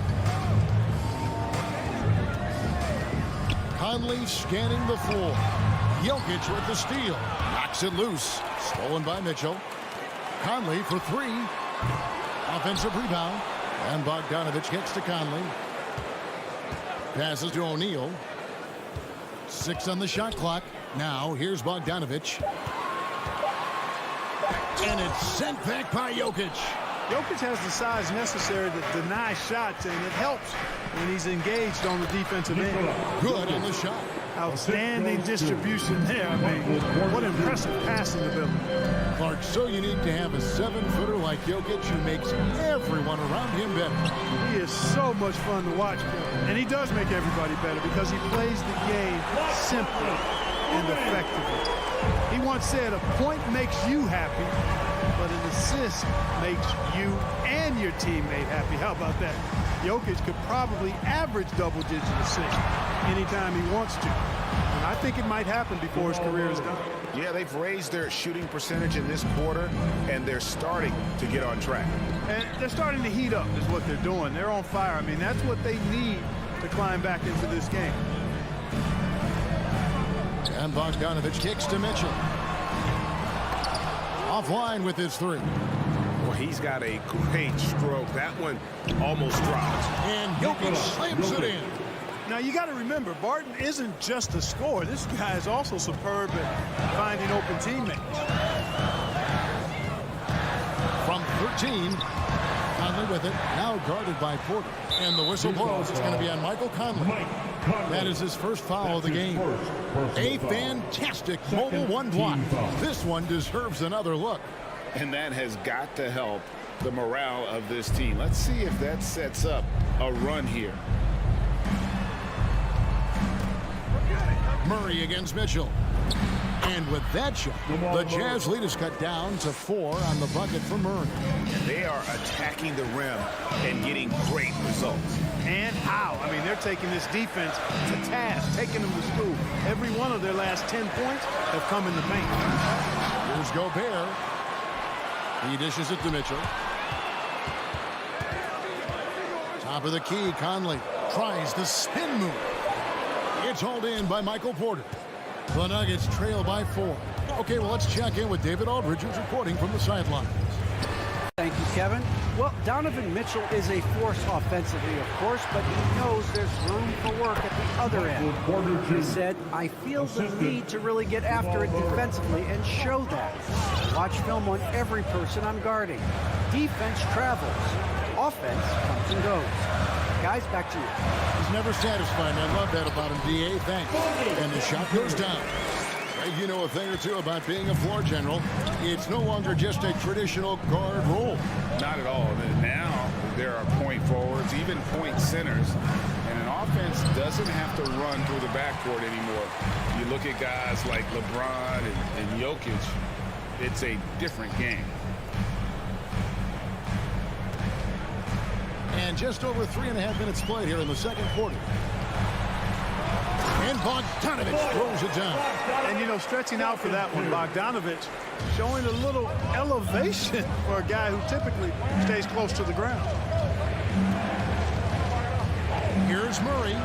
Conley scanning the floor. Jokic with the steal. Knocks it loose. Stolen by Mitchell. Conley for 3. Offensive rebound. And Bogdanovich gets to Conley. Passes to O'Neal. 6 on the shot clock. Now here's Bogdanovich. And it's sent back by Jokic. Jokic has the size necessary to deny shots, and it helps when he's engaged on the defensive end. Good on the shot. Outstanding distribution there. I mean, what impressive passing ability. Clark, so unique to have a 7-footer like Jokic who makes everyone around him better. He is so much fun to watch, and he does make everybody better because he plays the game simply and effectively. He once said, a point makes you happy, but an assist makes you and your teammate happy. How about that? Jokic could probably average double-digit assists anytime he wants to. And I think it might happen before his career is done. Yeah, they've raised their shooting percentage in this quarter, and they're starting to get on track. And they're starting to heat up is what they're doing. They're on fire. I mean, that's what they need to climb back into this game. And Bogdanovich kicks to Mitchell. Offline with his 3. Well, he's got a great stroke. That one almost dropped. And Jokic slams it in. Now, you got to remember, Barton isn't just a scorer. This guy is also superb at finding open teammates. From 13, Conley with it, now guarded by Porter. And the whistle blows. It's going to be on Michael Conley. That is his first foul of the game. A fantastic mobile 1 block. This one deserves another look. And that has got to help the morale of this team. Let's see if that sets up a run here. Murray against Mitchell. And with that shot, the Jazz lead is cut down to 4 on the bucket for Murray. They are attacking the rim and getting great results. And how? I mean, they're taking this defense to task, taking them to school. Every one of their last 10 points have come in the paint. Here's Gobert. He dishes it to Mitchell. Top of the key, Conley tries the spin move. It's hauled in by Michael Porter. The Nuggets trail by 4. Okay, well, let's check in with David Aldridge, who's reporting from the sidelines. Thank you, Kevin. Well, Donovan Mitchell is a force offensively, of course, but he knows there's room for work at the other end. He said, I feel the need to really get after it defensively and show that. Watch film on every person I'm guarding. Defense travels. Offense comes and goes. Guys, back to you. He's never satisfied, and I love that about him, D.A. Thanks. And the shot goes down. You know a thing or two about being a floor general. It's no longer just a traditional guard role. Not at all. Now there are point forwards, even point centers, and an offense doesn't have to run through the backcourt anymore. You look at guys like LeBron and Jokic, it's a different game. And just over 3.5 minutes played here in the second quarter. And Bogdanovich throws it down. And, you know, stretching out for that one, Bogdanovich showing a little elevation for a guy who typically stays close to the ground. Here's Murray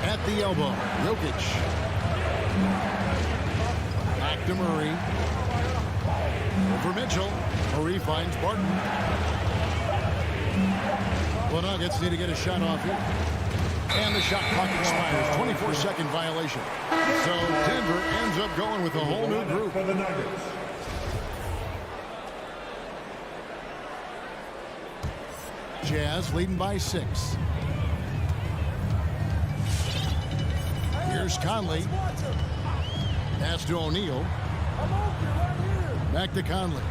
at the elbow. Jokic. Back to Murray. Over Mitchell. Murray finds Barton. The Nuggets need to get a shot off here. And the shot clock expires. 24-second violation. So Denver ends up going with a whole new group. For the Nuggets. Jazz leading by 6. Here's Conley. Pass to O'Neal. Back to Conley.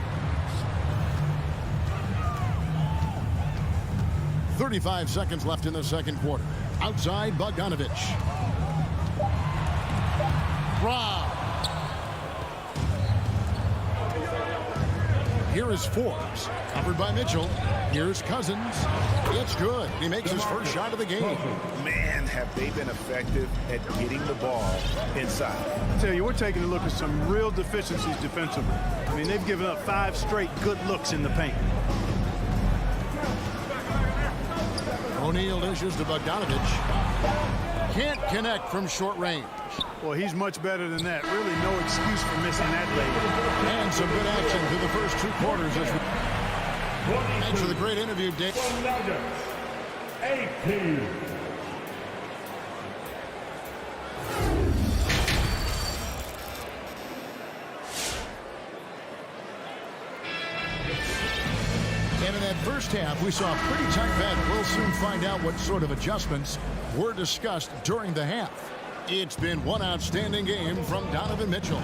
35 seconds left in the second quarter. Outside, Bogdanovich. Rob. Here is Forbes. Covered by Mitchell. Here's Cousins. It's good. He makes his first shot of the game. Man, have they been effective at getting the ball inside. I tell you, we're taking a look at some real deficiencies defensively. I mean, they've given up 5 straight good looks in the paint. O'Neal dishes to Bogdanovich. Can't connect from short range. Well, he's much better than that. Really no excuse for missing that late. And some good action through the first 2 quarters. Thanks for the great interview, Dave. And in that first half, we saw a pretty tight battle. We'll soon find out what sort of adjustments were discussed during the half. It's been one outstanding game from Donovan Mitchell.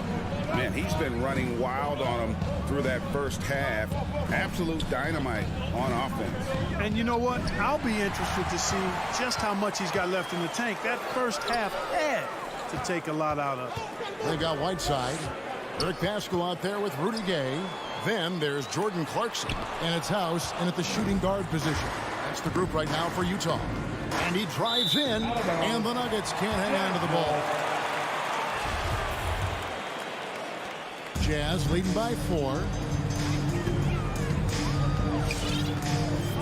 Man, he's been running wild on him through that first half. Absolute dynamite on offense. And you know what? I'll be interested to see just how much he's got left in the tank. That first half had to take a lot out of it. They got Whiteside. Eric Pascal out there with Rudy Gay. Then there's Jordan Clarkson, and it's House in at the shooting guard position. That's the group right now for Utah. And he drives in, and the Nuggets can't hang on to the ball. Jazz leading by 4.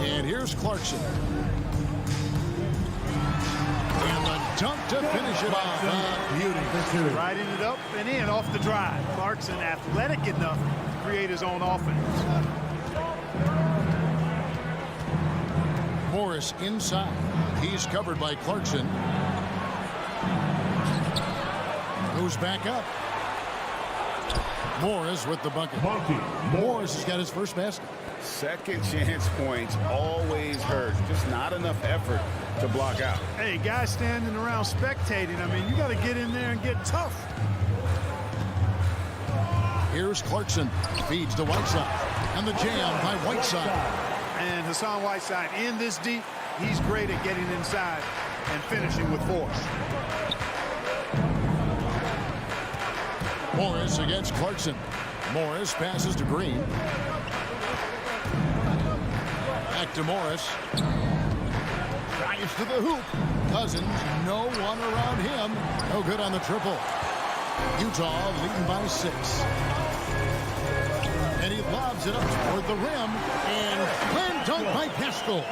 And here's Clarkson. And the dunk to finish it off. Beauty. Riding it up and in off the drive. Clarkson athletic enough to create his own offense. Morris inside. He's covered by Clarkson. Goes back up. Morris with the bucket. Morris has got his first basket. Second chance points always hurt. Just not enough effort to block out. Hey, guys standing around spectating. I mean, you got to get in there and get tough. Here's Clarkson. Feeds to Whiteside. And the jam by Whiteside. And Hassan Whiteside in this deep. He's great at getting inside and finishing with force. Morris against Clarkson. Morris passes to Green. Back to Morris. Drives to the hoop. Cousins, no one around him. No good on the triple. Utah leading by 6. And he lobs it up toward the rim. And slam dunk by Pascal.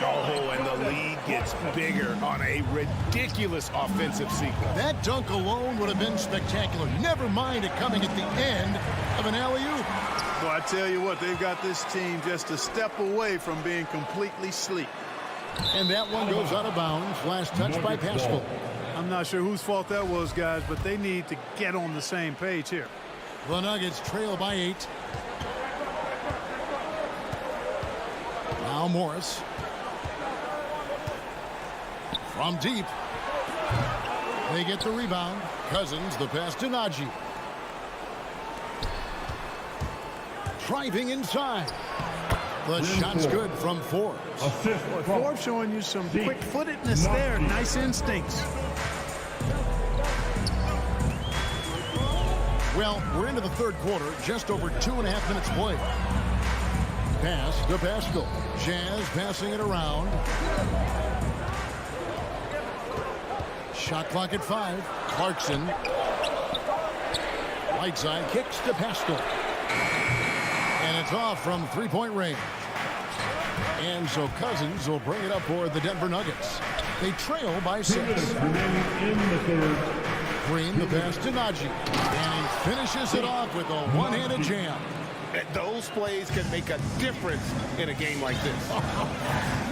Oh, and the lead gets bigger on a ridiculous offensive sequence. That dunk alone would have been spectacular. Never mind it coming at the end of an alley-oop. Well, I tell you what, they've got this team just a step away from being completely asleep. And that one goes out of bounds. Last touch by Pascal. I'm not sure whose fault that was, guys, but they need to get on the same page here. The Nuggets trail by 8. Now Morris. From deep. They get the rebound. Cousins, the pass to Najee. Driving inside. The shot's good from Forbes. Forbes showing you some quick-footedness there. Nice instincts. Well, we're into the third quarter. Just over 2.5 minutes played. Pass to Pascal. Jazz passing it around. Shot clock at 5. Clarkson. Right side kicks to Pascal. And it's off from three-point range. And so Cousins will bring it up for the Denver Nuggets. They trail by 6. Green, the pass to Najee. And he finishes it off with a one-handed jam. Those plays can make a difference in a game like this.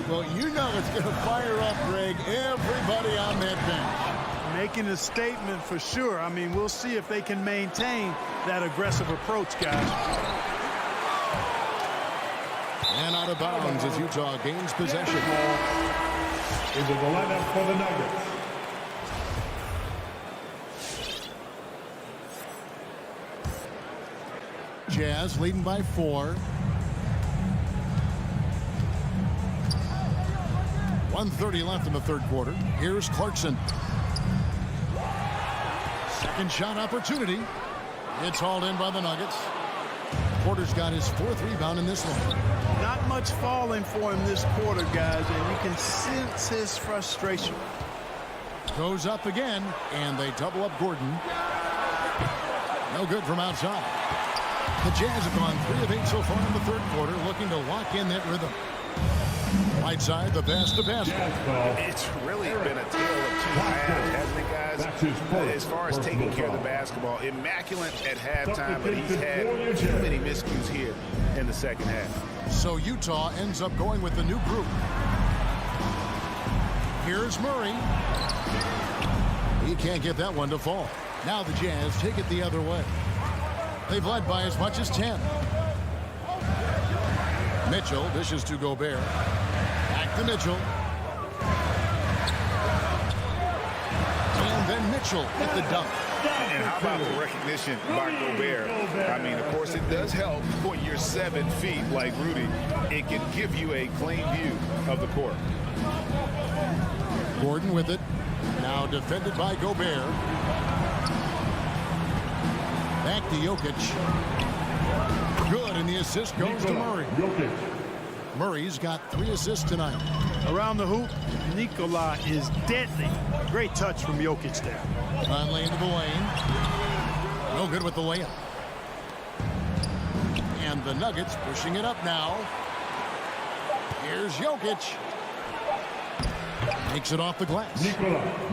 Well, you know it's going to fire up, Greg, everybody on that bench. Making a statement for sure. I mean, we'll see if they can maintain that aggressive approach, guys. And out of bounds as Utah gains possession. Into the lineup for the Nuggets. Jazz leading by 4. 1:30 left in the third quarter. Here's Clarkson. Second shot opportunity. It's hauled in by the Nuggets. Porter's got his 4th rebound in this one. Not much falling for him this quarter, guys, and you can sense his frustration. Goes up again, and they double up Gordon. No good from outside. The Jazz have gone 3 of 8 so far in the third quarter, looking to lock in that rhythm. Right side, the pass to Pascal. It's really been a tale of 2 halves, hasn't it, guys? As far as taking care of the basketball, immaculate at halftime, but he's had too many miscues here in the second half. So Utah ends up going with the new group. Here's Murray. He can't get that one to fall. Now the Jazz take it the other way. They've led by as much as 10. Mitchell dishes to Gobert. Back to Mitchell. And then Mitchell with the dunk. And how about the recognition by Gobert? I mean, of course, it does help when you're 7 feet like Rudy. It can give you a clean view of the court. Gordon with it. Now defended by Gobert. Back to Jokic. Good, and the assist goes to Murray. Murray's got 3 assists tonight. Around the hoop, Nikola is deadly. Great touch from Jokic there. Conley into the lane. No good with the layup. And the Nuggets pushing it up now. Here's Jokic. Makes it off the glass.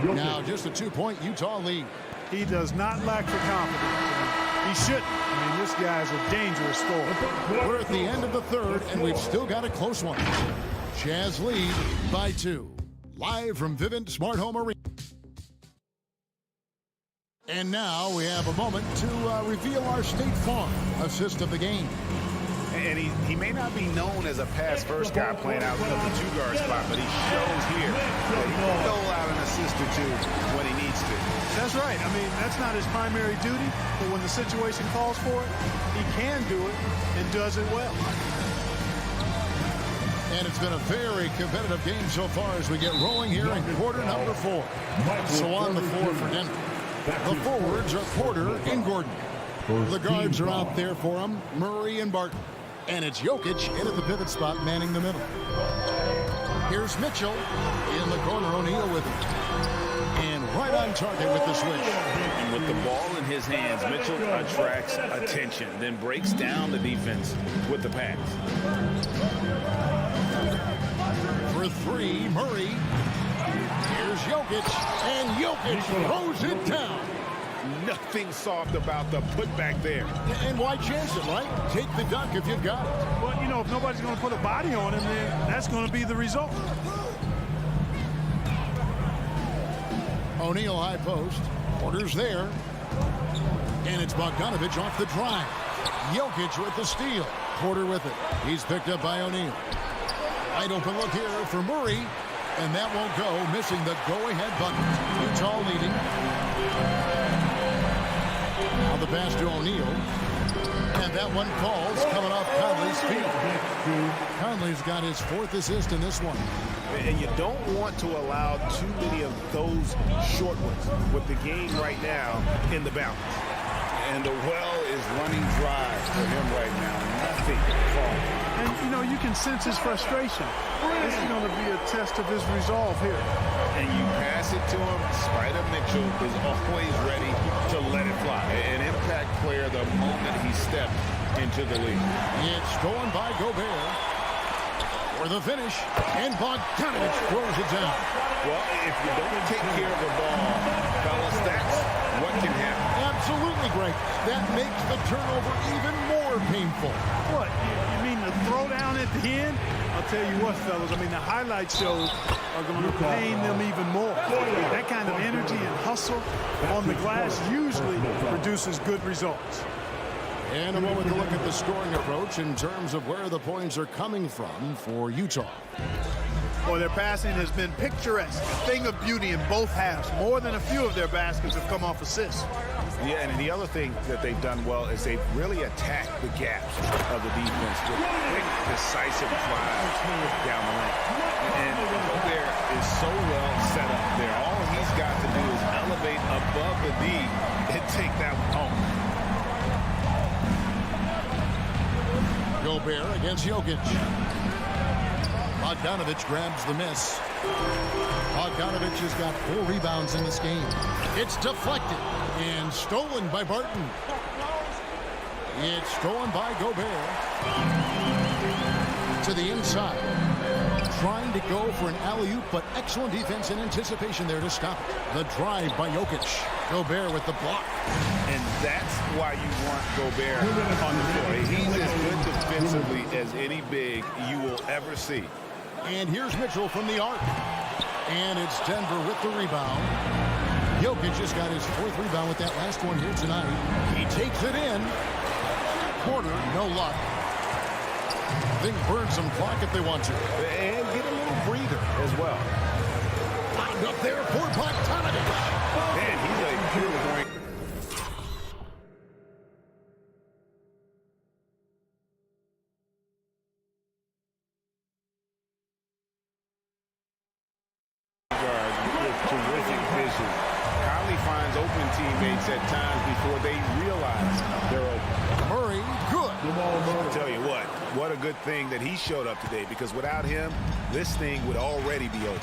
Now just a 2-point Utah lead. He does not lack for confidence. He shouldn't. I mean, this guy's a dangerous scorer. We're at the end of the third, and we've still got a close one. Jazz lead by 2. Live from Vivint Smart Home Arena. And now we have a moment to reveal our State Farm assist of the game. And he may not be known as a pass-first guy playing out of the 2-guard spot, but he shows here that he can throw out an assist or 2 when he needs to. That's right. I mean, that's not his primary duty, but when the situation calls for it, he can do it and does it well. And it's been a very competitive game so far as we get rolling here in quarter number 4. So on the floor for Denver. The forwards are Porter and Gordon. The guards are out there for him, Murray and Barton. And it's Jokic in at the pivot spot, manning the middle. Here's Mitchell in the corner, O'Neal with it. And right on target with the switch. And with the ball in his hands, Mitchell attracts attention, then breaks down the defense with the pass. For 3, Murray. Here's Jokic, and Jokic throws it down. Nothing soft about the putback there. And why chance it, right? Take the dunk if you've got it. Well, you know, if nobody's going to put a body on him, then that's going to be the result. O'Neal high post. Porter's there. And it's Bogdanovich off the drive. Jokic with the steal. Porter with it. He's picked up by O'Neal. Wide open look here for Murray. And that won't go. Missing the go-ahead bucket. Utah leading. Now the pass to O'Neal. And that one falls coming off Conley's feet. Conley's got his 4th assist in this one. And you don't want to allow too many of those short ones with the game right now in the balance. And the well is running dry for him right now. feet. And, you know, you can sense his frustration. This is going to be a test of his resolve here. And you pass it to him, Spider Mitchell is always ready to let it fly. An impact player the moment he stepped into the league. It's stolen by Gobert for the finish, and Bogdanovich throws it down. Well, if you don't take care of the ball, fellas, that's what can happen. Absolutely great. That makes the turnover even more painful. What? You mean the throwdown at the end? I'll tell you what, fellas. I mean, the highlight shows are going to pain them even more. That kind of energy and hustle on the glass usually produces good results. And a moment to look at the scoring approach in terms of where the points are coming from for Utah. Well, their passing has been picturesque, a thing of beauty in both halves. More than a few of their baskets have come off assists. Yeah, and the other thing that they've done well is they've really attacked the gaps of the defense with quick, decisive drives down the lane. And Gobert is so well set up there. All he's got to do is elevate above the D and take that one home. Gobert against Jokic. Bogdanovich grabs the miss. Bogdanovich has got 4 rebounds in this game. It's deflected and stolen by Barton. It's stolen by Gobert. To the inside. Trying to go for an alley-oop, but excellent defense and anticipation there to stop it. The drive by Jokic. Gobert with the block. And that's why you want Gobert on the floor. He's as good defensively as any big you will ever see. And here's Mitchell from the arc. And it's Denver with the rebound. Jokic just got his 4th rebound with that last one here tonight. He takes it in. Porter, no luck. They can burn some clock if they want to. And get a little breather as well. Lined up there for Bogdanovich. Man, he's a pure point. Terrific vision. Conley finds open teammates at times before they realize they're open. Murray, good. I'll tell you what a good thing that he showed up today, because without him, this thing would already be over.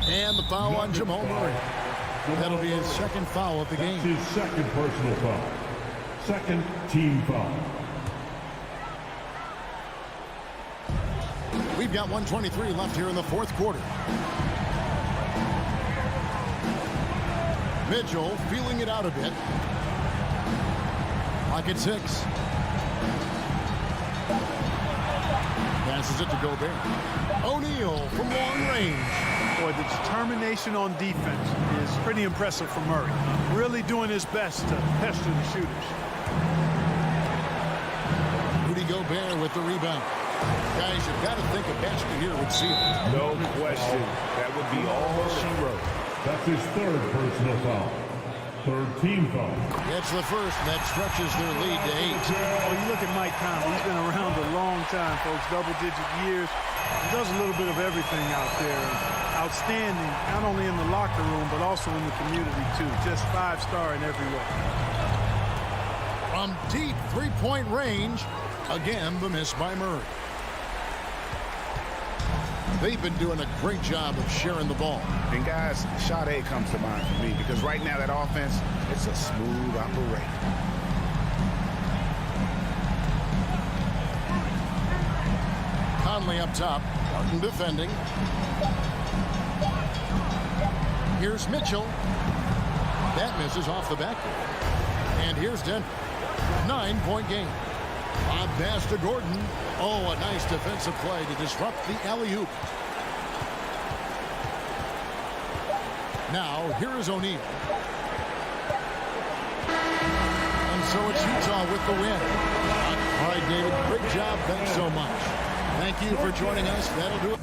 And the foul on Jamal Murray. That'll be his 2nd foul of the game. His 2nd personal foul. 2nd team foul. We've got 1:23 left here in the 4th quarter. Mitchell feeling it out a bit. Pocket 6. Passes it to Gobert. O'Neal from long range. Boy, the determination on defense is pretty impressive from Murray. Really doing his best to pester the shooters. Rudy Gobert with the rebound. Guys, you've got to think a basket here would seal it. No question. That would be all she wrote. That's his 3rd personal foul. 3rd team foul. That's the first, and that stretches their lead to 8. Well, you look at Mike Conley. He's been around a long time, folks, double-digit years. He does a little bit of everything out there. Outstanding, not only in the locker room, but also in the community, too. Just 5-star in every way. From deep 3-point range, again, the miss by Murray. They've been doing a great job of sharing the ball. And guys, shot A comes to mind for me, because right now that offense, it's a smooth operation. Conley up top, Barton defending. Here's Mitchell. That misses off the backboard. And here's Denver. 9-point game. Bob pass to Gordon. Oh, a nice defensive play to disrupt the alley-oop. Now, here is O'Neal. And so it's Utah with the win. All right, David, great job. Thanks so much. Thank you for joining us. That'll do it.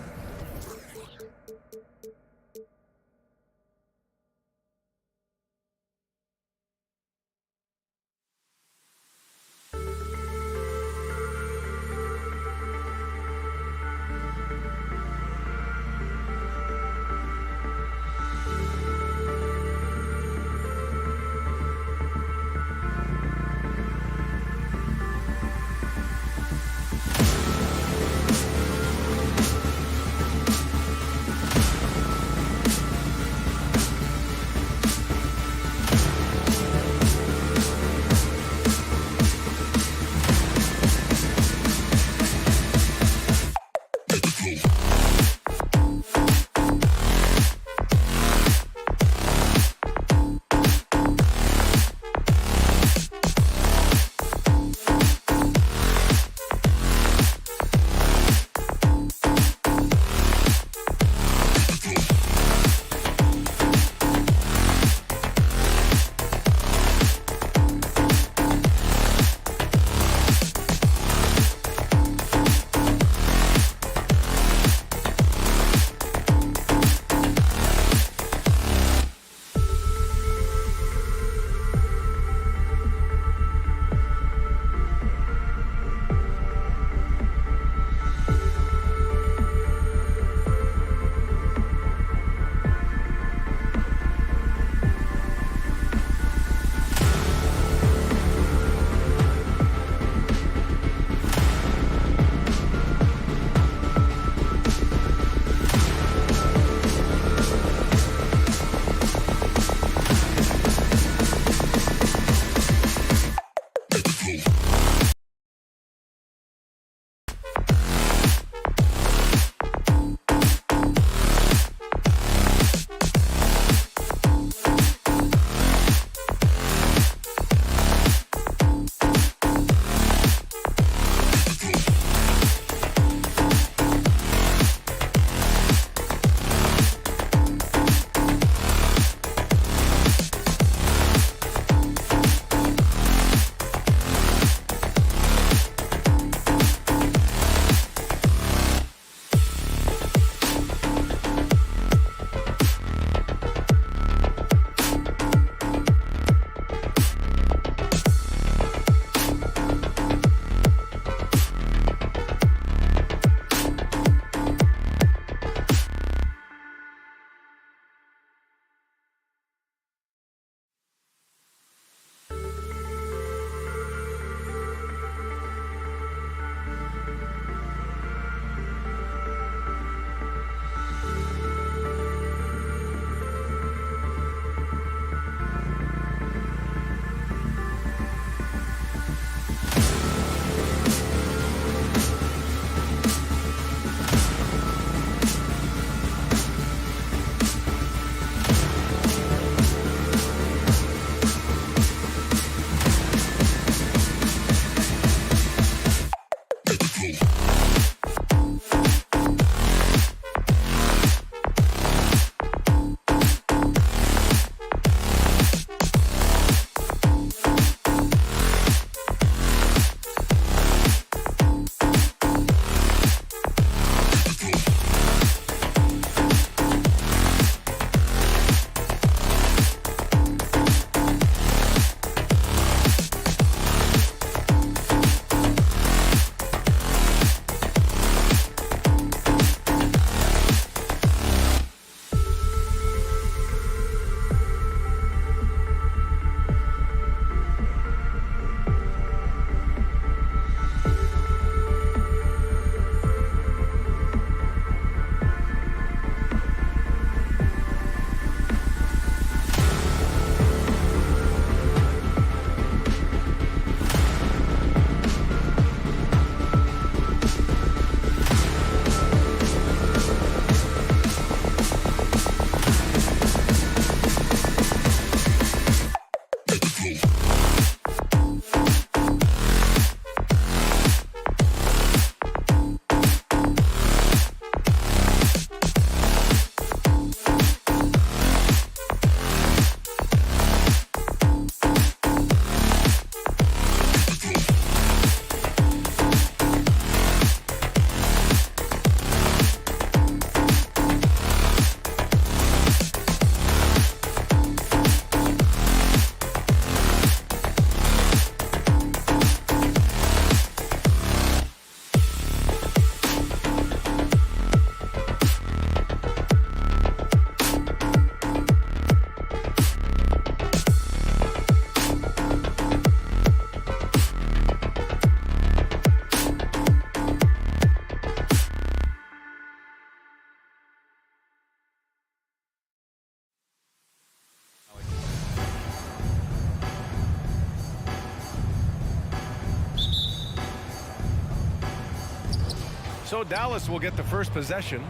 So Dallas will get the first possession.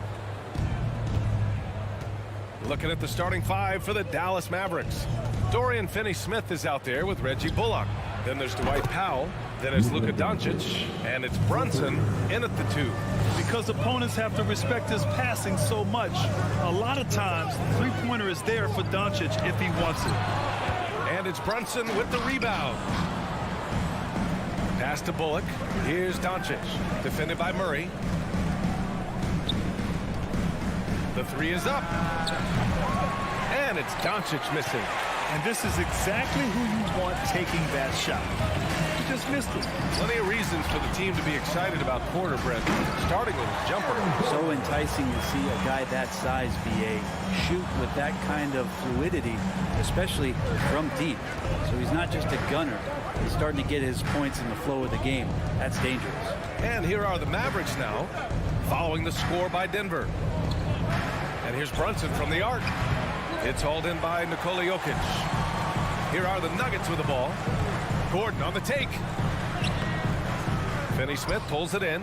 Looking at the starting five for the Dallas Mavericks. Dorian Finney-Smith is out there with Reggie Bullock. Then there's Dwight Powell. Then it's Luka Doncic. And it's Brunson in at the 2. Because opponents have to respect his passing so much, a lot of times, the three-pointer is there for Doncic if he wants it. And it's Brunson with the rebound. Pass to Bullock. Here's Doncic. Defended by Murray. The 3 is up. And it's Doncic missing. And this is exactly who you want taking that shot. He just missed it. Plenty of reasons for the team to be excited about Porter, Brett. Starting with a jumper. So enticing to see a guy that size, BA, shoot with that kind of fluidity, especially from deep. So he's not just a gunner. He's starting to get his points in the flow of the game. That's dangerous. And here are the Mavericks now, following the score by Denver. And here's Brunson from the arc. It's hauled in by Nikola Jokic. Here are the Nuggets with the ball. Gordon on the take. Finney-Smith pulls it in.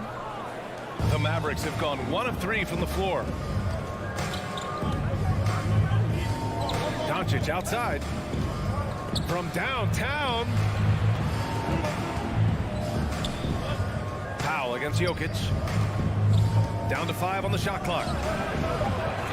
The Mavericks have gone 1 of 3 from the floor. Doncic outside. From downtown. Powell against Jokic. Down to 5 on the shot clock.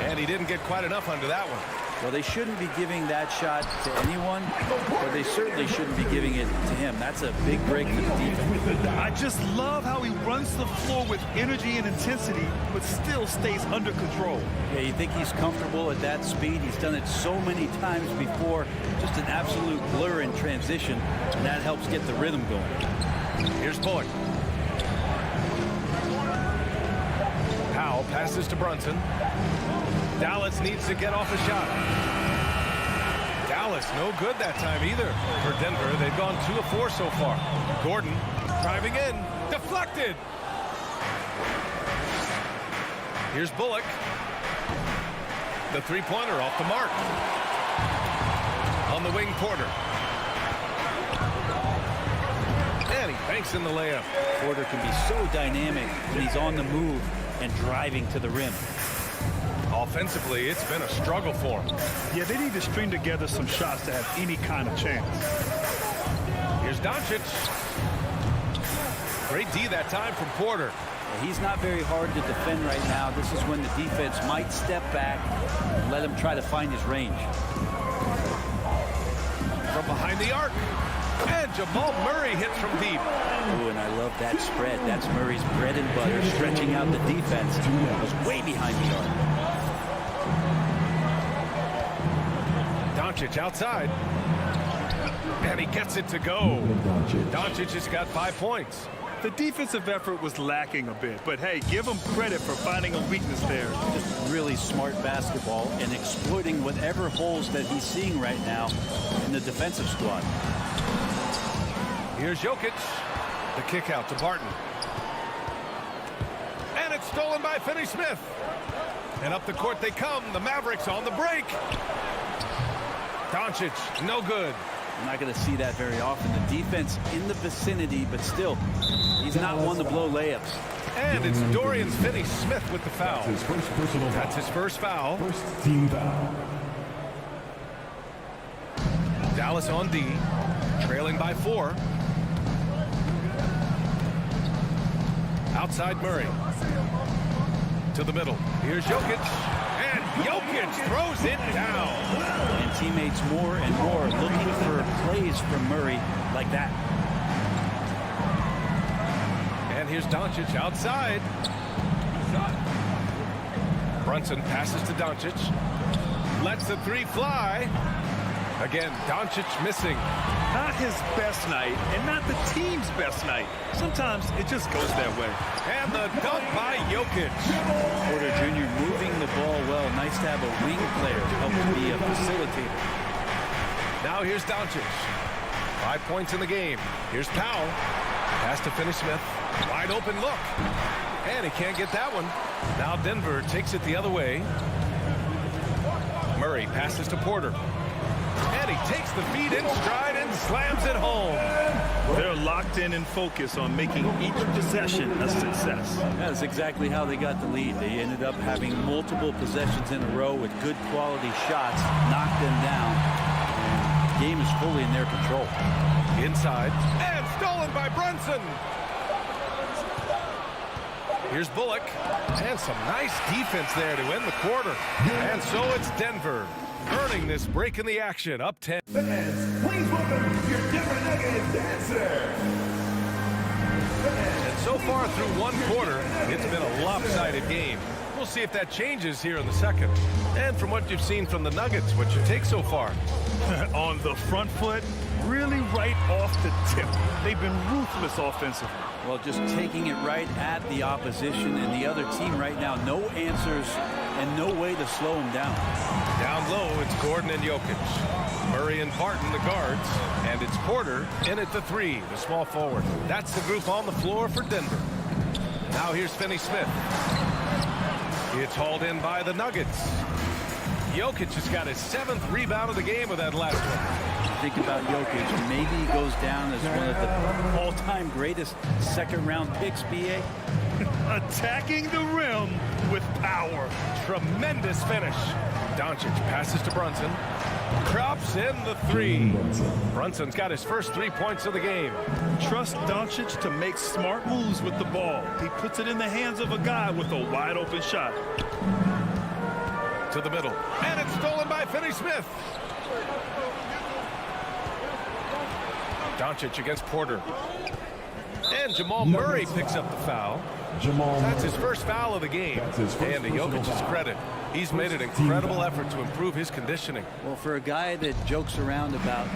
And he didn't get quite enough under that one. Well, they shouldn't be giving that shot to anyone, but they certainly shouldn't be giving it to him. That's a big break for the defense. I just love how he runs the floor with energy and intensity, but still stays under control. Yeah, you think he's comfortable at that speed? He's done it so many times before. Just an absolute blur in transition, and that helps get the rhythm going. Here's Bullock. Powell passes to Brunson. Dallas needs to get off a shot. Dallas no good that time either for Denver. They've gone 2 of 4 so far. Gordon driving in. Deflected. Here's Bullock. The three-pointer off the mark. On the wing, Porter. And he banks in the layup. Porter can be so dynamic when he's on the move and driving to the rim. Offensively, it's been a struggle for him. Yeah, they need to string together some shots to have any kind of chance. Here's Doncic. Great D that time from Porter. He's not very hard to defend right now. This is when the defense might step back and let him try to find his range. From behind the arc. And Jamal Murray hits from deep. Ooh, and I love that spread. That's Murray's bread and butter, stretching out the defense. It was way behind the arc. Doncic outside. And he gets it to go. Doncic has got 5 points. The defensive effort was lacking a bit, but hey, give him credit for finding a weakness there. Just really smart basketball and exploiting whatever holes that he's seeing right now in the defensive squad. Here's Jokic. The kick out to Barton. And it's stolen by Finney-Smith. And up the court they come. The Mavericks on the break. Doncic, no good. I'm not going to see that very often. The defense in the vicinity, but still, he's not one to blow layups. And it's Dorian Finney-Smith with the foul. That's his first personal foul. That's his first foul. First team foul. Dallas on D, trailing by 4. Outside Murray. To the middle. Here's Jokic. And Jokic throws it down. And teammates more and more looking for plays from Murray like that. And here's Doncic outside. Brunson passes to Doncic. Lets the 3 fly. Again, Doncic missing. Not his best night, and not the team's best night. Sometimes it just goes that way. And the dunk by Jokic. Porter Jr. moving the ball well. Nice to have a wing player help to be a facilitator. Now here's Doncic. 5 points in the game. Here's Powell. Pass to Finney-Smith. Wide open look. And he can't get that one. Now Denver takes it the other way. Murray passes to Porter. And he takes the feed in stride and slams it home. They're locked locked in and focused on making each possession a success. That's exactly how they got the lead. They ended up having multiple possessions in a row with good quality shots, knocked them down. And the game is fully in their control. Inside, and stolen by Brunson. Here's Bullock, and some nice defense there to end the quarter. And so it's Denver, earning this break in the action, up 10. Fans, please welcome your Denver Nuggets dancer. And so far through one quarter, it's been a lopsided game. We'll see if that changes here in the second. And from what you've seen from the Nuggets, what's your take so far? On the front foot, really right off the tip. They've been ruthless offensively. Well, just taking it right at the opposition and the other team right now. No answers and no way to slow them down. Down low, it's Gordon and Jokic. Murray and Barton, the guards. And it's Porter in at the three, the small forward. That's the group on the floor for Denver. Now here's Finney-Smith. It's hauled in by the Nuggets. Jokic has got his 7th rebound of the game with that last one. Think about Jokic. Maybe he goes down as one of the all-time greatest second-round picks, BA. Attacking the rim with power. Tremendous finish. Doncic passes to Brunson. Drops in the three. Brunson's got his first 3 points of the game. Trust Doncic to make smart moves with the ball. He puts it in the hands of a guy with a wide-open shot. To the middle. And it's stolen by Finney-Smith. Doncic against Porter. And Jamal Murray picks up the foul. That's his first foul of the game. And to Jokic's credit, he's made an incredible effort to improve his conditioning. Well, for a guy that jokes around about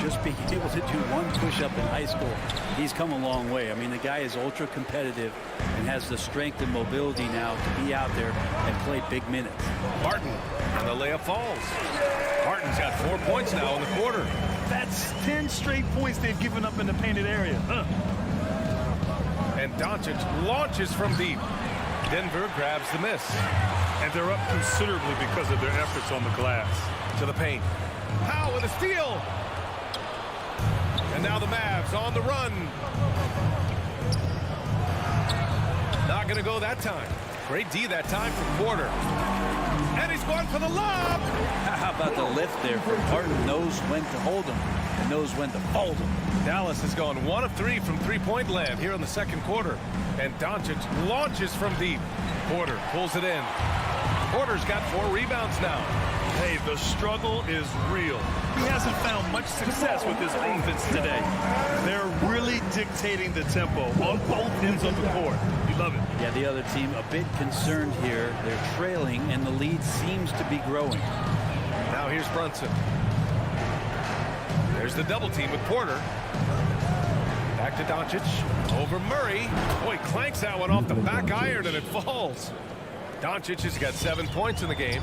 just being able to do one push-up in high school, he's come a long way. I mean, the guy is ultra competitive and has the strength and mobility now to be out there and play big minutes. Barton, and the layup falls. Barton's got 4 points now in the quarter. That's 10 straight points they've given up in the painted area. And Doncic launches from deep. Denver grabs the miss. And they're up considerably because of their efforts on the glass. To the paint. Powell with a steal. And now the Mavs on the run. Not going to go that time. Great D that time from Porter. And he's going for the lob. How about the lift there from Barton? Knows when to hold him and knows when to fold him. Dallas has gone 1 of 3 from three-point land here in the second quarter. And Doncic launches from deep. Porter pulls it in. Porter's got 4 rebounds now. Hey, the struggle is real. He hasn't found much success with his offense today. They're really dictating the tempo on both ends of the court. You love it. Yeah, the other team a bit concerned here. They're trailing, and the lead seems to be growing. Now here's Brunson. There's the double team with Porter. Back to Doncic. Over Murray. Boy, clanks that one off the back iron, and it falls. Doncic has got 7 points in the game.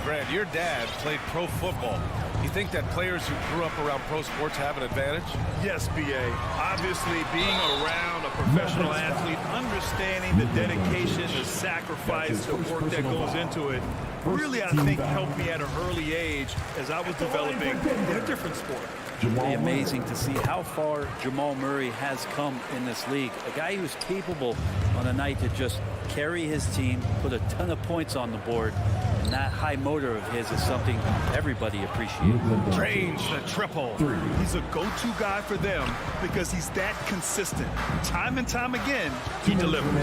Grant, your dad played pro football. You think that players who grew up around pro sports have an advantage? Yes, B.A. Obviously, being around a professional athlete, understanding the dedication, the sacrifice, the work that goes into it, really, I think, helped me at an early age as I was developing in a different sport. It's amazing to see how far Jamal Murray has come in this league. A guy who's capable on a night to just carry his team, put a ton of points on the board, and that high motor of his is something everybody appreciates. Strange, the triple. He's a go-to guy for them because he's that consistent. Time and time again, he delivers.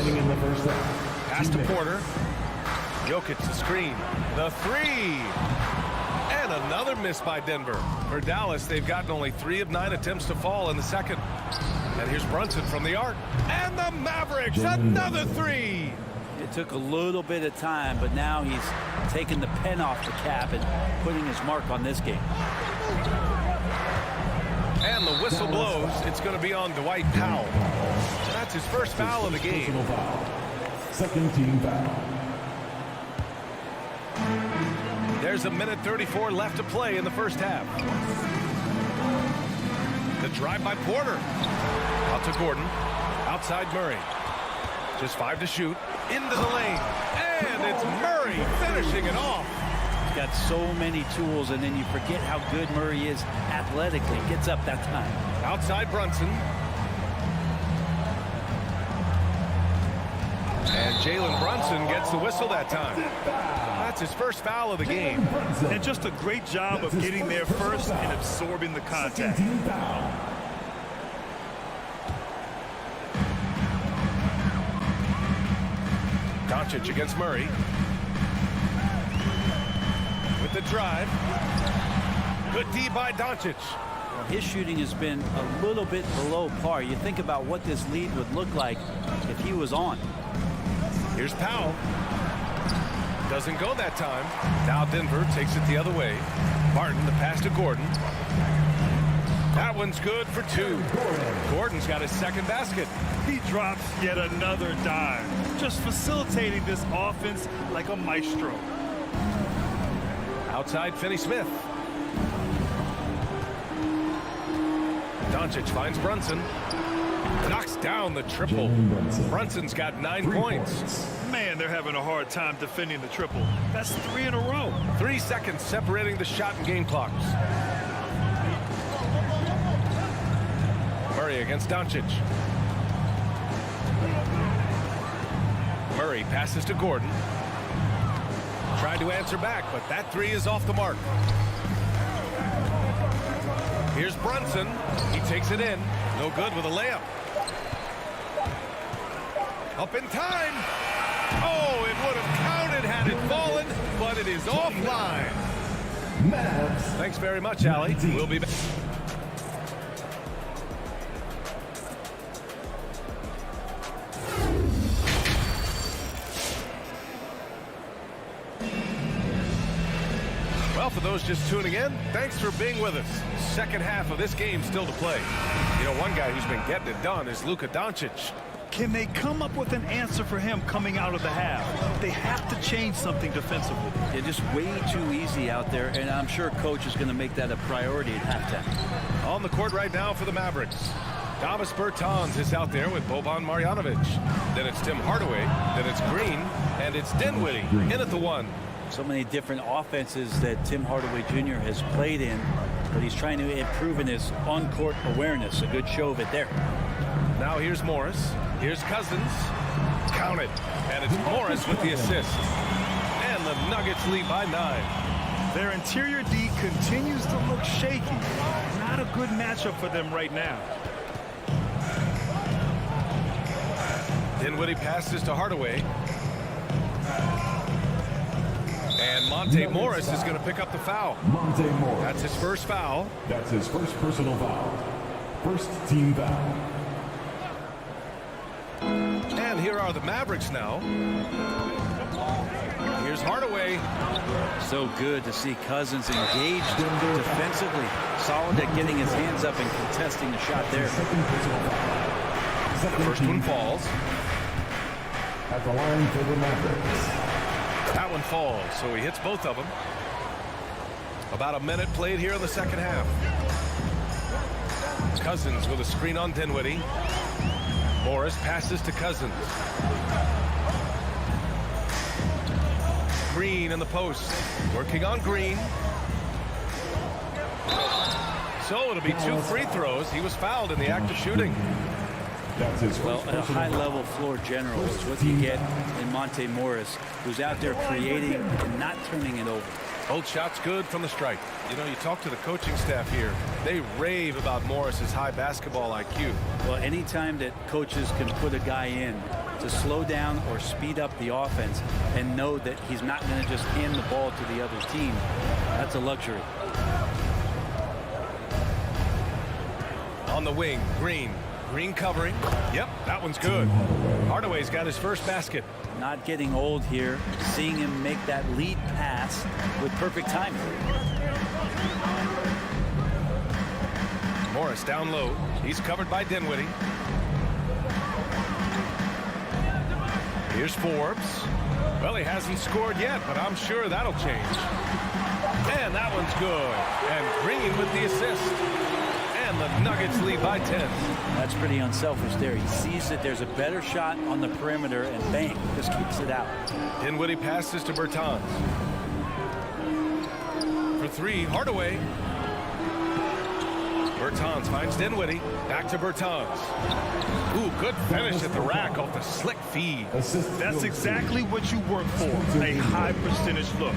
Pass to Porter. Jokic the screen. The three. And another miss by Denver. For Dallas, they've gotten only 3 of 9 attempts to fall in the second. And here's Brunson from the arc. And the Mavericks, another 3. It took a little bit of time, but now he's taking the pen off the cap and putting his mark on this game. And the whistle blows. It's going to be on Dwight Powell. That's his first foul of the game. Second team foul. There's a minute 34 left to play in the first half. The drive by Porter. Out to Gordon. Outside Murray. Just 5 to shoot. Into the lane. And it's Murray finishing it off. He's got so many tools, and then you forget how good Murray is athletically. Gets up that time. Outside Brunson. And Jalen Brunson gets the whistle that time. That's his first foul of the game. And just a great job of getting there first and absorbing the contact. Doncic against Murray. With the drive. Good D by Doncic. Well, his shooting has been a little bit below par. You think about what this lead would look like if he was on. Here's Powell. Doesn't go that time. Now Denver takes it the other way. Martin, the pass to Gordon. That one's good for two. Gordon's got his second basket. He drops yet another dime, just facilitating this offense like a maestro. Outside Finney-Smith. Doncic finds Brunson. Knocks down the triple. Brunson's got 9 points. Man, they're having a hard time defending the triple. That's 3 in a row. 3 seconds separating the shot and game clocks. Murray against Doncic. Murray passes to Gordon. Tried to answer back, but that three is off the mark. Here's Brunson. He takes it in. No good with a layup. Up in time. Oh, it would have counted had it fallen, but it is offline. Thanks very much, Allie. We'll be back. Well, for those just tuning in, thanks for being with us. Second half of this game still to play. You know, one guy who's been getting it done is Luka Doncic. Can they come up with an answer for him coming out of the half? They have to change something defensively. They're just way too easy out there, and I'm sure coach is going to make that a priority at halftime. On the court right now for the Mavericks. Davis Bertans is out there with Boban Marjanovic. Then it's Tim Hardaway. Then it's Green. And it's Dinwiddie in at the one. So many different offenses that Tim Hardaway Jr. has played in, but he's trying to improve in his on-court awareness. A good show of it there. Now here's Morris. Here's Cousins. Count it. And it's Morris with the assist. And the Nuggets lead by 9. Their interior D continues to look shaky. Not a good matchup for them right now. Dinwiddie passes to Hardaway. And Monte Morris is going to pick up the foul. Monte Morris. That's his first foul. That's his first personal foul. First team foul. And here are the Mavericks now. Here's Hardaway. So good to see Cousins engaged defensively. Solid at getting his hands up and contesting the shot there. The first one falls. At the line for the Mavericks. That one falls, so he hits both of them. About a minute played here in the second half. Cousins with a screen on Dinwiddie. Morris passes to Cousins. Green in the post. Working on Green. So it'll be 2 free throws. He was fouled in the act of shooting. That's his well, a high-level floor general is what you get in Monte Morris, who's out there creating and not turning it over. Both shots good from the stripe. You know, you talk to the coaching staff here. They rave about Morris's high basketball IQ. Well, anytime that coaches can put a guy in to slow down or speed up the offense and know that he's not going to just hand the ball to the other team, that's a luxury. On the wing, Green. Green covering. Yep, that one's good. Hardaway's got his first basket. Not getting old here. Seeing him make that lead pass with perfect timing. Morris down low. He's covered by Dinwiddie. Here's Forbes. Well, he hasn't scored yet, but I'm sure that'll change. And that one's good. And Green with the assist. And the Nuggets lead by 10. That's pretty unselfish there. He sees that there's a better shot on the perimeter and bang, just kicks it out. Dinwiddie passes to Bertans. For 3, Hardaway. Bertans finds Dinwiddie. Back to Bertans. Ooh, good finish at the rack off the slick feed. That's exactly what you work for, a high percentage look.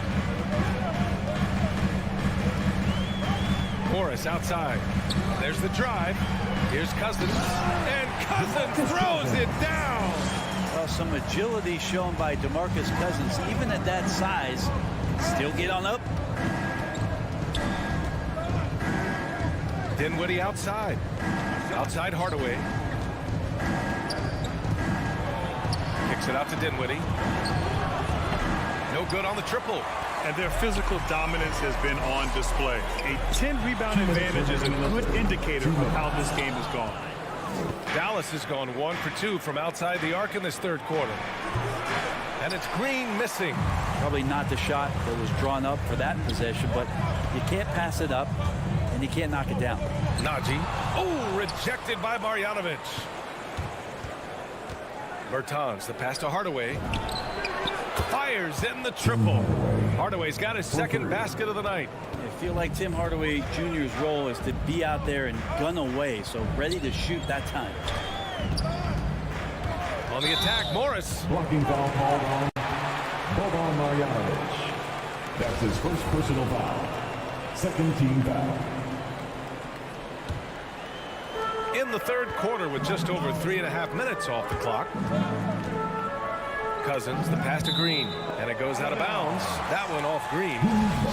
Morris outside. There's the drive. Here's Cousins. And Cousins throws it down. Well, some agility shown by DeMarcus Cousins, even at that size, still get on up. Dinwiddie outside. Outside Hardaway. Kicks it out to Dinwiddie. No good on the triple. And their physical dominance has been on display. A 10-rebound advantage is a good indicator of how this game has gone. Dallas has gone 1 for 2 from outside the arc in this third quarter. And it's Green missing. Probably not the shot that was drawn up for that possession, but you can't pass it up, and you can't knock it down. Najee. Oh, rejected by Marjanovic. Bertans, the pass to Hardaway. Fires in the triple. Hardaway's got his second basket of the night. I feel like Tim Hardaway Jr.'s role is to be out there and gun away, so ready to shoot that time. On the attack, Morris. Blocking foul called on Boban Marjanovic. That's his first personal foul. Second team foul. In the third quarter with just over 3.5 minutes off the clock. Cousins, the pass to Green, and it goes out of bounds. That one off Green.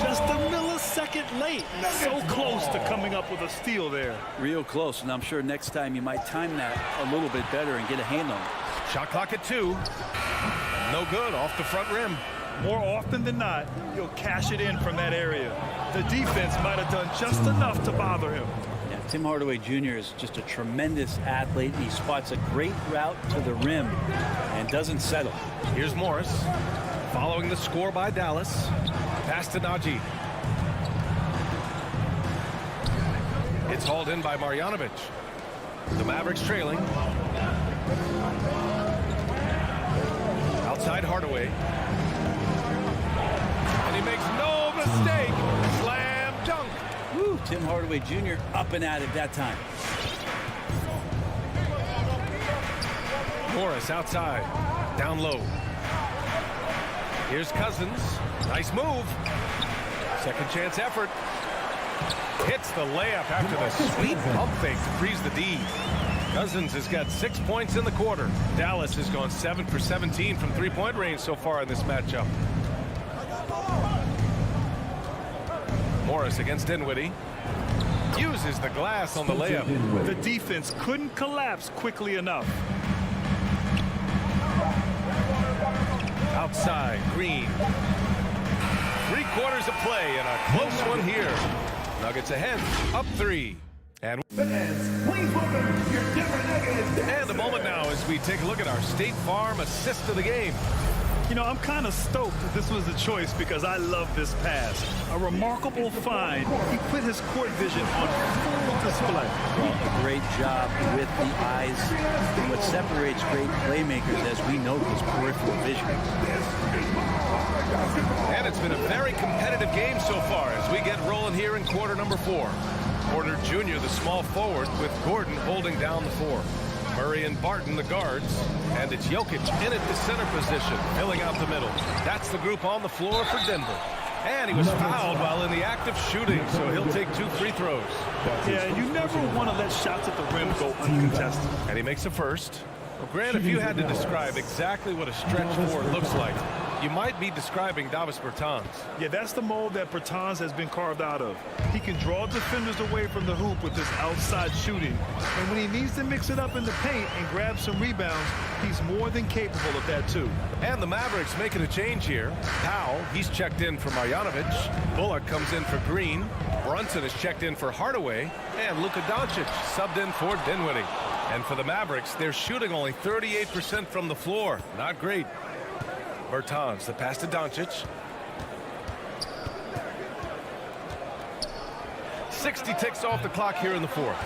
Just a millisecond late. So close to coming up with a steal there. Real close, and I'm sure next time you might time that a little bit better and get a hand on it. Shot clock at 2. No good, off the front rim. More often than not, you'll cash it in from that area. The defense might have done just enough to bother him. Yeah, Tim Hardaway Jr. is just a tremendous athlete. He spots a great route to the rim and doesn't settle. Here's Morris, following the score by Dallas. Pass to Najee. It's hauled in by Marjanovic. The Mavericks trailing. Outside Hardaway. And he makes no mistake. Slam dunk. Woo, Tim Hardaway Jr. up and at it that time. Morris outside. Down low. Here's Cousins. Nice move. Second chance effort. Hits the layup after the sweet pump fake to freeze the D. Cousins has got 6 points in the quarter. Dallas has gone 7 for 17 from three-point range so far in this matchup. Morris against Dinwiddie. Uses the glass on the layup. The defense couldn't collapse quickly enough. Outside, Green. 3 quarters of play and a close one here. Nuggets ahead, up 3. And Please welcome your Denver Nuggets. And a moment now as we take a look at our State Farm assist of the game. You know, I'm kind of stoked that this was the choice because I love this pass. A remarkable find. He put his court vision on full display. Well, a great job with the eyes. And what separates great playmakers, as we know, is peripheral vision. And it's been a very competitive game so far as we get rolling here in quarter number 4. Porter Jr., the small forward, with Gordon holding down the 4. Murray and Barton, the guards. And it's Jokic in at the center position, filling out the middle. That's the group on the floor for Denver. And he was fouled while in the act of shooting, so he'll take 2 free throws. Yeah, you never want to let shots at the rim go uncontested. And he makes a first. Well, Grant, if you had to describe exactly what a stretch 4 looks like, you might be describing Davis Bertans. Yeah, that's the mold that Bertans has been carved out of. He can draw defenders away from the hoop with his outside shooting. And when he needs to mix it up in the paint and grab some rebounds, he's more than capable of that too. And the Mavericks making a change here. Powell, he's checked in for Marjanovic. Bullock comes in for Green. Brunson is checked in for Hardaway. And Luka Doncic subbed in for Dinwiddie. And for the Mavericks, they're shooting only 38% from the floor. Not great. Bertans, the pass to Doncic. 60 ticks off the clock here in the 4th.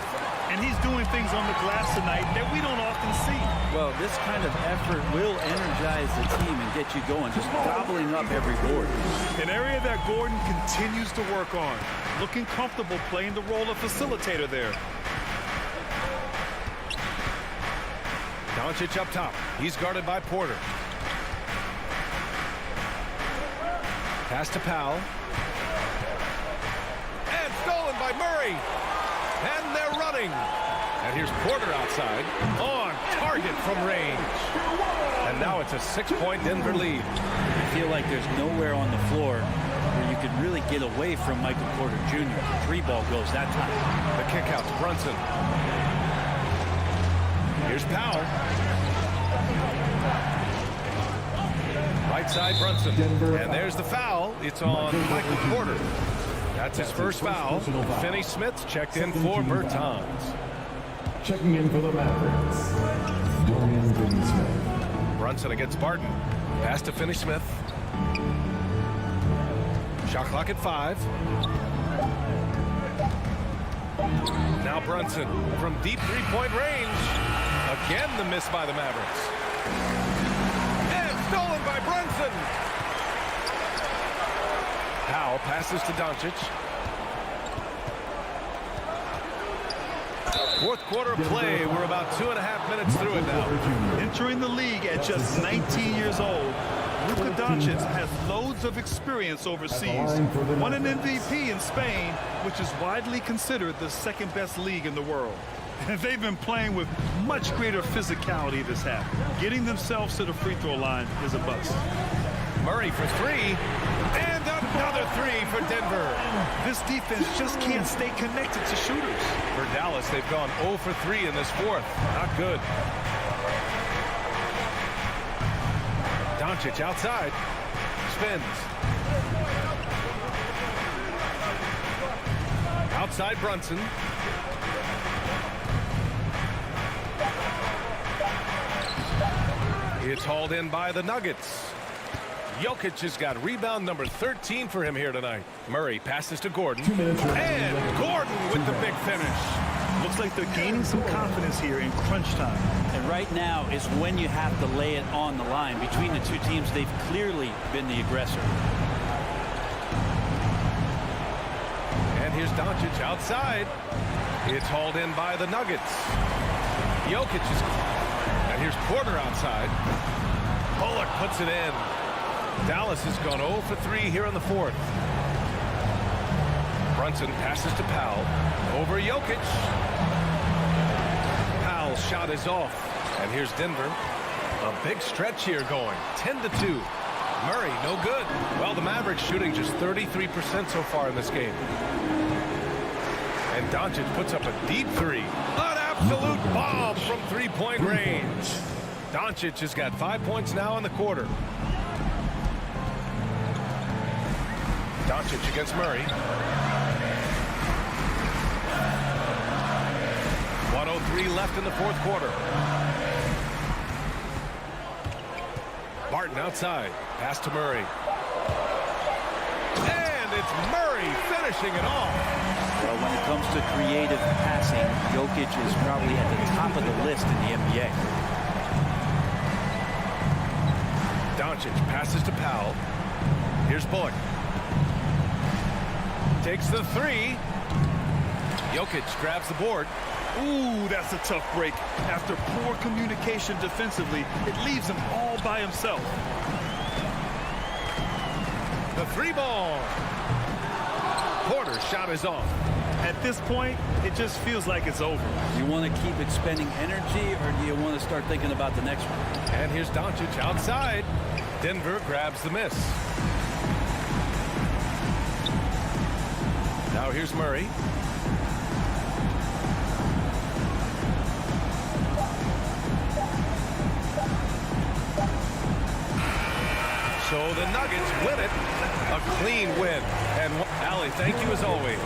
And he's doing things on the glass tonight that we don't often see. Well, this kind of effort will energize the team and get you going, just gobbling up every board. An area that Gordon continues to work on. Looking comfortable playing the role of facilitator there. Doncic up top. He's guarded by Porter. Pass to Powell. And stolen by Murray. And they're running. And here's Porter outside. On target from range. And now it's a 6-point Denver lead. I feel like there's nowhere on the floor where you could really get away from Michael Porter Jr. Three ball goes that time. The kick out to Brunson. Here's Powell. Right side Brunson. And there's the foul. It's on Michael Porter. That's his first foul. Finney-Smith checked in for Bertans. Checking in for the Mavericks, Dorian Finney-Smith. Brunson against Barton. Pass to Finney-Smith. Shot clock at 5. Now Brunson from deep three-point range. Again the miss by the Mavericks. And stolen by Brunson. Powell passes to Doncic. Fourth quarter of play. We're about 2.5 minutes through it now. Entering the league at just 19 years old, Luka Doncic has loads of experience overseas. Won an MVP in Spain, which is widely considered the second best league in the world. And they've been playing with much greater physicality this half. Getting themselves to the free throw line is a bust. Murray for 3. And another 3 for Denver. This defense just can't stay connected to shooters. For Dallas, they've gone 0 for 3 in this fourth. Not good. Doncic outside. Spins. Outside Brunson. It's hauled in by the Nuggets. Jokic has got rebound number 13 for him here tonight. Murray passes to Gordon. And Gordon with the big finish. Looks like they're gaining some confidence here in crunch time. And right now is when you have to lay it on the line. Between the two teams, they've clearly been the aggressor. And here's Doncic outside. It's hauled in by the Nuggets. Jokic is... And here's Porter outside. Bullock puts it in. Dallas has gone 0 for 3 here in the fourth. Brunson passes to Powell. Over Jokic. Powell's shot is off. And here's Denver. A big stretch here going. 10-2. Murray, no good. Well, the Mavericks shooting just 33% so far in this game. And Doncic puts up a deep 3. An absolute bomb from three-point range. Doncic has got 5 points now in the quarter. Doncic against Murray. 1:03 left in the fourth quarter. Barton outside. Pass to Murray. And it's Murray finishing it off. Well, when it comes to creative passing, Jokic is probably at the top of the list in the NBA. Doncic passes to Powell. Here's Bullock. Takes the 3. Jokic grabs the board. Ooh, that's a tough break. After poor communication defensively, it leaves him all by himself. The 3 ball. Porter's shot is off. At this point, it just feels like it's over. You want to keep expending energy, or do you want to start thinking about the next one? And here's Doncic outside. Denver grabs the miss. Now here's Murray. So the Nuggets win it. A clean win. And Allie, thank you as always.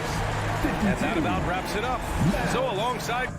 And that about wraps it up. So alongside...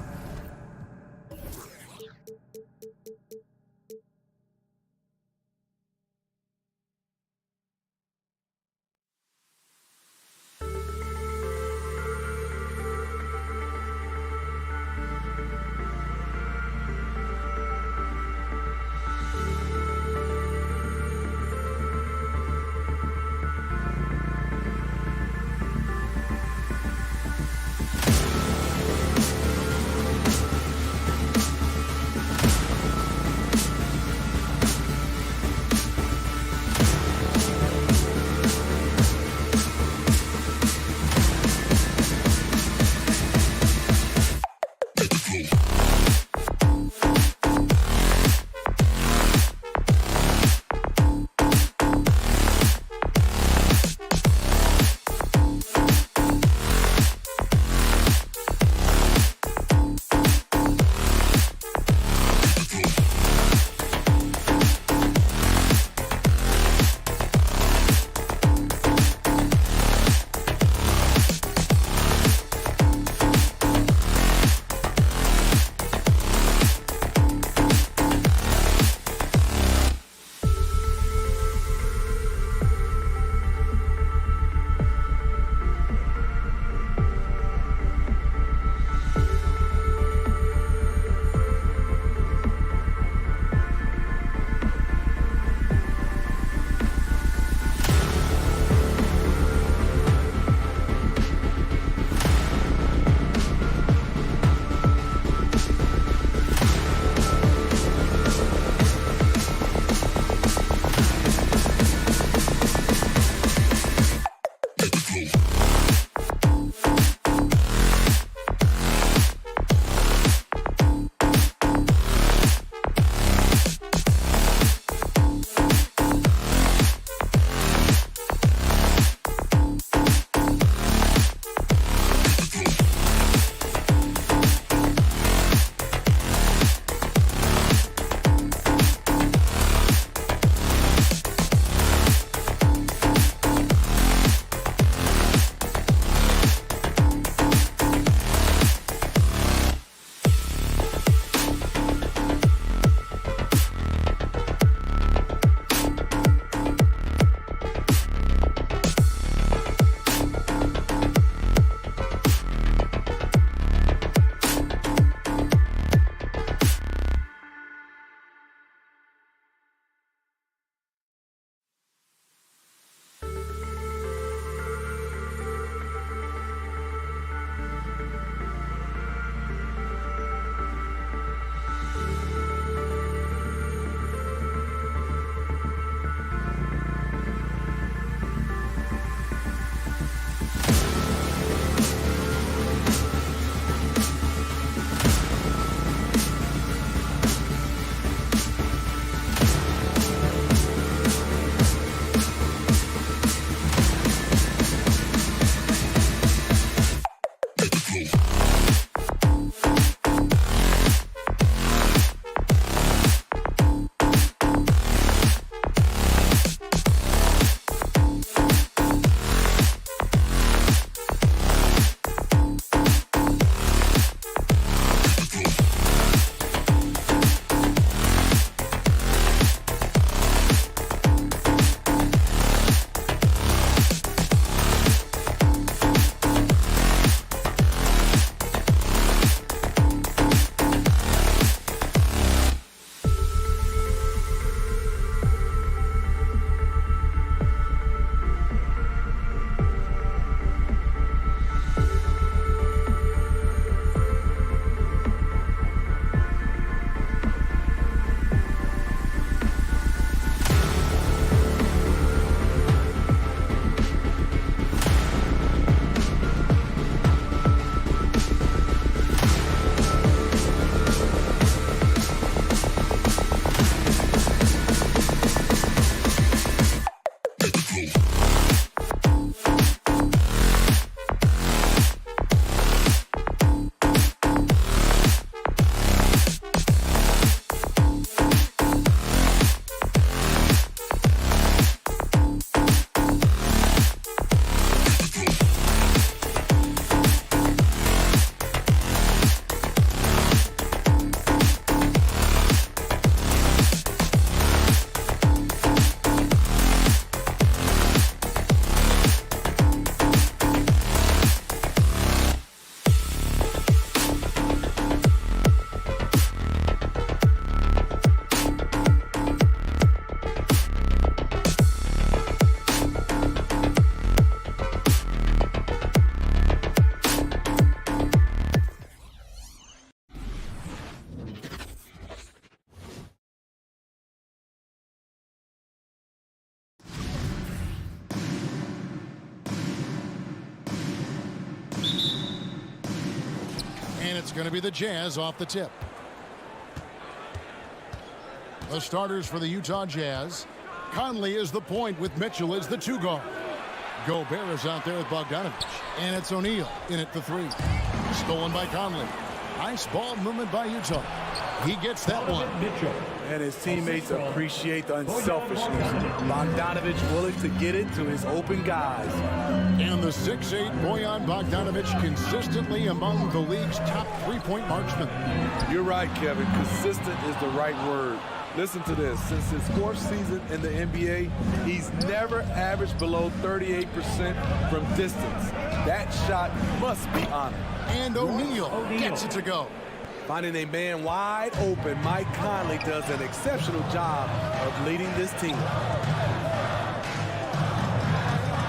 It's going to be the Jazz off the tip. The starters for the Utah Jazz. Conley is the point with Mitchell as the 2 guard. Gobert is out there with Bogdanovich. And it's O'Neal in at the 3. Stolen by Conley. Nice ball movement by Utah. He gets that one. And his teammates appreciate the unselfishness. Bogdanovich willing to get it to his open guys. And the 6'8" Bojan Bogdanovich consistently among the league's top 3-point marksmen. You're right, Kevin. Consistent is the right word. Listen to this. Since his 4th season in the NBA, he's never averaged below 38% from distance. That shot must be honored. And O'Neal gets it to go. Finding a man wide open, Mike Conley does an exceptional job of leading this team.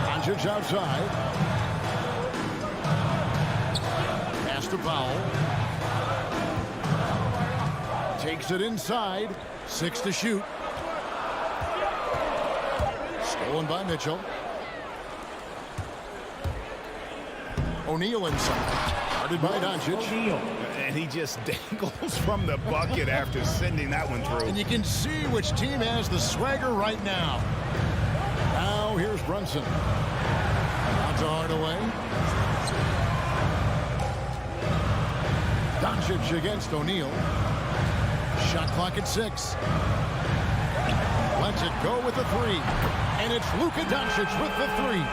Doncic outside. Pass to Powell. Takes it inside. 6 to shoot. Stolen by Mitchell. O'Neal inside. Guarded by Doncic. And he just dangles from the bucket after sending that one through. And you can see which team has the swagger right now. Now here's Brunson. On to Hardaway. Doncic against O'Neal. Shot clock at 6. Lets it go with the 3. And it's Luka Doncic with the 3.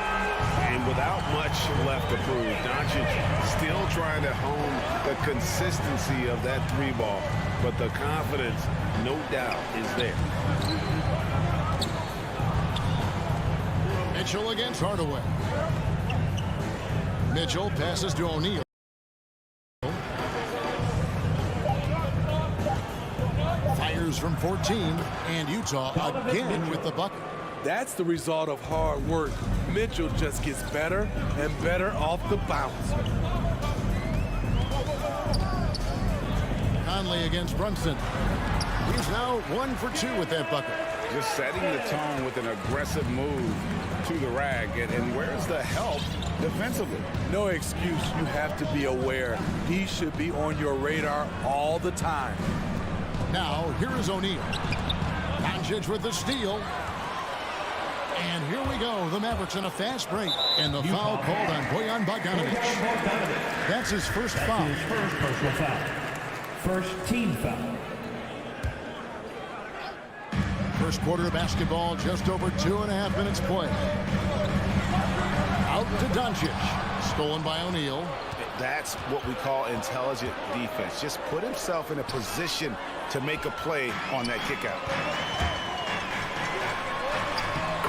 And without much left to prove, Doncic still trying to hone the consistency of that 3 ball. But the confidence, no doubt, is there. Mitchell against Hardaway. Mitchell passes to O'Neal. Fires from 14, and Utah again with the bucket. That's the result of hard work. Mitchell just gets better and better off the bounce. Conley against Brunson. He's now 1 for 2 with that bucket. Just setting the tone with an aggressive move to the rag. And where's the help defensively? No excuse. You have to be aware. He should be on your radar all the time. Now, here is O'Neal. Doncic with the steal. And here we go. The Mavericks in a fast break. And the foul called on Bojan Bogdanovich. That's his first foul. His first personal foul. First team foul. First quarter of basketball, just over 2.5 minutes play. Out to Doncic. Stolen by O'Neal. That's what we call intelligent defense. Just put himself in a position to make a play on that kick out.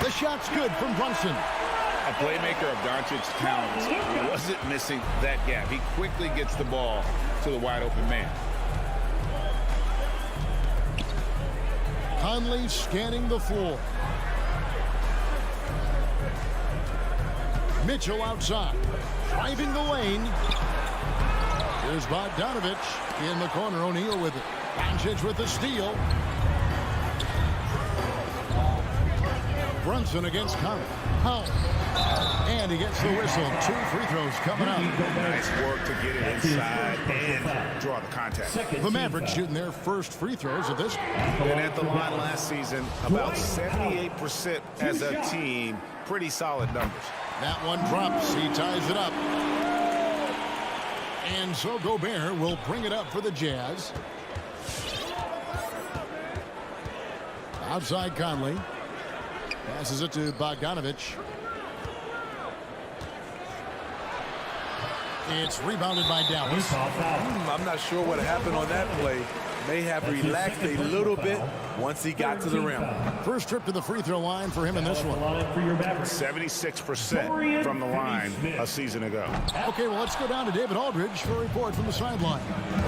The shot's good from Brunson. A playmaker of Doncic's talents wasn't missing that gap. He quickly gets the ball to the wide open man. Conley scanning the floor. Mitchell outside. Driving the lane. Here's Bogdanovich in the corner. O'Neal with it. Doncic with the steal. Brunson against Conley. And he gets the whistle. 2 free throws coming up. Nice work to get it inside and draw the contact. The Mavericks shooting their first free throws of this. And at the line last season, about 78% as a team. Pretty solid numbers. That one drops. He ties it up. And so Gobert will bring it up for the Jazz. Outside Conley. Passes it to Bogdanovich. It's rebounded by Dallas. I'm not sure what happened on that play. May have relaxed a little bit once he got to the rim. First trip to the free throw line for him in this one. 76% from the line a season ago. Okay, well, let's go down to David Aldridge for a report from the sideline.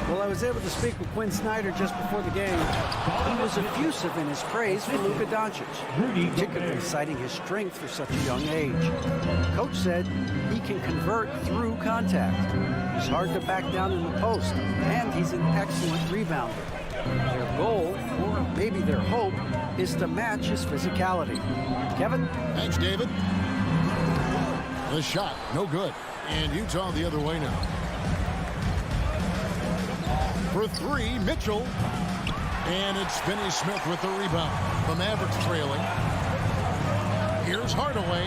Well, I was able to speak with Quinn Snyder just before the game. He was effusive in his praise for Luka Doncic, particularly citing his strength for such a young age. Coach said he can convert through contact. He's hard to back down in the post, and he's an excellent rebounder. Their goal, or maybe their hope, is to match his physicality. Kevin? Thanks, David. The shot, no good. And Utah the other way now. For three, Mitchell. And it's Finney Smith with the rebound. The Mavericks trailing. Here's Hardaway.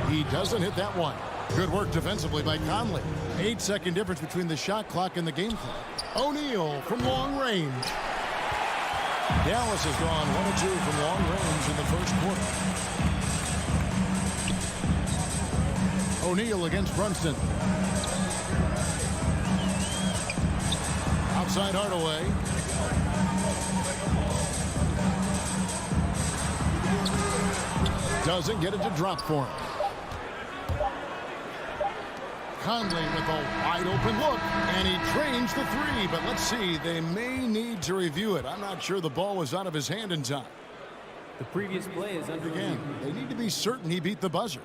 He doesn't hit that one. Good work defensively by Conley. 8-second difference between the shot clock and the game clock. O'Neal from long range. Dallas has gone 1 of 2 from long range in the first quarter. O'Neal against Brunson. Outside Hardaway. Doesn't get it to drop for him. Conley with a wide open look, and he trains the three, but let's see, they may need to review it. I'm not sure the ball was out of his hand in time. The previous play is under Again, they need to be certain he beat the buzzer.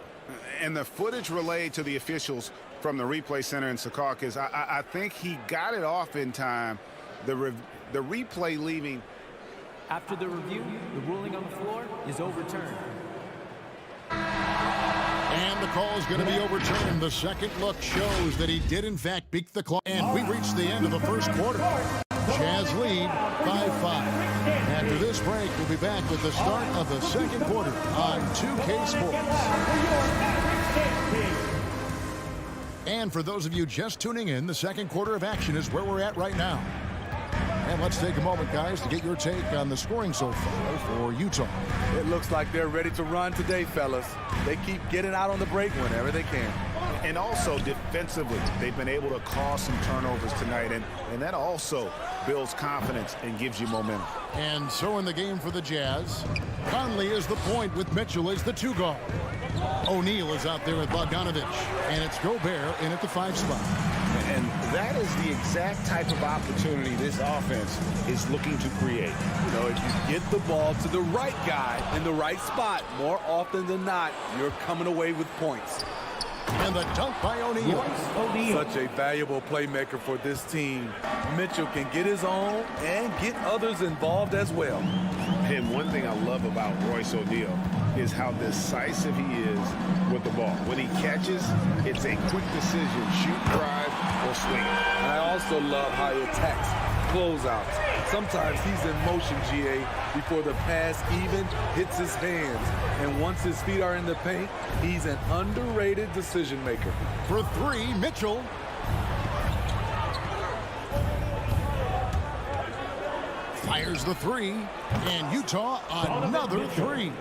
And the footage relayed to the officials from the replay center in Secaucus, I think he got it off in time. The replay leaving. After the review, the ruling on the floor is overturned. And the call is going to be overturned. The second look shows that he did, in fact, beat the clock. And we reached the end of the first quarter. Jazz lead 5-5. After this break, we'll be back with the start of the second quarter on 2K Sports. And for those of you just tuning in, the second quarter of action is where we're at right now. And let's take a moment, guys, to get your take on the scoring so far for Utah. It looks like they're ready to run today, fellas. They keep getting out on the break whenever they can. And also defensively, they've been able to cause some turnovers tonight, and that also builds confidence and gives you momentum. And so in the game for the Jazz, Conley is the point with Mitchell as the 2 guard. O'Neal is out there with Bogdanovich, and it's Gobert in at the 5 spot. And that is the exact type of opportunity this offense is looking to create. You know, if you get the ball to the right guy in the right spot, more often than not, you're coming away with points. And the dunk by O'Neal. Such a valuable playmaker for this team. Mitchell can get his own and get others involved as well. And one thing I love about Royce O'Neal is how decisive he is with the ball. When he catches, it's a quick decision, shoot, drive, or swing. And I also love how he attacks closeouts. Sometimes he's in motion, GA, before the pass even hits his hands. And once his feet are in the paint, he's an underrated decision maker. For 3, Mitchell. Fires the 3, and Utah another 3.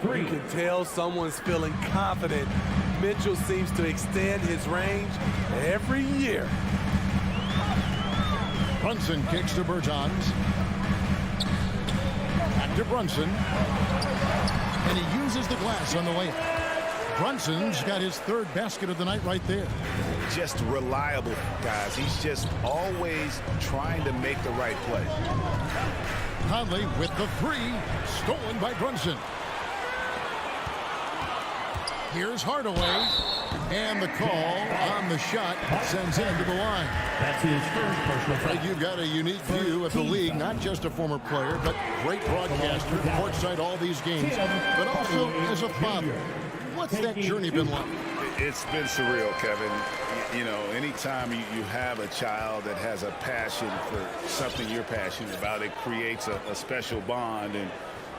You can tell someone's feeling confident. Mitchell seems to extend his range every year. Brunson kicks to Bertans. Back to Brunson. And he uses the glass on the layup. Brunson's got his 3rd basket of the night right there. Just reliable, guys. He's just always trying to make the right play. Conley with the 3, stolen by Brunson. Here's Hardaway, and the call on the shot sends him to the line. That's his first personal foul. You've got a unique view of the league, not just a former player, but great broadcaster, courtside all these games, but also as a father. What's that journey been like? It's been surreal, Kevin. You know, anytime you have a child that has a passion for something you're passionate about, it creates a special bond, and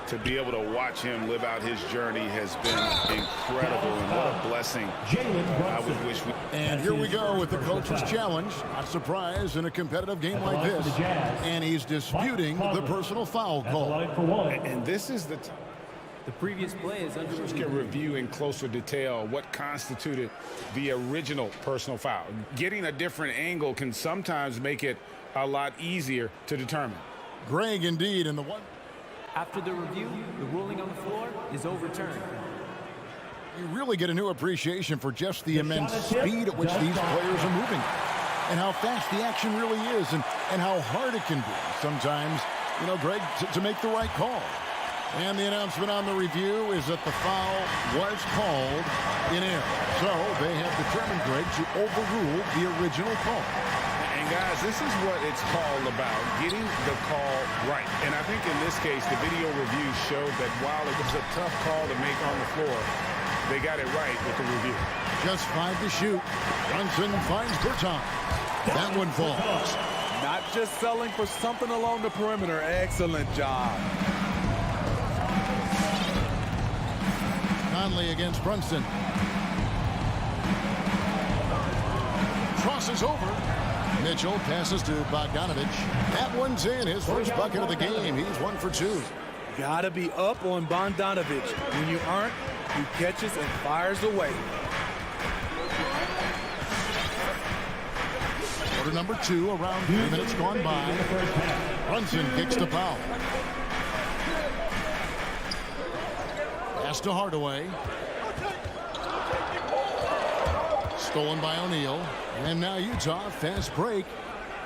to be able to watch him live out his journey has been incredible, and what a blessing. I would wish we... And here we go with the coach's challenge. Not surprised in a competitive game like this. And he's disputing the personal foul call. And this is the... The previous play is under Let's get review in closer detail what constituted the original personal foul. Getting a different angle can sometimes make it a lot easier to determine. Greg, indeed, in the one... After the review, the ruling on the floor is overturned. You really get a new appreciation for just the immense speed at which these players are moving, and how fast the action really is, and how hard it can be sometimes, you know, Greg, to make the right call. And the announcement on the review is that the foul was called in error. So they have determined, Greg, to overrule the original call. And guys, this is what it's called about, getting the call right. And I think in this case, the video review showed that while it was a tough call to make on the floor, they got it right with the review. Just 5 to shoot. Brunson finds Bertans. That one falls. Not just selling for something along the perimeter. Excellent job. Conley against Brunson. Crosses over. Mitchell passes to Bogdanovich. That one's in. His first bucket of the game. He's 1 for 2. Gotta be up on Bogdanovich. When you aren't, he catches and fires away. Quarter number 2, around 3 minutes gone by. Brunson kicks to foul. Pass to Hardaway. Stolen by O'Neal. And now Utah, fast break.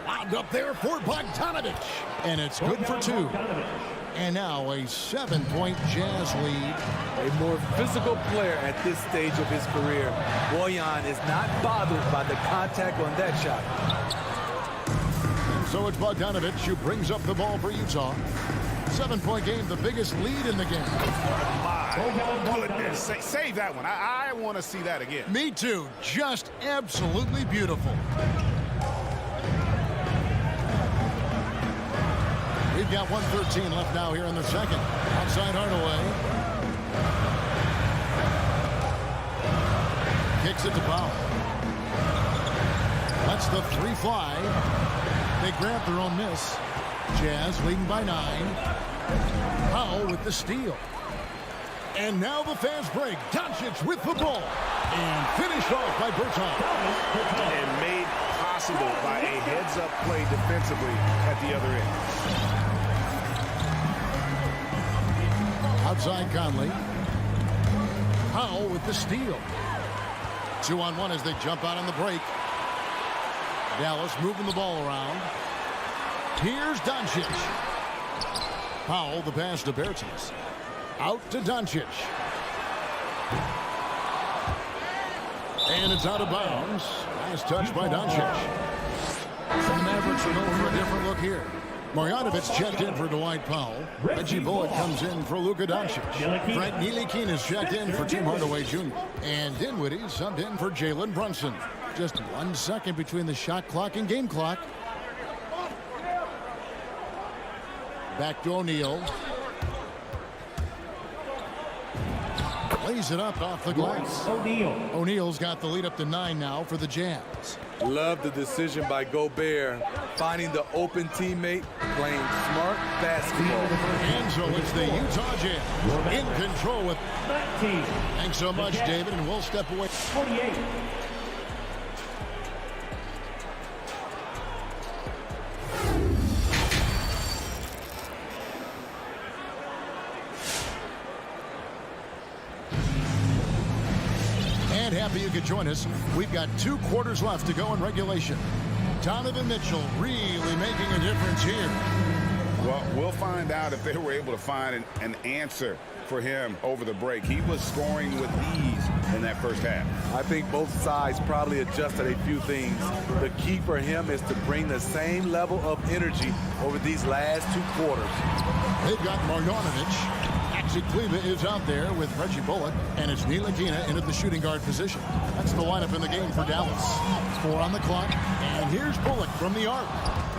Wound up there for Bogdanovich. And it's good for 2. And now a 7-point Jazz lead. A more physical player at this stage of his career. Bojan is not bothered by the contact on that shot. And so it's Bogdanovich who brings up the ball for Utah. 7-point game, the biggest lead in the game. My goodness. Save that one. I want to see that again. Me too. Just absolutely beautiful. We've got 1:13 left now here in the second. Outside Hardaway. Kicks it to Powell. Lets the 3 fly. They grab their own miss. Jazz leading by 9. Powell with the steal. And now the fast break. Doncic with the ball. And finished off by Bertans. And made possible by a heads-up play defensively at the other end. Outside Conley. Powell with the steal. 2-on-1 as they jump out on the break. Dallas moving the ball around. Here's Doncic. Powell, the pass to Bertans. Out to Doncic. And it's out of bounds. Nice touch by Doncic. The Mavericks will go for a different look here. Marjanovic checked in for Dwight Powell. Reggie Bullock comes in for Luka Doncic. Frank Ntilikina is checked in for Tim Hardaway Jr. And Dinwiddie subbed in for Jalen Brunson. Just 1 second between the shot clock and game clock. Back to O'Neal. Lays it up off the glass. O'Neal's got the lead up to 9 now for the Jazz. Love the decision by Gobert. Finding the open teammate, playing smart basketball. And so it's the Utah Jazz in control with 19. Thanks so much, David, and we'll step away. 48. Happy you could join us. We've got 2 quarters left to go in regulation. Donovan Mitchell really making a difference here. Well, we'll find out if they were able to find an answer for him over the break. He was scoring with ease in that first half. I think both sides probably adjusted a few things. The key for him is to bring the same level of energy over these last 2 quarters. They've got Marjanovic. Kleba is out there with Reggie Bullock, and it's Ntilikina in at the shooting guard position. That's the lineup in the game for Dallas. 4 on the clock, and here's Bullock from the arc.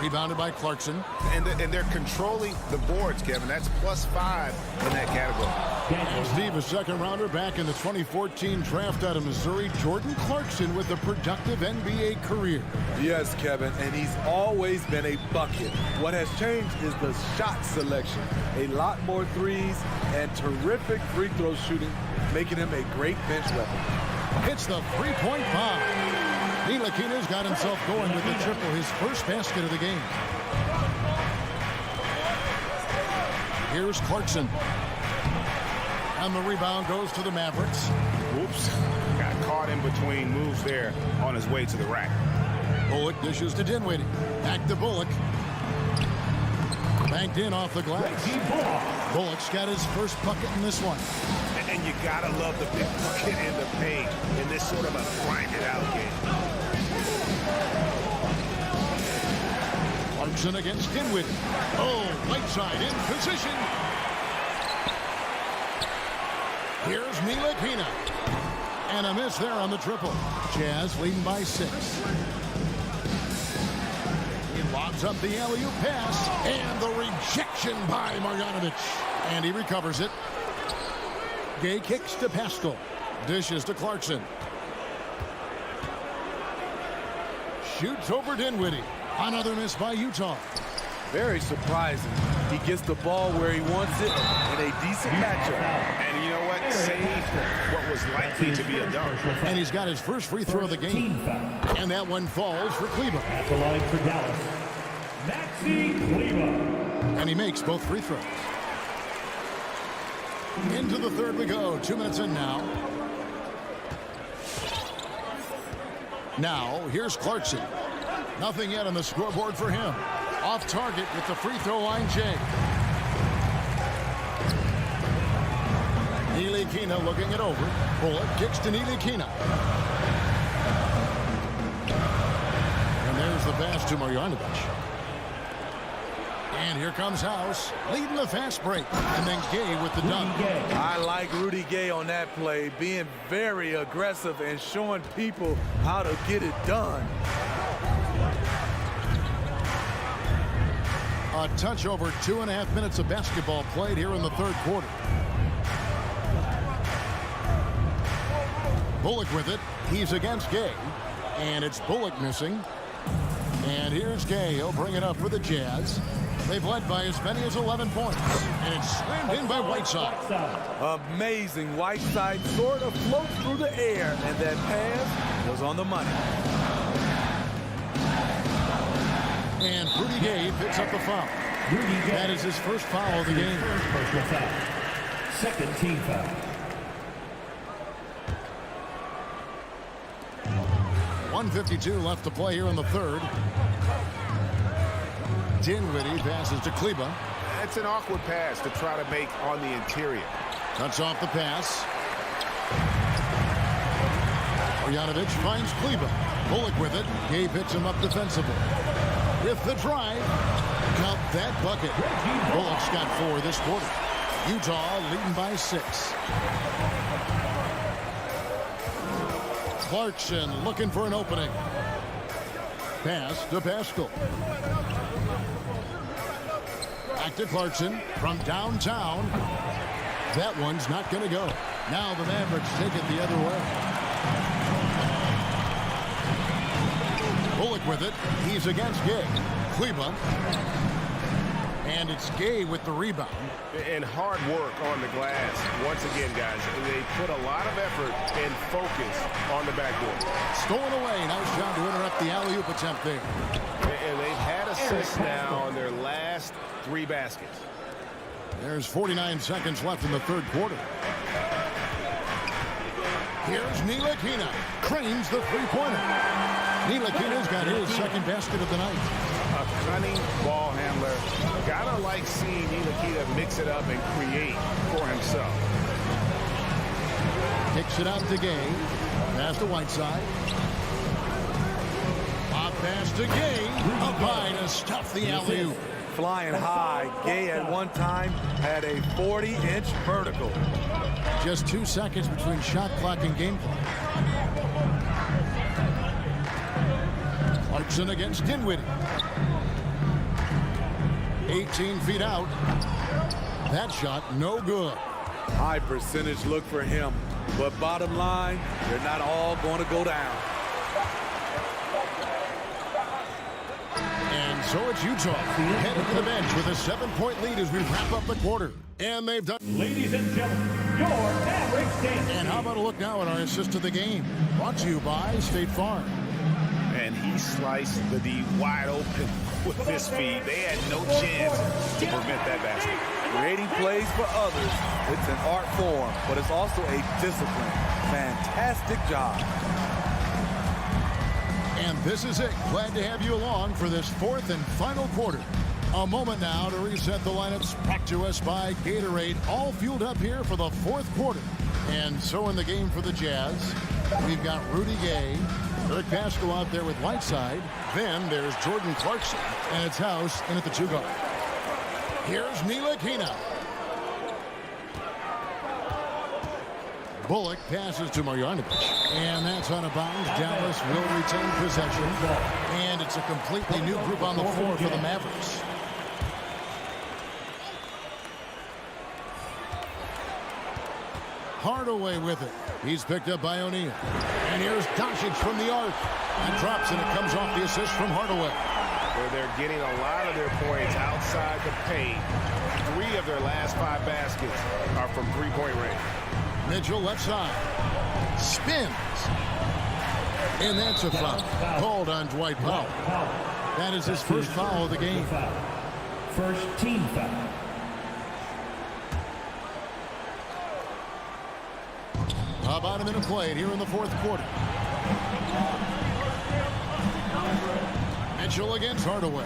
Rebounded by Clarkson. And they're controlling the boards, Kevin. That's +5 in that category. Well, Steve, a second rounder back in the 2014 draft out of Missouri. Jordan Clarkson with a productive NBA career. Yes, Kevin, and he's always been a bucket. What has changed is the shot selection. A lot more threes and terrific free throw shooting, making him a great bench weapon. Hits the 3-point bomb. Ntilikina's got himself going with the triple, his first basket of the game. Here's Clarkson. And the rebound goes to the Mavericks. Oops. Got caught in between moves there on his way to the rack. Bullock dishes to Dinwiddie. Back to Bullock. Banked in off the glass. Bullock's got his first bucket in this one. And you gotta love the big bucket in the paint in this sort of a grinded out game. Clarkson against Dinwiddie. Oh, right side in position. Here's Ntilikina. And a miss there on the triple. Jazz leading by 6. Lobs up the alley-oop pass, and the rejection by Marjanovic. And he recovers it. Gay kicks to Pascal. Dishes to Clarkson. Shoots over Dinwiddie. Another miss by Utah. Very surprising. He gets the ball where he wants it in a decent matchup. And you know what? Saved what was likely to be a dunk. And he's got his first free throw of the game. And that one falls for Kleber. At the line for Dallas, Maxi Kleber. And he makes both free throws. Into the third we go. 2 minutes in now. Now, here's Clarkson. Nothing yet on the scoreboard for him. Off target with the free throw line, Jay. Ntilikina looking it over. Bullock kicks to Ntilikina. And there's the pass to Marjanovic. And here comes House, leading the fast break. And then Gay with the dunk. I like Rudy Gay on that play, being very aggressive and showing people how to get it done. A touch over 2.5 minutes of basketball played here in the third quarter. Bullock with it. He's against Gay. And it's Bullock missing. And here's Gay. He'll bring it up for the Jazz. They've led by as many as 11 points. And it's slammed in by Whiteside. Amazing. Whiteside sort of floats through the air. And that pass was on the money. And Rudy Gay picks up the foul. That is his first foul of the game. Personal foul. Second team foul. .152 left to play here in the third. Dinwiddie passes to Kleber. That's an awkward pass to try to make on the interior. Cuts off the pass. Marjanovic finds Kleber. Bullock with it. Gay picks him up defensively. With the drive. Count that bucket. Bullock's got 4 this quarter. Utah leading by 6. Clarkson looking for an opening. Pass to Pascal. Back to Clarkson from downtown. That one's not going to go. Now the Mavericks take it the other way. Bullock with it. He's against Gay. Kleber. And it's Gay with the rebound. And hard work on the glass. Once again, guys, they put a lot of effort and focus on the backboard. Stolen away. Nice job to interrupt the alley-oop attempt there. And they've had assists now on their last 3 baskets. There's 49 seconds left in the third quarter. Here's Ntilikina. Cranes the three-pointer. Ntilikina's got his second basket of the night. A cunning ball handler. Gotta like seeing Ntilikina mix it up and create for himself. Kicks it out to Gay. Pass to Whiteside. Pop pass to Gay. Up high to stuff the alley-oop. Flying high. Gay at one time had a 40-inch vertical. Just 2 seconds between shot clock and game clock. Clarkson against Dinwiddie. 18 feet out. That shot no good. High percentage look for him. But bottom line, they're not all going to go down. And so it's Utah headed to the bench with a 7-point lead as we wrap up the quarter. And they've done. Ladies and gentlemen, your Mavericks dance. And how about a look now at our assist of the game? Brought to you by State Farm. And he sliced the D wide open with his feet. They had no chance to prevent that basket. Creating plays for others, it's an art form, but it's also a discipline. Fantastic job. And this is it. Glad to have you along for this fourth and final quarter. A moment now to reset the lineups. Brought to us by Gatorade. All fueled up here for the fourth quarter. And so in the game for the Jazz, we've got Rudy Gay, Eric Pascal out there with Whiteside. Then there's Jordan Clarkson, and it's House in at the 2 guard. Here's Ntilikina. Bullock passes to Marjanovic. And that's out of bounds. Dallas will retain possession. And it's a completely new group on the floor for the Mavericks. Hardaway with it. He's picked up by O'Neal. And here's Doncic from the arc. And drops, and it comes off the assist from Hardaway. Where they're getting a lot of their points outside the paint. 3 of their last 5 baskets are from three-point range. Mitchell left side. Spins. And that's a foul. Called on Dwight Powell. That is his first foul of the game. First team foul. About a minute played here in the fourth quarter. Mitchell against Hardaway.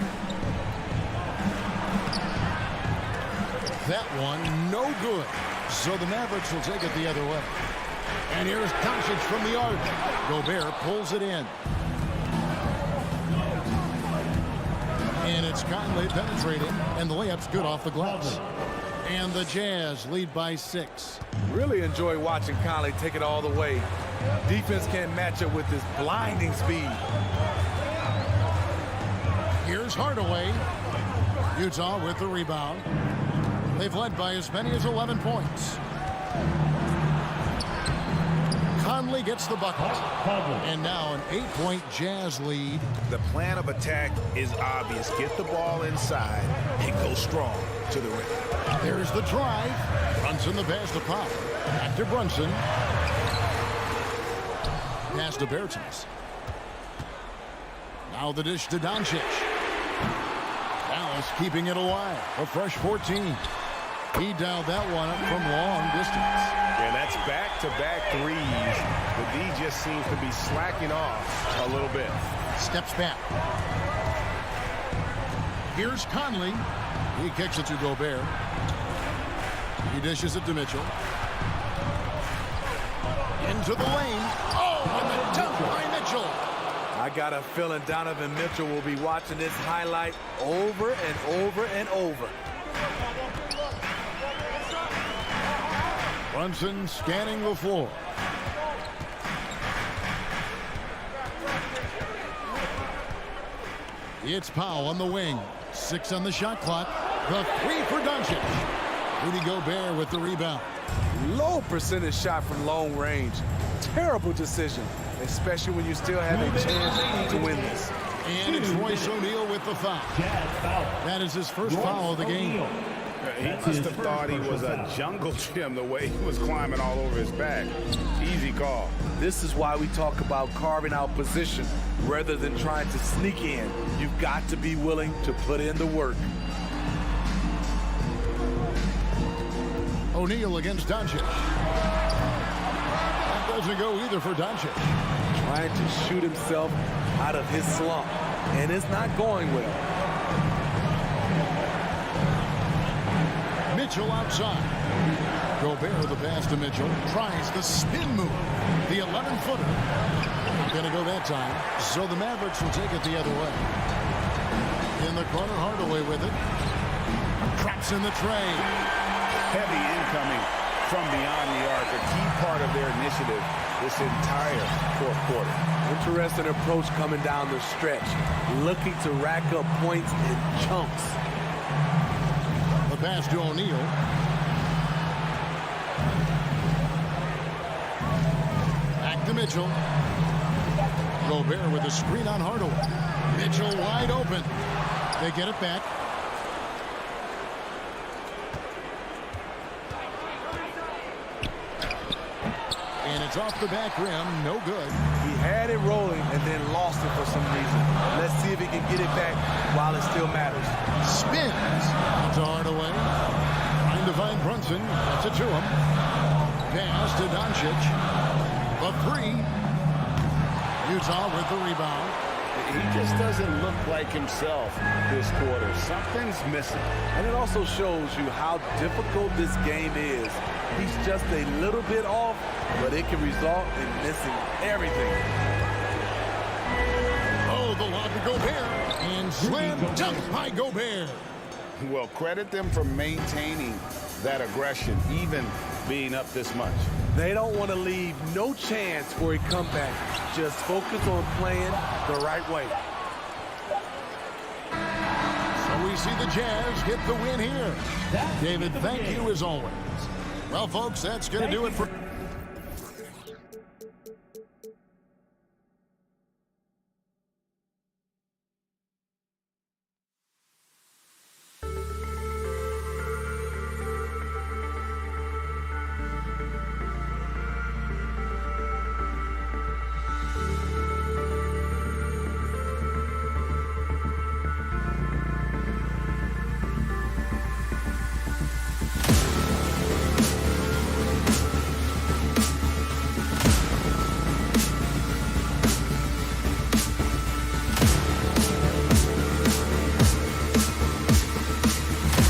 That one no good. So the Mavericks will take it the other way. And here's Doncic from the arc. Gobert pulls it in. And it's Conley penetrating. And the layup's good off the glass. And the Jazz lead by 6. Really enjoy watching Conley take it all the way. Defense can't match up with his blinding speed. Here's Hardaway. Utah with the rebound. They've led by as many as 11 points. Conley gets the bucket. And now an 8-point Jazz lead. The plan of attack is obvious. Get the ball inside and go strong to the rim. There's the drive. Brunson the pass to Powell. Back to Brunson. Pass to Bertens. Now the dish to Doncic. Dallas keeping it alive. A fresh 14. He dialed that one up from long distance. Yeah, that's back-to-back threes. The D just seems to be slacking off a little bit. Steps back. Here's Conley. He kicks it to Gobert. He dishes it to Mitchell. Into the lane. Oh, and the dunk by Mitchell. I got a feeling Donovan Mitchell will be watching this highlight over and over and over. Brunson scanning the floor. It's Powell on the wing. 6 on the shot clock. The 3 for Doncic. Rudy Gobert with the rebound. Low percentage shot from long range. Terrible decision, especially when you still have a chance to win this. And it's Royce O'Neal with the foul. That is his first foul of the game. He must have thought he was a jungle gym the way he was climbing all over his back. Easy call. This is why we talk about carving out position rather than trying to sneak in. You've got to be willing to put in the work. O'Neal against Doncic. That doesn't go either for Doncic. Trying to shoot himself out of his slump, and it's not going well. Mitchell outside. Gobert the pass to Mitchell. Tries the spin move. The 11-footer. Not going to go that time. So the Mavericks will take it the other way. In the corner, Hardaway with it. Traps in the tray. Heavy incoming from beyond the arc. A key part of their initiative this entire fourth quarter. Interesting approach coming down the stretch. Looking to rack up points in chunks. The pass to O'Neal. Back to Mitchell. Gobert with a screen on Hardaway. Mitchell wide open. They get it back. And it's off the back rim. No good. He had it rolling and then lost it for some reason. Let's see if he can get it back while it still matters. Spins. To Hardaway. Trying to find Brunson. That's it to him. Pass to Doncic. The 3. Utah with the rebound. He just doesn't look like himself this quarter. Something's missing. And it also shows you how difficult this game is. He's just a little bit off, but it can result in missing everything. Oh, the lob to Gobert. And slam dunk by Gobert. Well, credit them for maintaining that aggression, even being up this much. They don't want to leave no chance for a comeback. Just focus on playing the right way. see the Jazz get the win here. David, thank you as always. Well, folks, that's going to do it for...